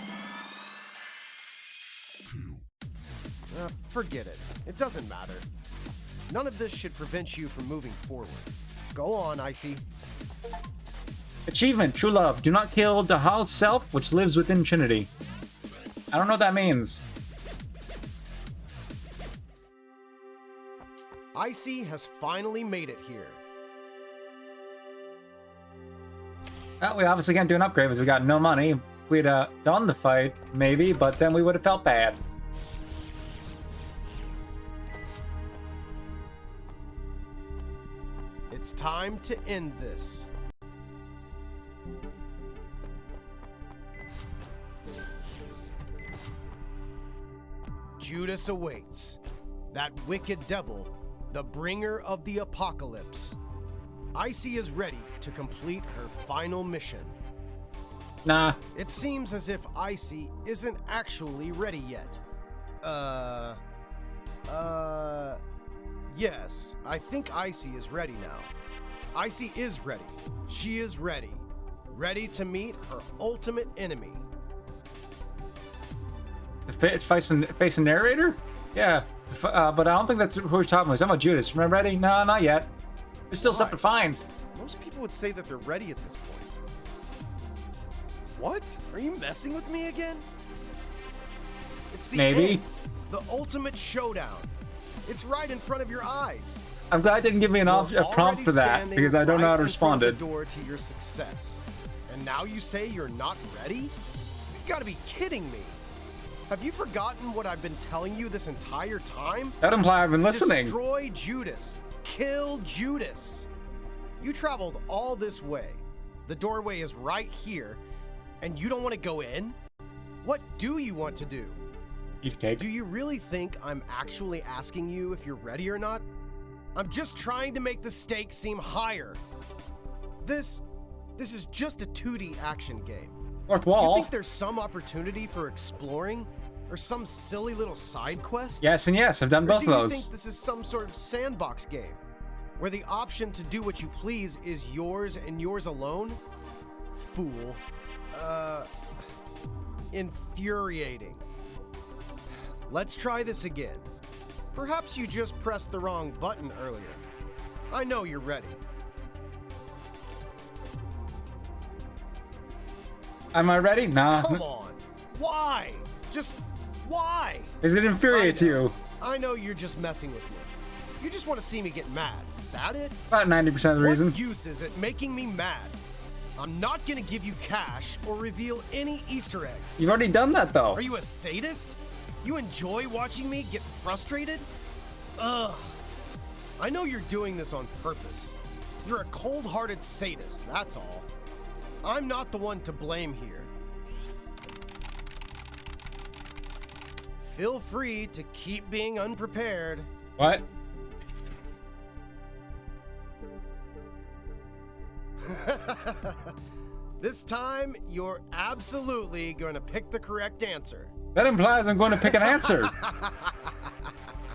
Forget it. It doesn't matter. None of this should prevent you from moving forward. Go on, Icey. Achievement, true love. Do not kill the house self which lives within Trinity. I don't know what that means. Icey has finally made it here. Well, we obviously can't do an upgrade because we got no money. We'd done the fight, maybe, but then we would have felt bad. It's time to end this. Judas awaits. That wicked devil, the bringer of the apocalypse. Icey is ready to complete her final mission. Nah. It seems as if Icey isn't actually ready yet. Yes, I think Icey is ready now. Icey is ready. She is ready. Ready to meet her ultimate enemy. Face a narrator? Yeah. But I don't think that's who we're talking about. We're talking about Judas. Remember, ready? No, not yet. There's still stuff to find. Most people would say that they're ready at this point. What? Are you messing with me again? It's the Maybe. end. The ultimate showdown. It's right in front of your eyes. I'm glad they didn't give me a prompt for that because I don't know how to respond to it. The door to your success. And now you say you're not ready? You've got to be kidding me. Have you forgotten what I've been telling you this entire time? That implies I've been listening. Destroy Judas. Kill Judas. You traveled all this way. The doorway is right here, and you don't want to go in? What do you want to do? Eat cake. Do you really think I'm actually asking you if you're ready or not? I'm just trying to make the stakes seem higher. This is just a 2D action game. Fourth You wall. think there's some opportunity for exploring? Or some silly little side quest? Yes and yes. I've done Or both do of you those. think this is some sort of sandbox game? Where the option to do what you please is yours and yours alone? Fool. Infuriating. Let's try this again. Perhaps you just pressed the wrong button earlier. I know you're ready. Am I ready? Nah. Come on. Why? Just why? Because it infuriates you. I know you're just messing with me. You just want to see me get mad. Is that it? About 90% of the reason. What use is it making me mad? I'm not gonna give you cash or reveal any Easter eggs. You've already done that, though. Are you a sadist? You enjoy watching me get frustrated? Ugh. I know you're doing this on purpose. You're a cold-hearted sadist, that's all. I'm not the one to blame here. Feel free to keep being unprepared. What? This time, you're absolutely going to pick the correct answer. That implies I'm going to pick an answer.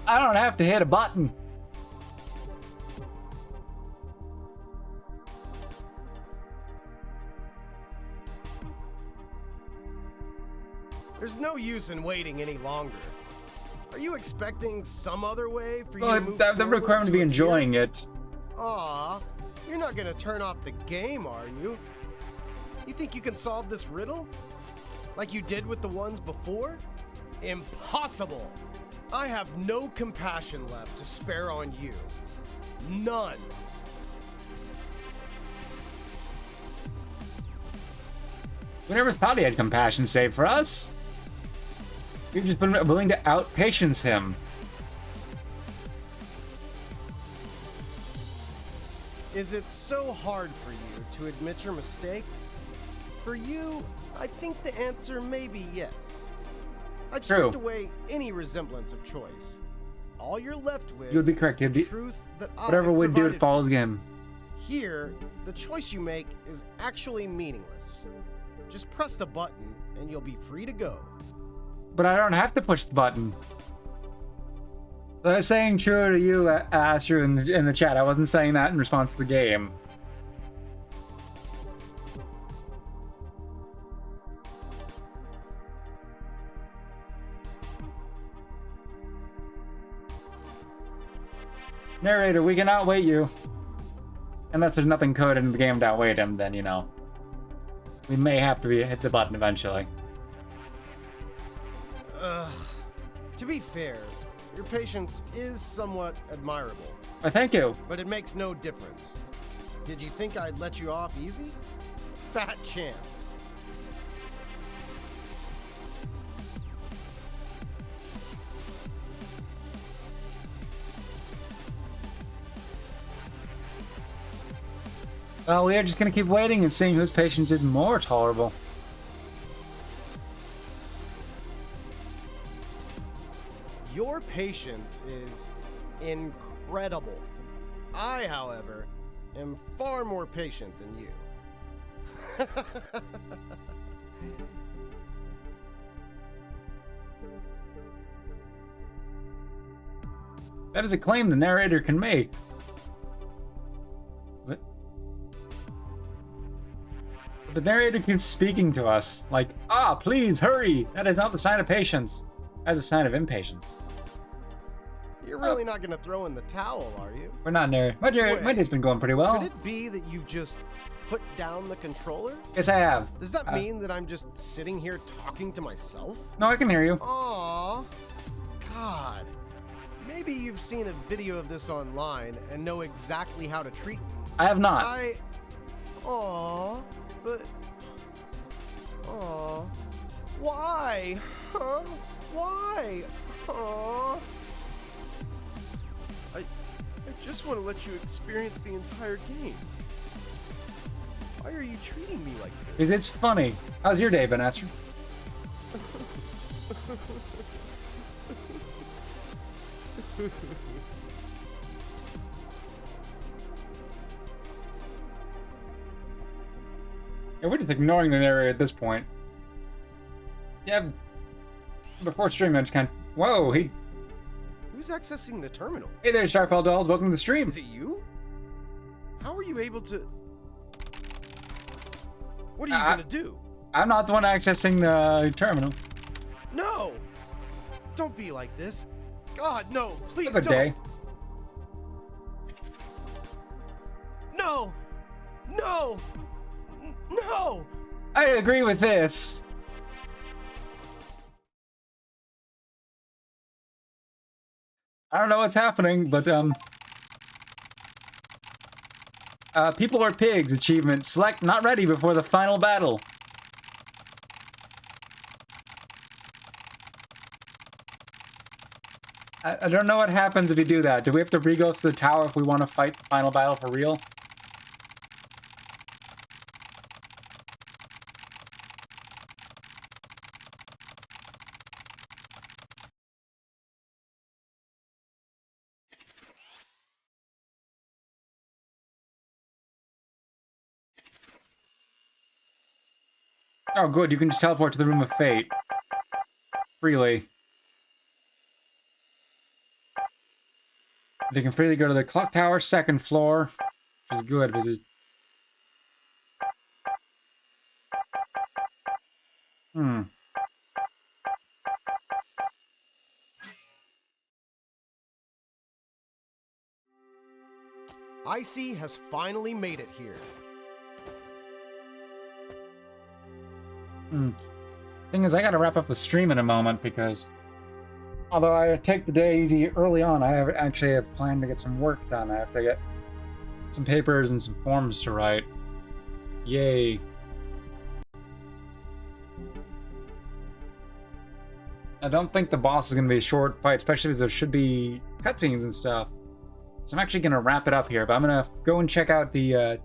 I don't have to hit a button. There's no use in waiting any longer. Are you expecting some other way for you to move Well, the requirement to be enjoying it. Aw, you're not gonna turn off the game, are you? You think you can solve this riddle? Like you did with the ones before? Impossible! I have no compassion left to spare on you. None. We never thought he had compassion save for us. We've just been willing to outpatience him. Is it so hard for you to admit your mistakes? For you, I think the answer may be yes. I've stripped away any resemblance of choice. All you're left with You would be correct. is the truth that Whatever would do it follows game. Here, the choice you make is actually meaningless. Just press the button and you'll be free to go. But I don't have to push the button. I was saying true to you, Astro, in the chat. I wasn't saying that in response to the game. Narrator, we can outweight you. Unless there's nothing coded in the game to outweigh him, then, you know. We may have to hit the button eventually. To be fair, your patience is somewhat admirable. Thank you. But it makes no difference. Did you think I'd let you off easy? Fat chance. Well, we are just gonna keep waiting and seeing whose patience is more tolerable. Your patience is incredible. I, however, am far more patient than you. That is a claim the narrator can make. What? The narrator keeps speaking to us, like, please, hurry! That is not the sign of patience. That's a sign of impatience. You're really not going to throw in the towel, are you? We're not narrator. My day's been going pretty well. Could it be that you've just put down the controller? Yes, I have. Does that mean that I'm just sitting here talking to myself? No, I can hear you. Aww. God. Maybe you've seen a video of this online and know exactly how to treat me. I have not. Aww. But... Aww. Why? Huh? Why? Aww. I just want to let you experience the entire game. Why are you treating me like this? Because it's funny. How's your day been, Astro? Yeah, we're just ignoring the narrator at this point. Yeah, before stream, I just kind of... Whoa, Who's accessing the terminal? Hey there, Starfall Dolls. Welcome to the stream. Is it you? How are you able to... What are you gonna do? I'm not the one accessing the terminal. No! Don't be like this. God, no, please Have a don't. day. No! No! No! I agree with this. I don't know what's happening, but people are pigs achievement. Select not ready before the final battle. I don't know what happens if you do that. Do we have to re-go through the tower if we want to fight the final battle for real? Oh, good. You can just teleport to the Room of Fate. Freely. They can freely go to the clock tower, second floor. Which is good, because it's... Icey has finally made it here. Thing is, I gotta wrap up the stream in a moment, because... although I take the day easy early on, I actually have planned to get some work done. I have to get some papers and some forms to write. Yay. I don't think the boss is going to be a short fight, especially as there should be cutscenes and stuff. So I'm actually going to wrap it up here, but I'm going to go and check out the...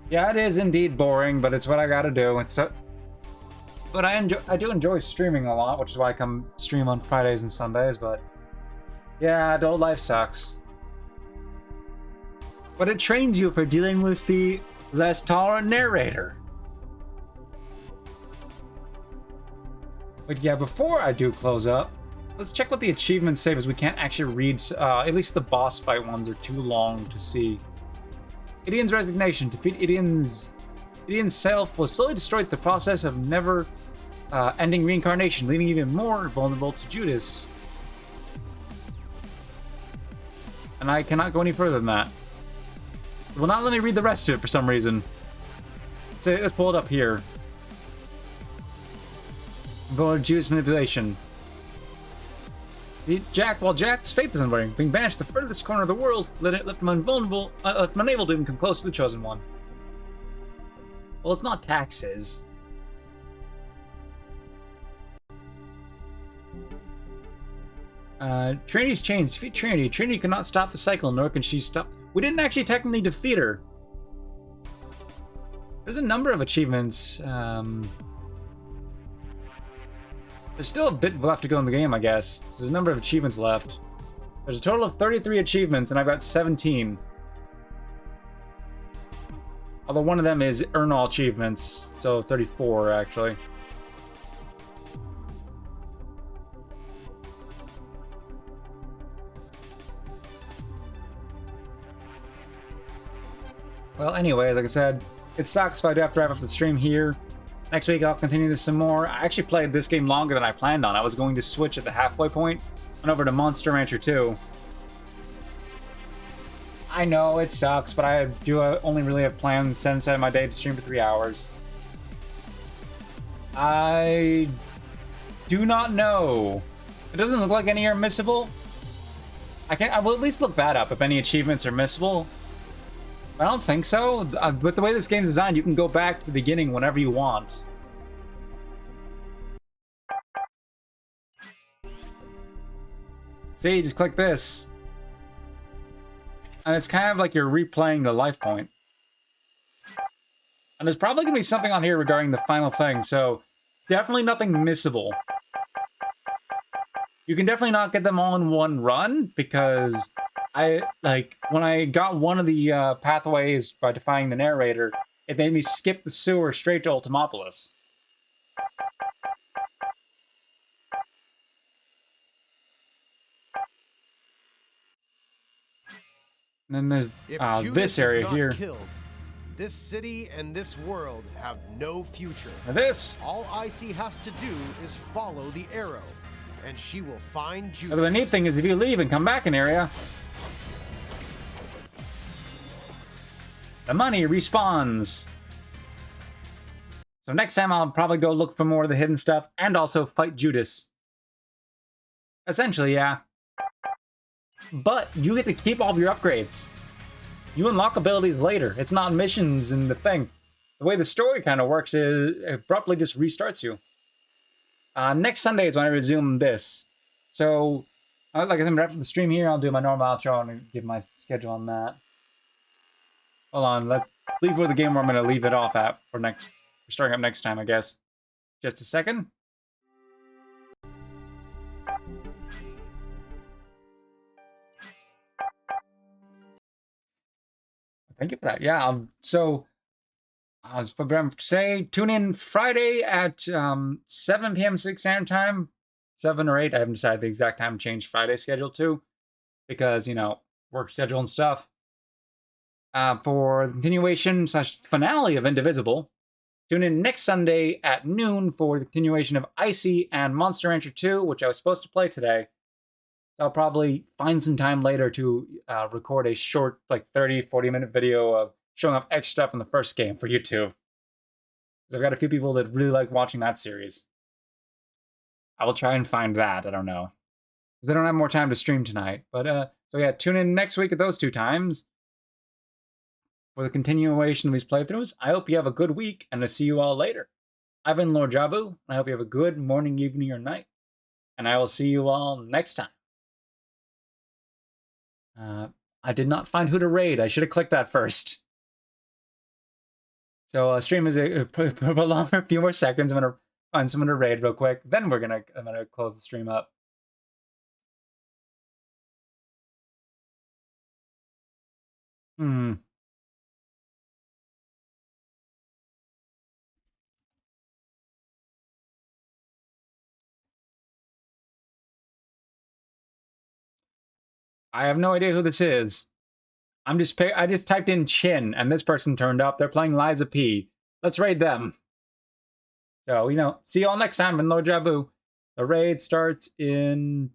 Yeah, it is indeed boring, but it's what I gotta do. It's so... But I do enjoy streaming a lot, which is why I come stream on Fridays and Sundays, but... yeah, adult life sucks. But it trains you for dealing with the less tolerant narrator. But yeah, before I do close up, let's check what the achievements say, because we can't actually read... at least the boss fight ones are too long to see. Idian's resignation. Defeat Idian's self will slowly destroy the process of never ending reincarnation, leaving even more vulnerable to Judas. And I cannot go any further than that. It will not let me read the rest of it for some reason. Let's pull it up here. Vulnerable to Judas manipulation. While Jack's faith is unwavering, being banished to the furthest corner of the world, left him unable to even come close to the Chosen One. Well, it's not taxes. Trinity's changed. Defeat Trinity. Trinity cannot stop the cycle, nor can she stop... We didn't actually technically defeat her. There's a number of achievements. There's still a bit left to go in the game, I guess. There's a number of achievements left. There's a total of 33 achievements, and I've got 17. Although one of them is earn all achievements, so 34, actually. Well, anyway, like I said, it sucks, but I do have to wrap up the stream here. Next week, I'll continue this some more. I actually played this game longer than I planned on. I was going to switch at the halfway point and over to Monster Rancher 2. I know, it sucks, but I do only really have plans set aside my day to stream for 3 hours. I do not know. It doesn't look like any are missable. I will at least look that up if any achievements are missable. I don't think so. But the way this game is designed, you can go back to the beginning whenever you want. See, just click this. And it's kind of like you're replaying the life point. And there's probably going to be something on here regarding the final thing, so definitely nothing missable. You can definitely not get them all in one run, because when I got one of the pathways by defying the narrator, it made me skip the sewer straight to Ultimopolis. And then there's this area here. Killed, this city and this world have no future. Now this. All Icey has to do is follow the arrow, and she will find Judas. The neat thing is, if you leave and come back an area, the money respawns. So next time I'll probably go look for more of the hidden stuff and also fight Judas. Essentially, yeah. But you get to keep all of your upgrades. You unlock abilities later. It's not missions and the thing. The way the story kind of works is it abruptly just restarts you. Next Sunday is when I resume this. So, like I said, after the stream here, I'll do my normal outro and give my schedule on that. Hold on, let's leave with the game where I'm going to leave it off at for starting up next time, I guess. Just a second. Thank you for that. Yeah, so I was programmed to say, tune in Friday at 7 p.m. 6 Standard Time. 7 or 8. I haven't decided the exact time to change Friday's schedule to. Because, work schedule and stuff. For the continuation / finale of Indivisible. Tune in next Sunday at noon for the continuation of Icey and Monster Rancher 2, which I was supposed to play today. So I'll probably find some time later to record a short, 30, 40-minute video of showing off extra stuff in the first game for YouTube. Because I've got a few people that really like watching that series. I will try and find that, I don't know. Because I don't have more time to stream tonight. But, so yeah, tune in next week at those 2 times for the continuation of these playthroughs. I hope you have a good week, and I'll see you all later. I've been Lord Jabu, and I hope you have a good morning, evening, or night. And I will see you all next time. I did not find who to raid. I should have clicked that first. So stream is prolonged for a few more seconds. I'm gonna find someone to raid real quick. Then I'm gonna close the stream up. I have no idea who this is. I just typed in Chin, and this person turned up. They're playing Liza P. Let's raid them. So, see you all next time in Lord Jabu. The raid starts in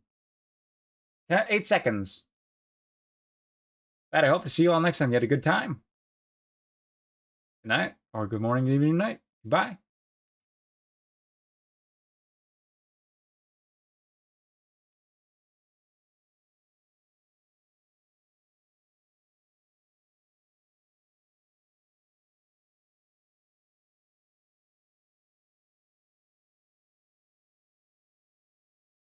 8 seconds. I hope to see you all next time. You had a good time. Good night, or good morning, good evening, night. Bye.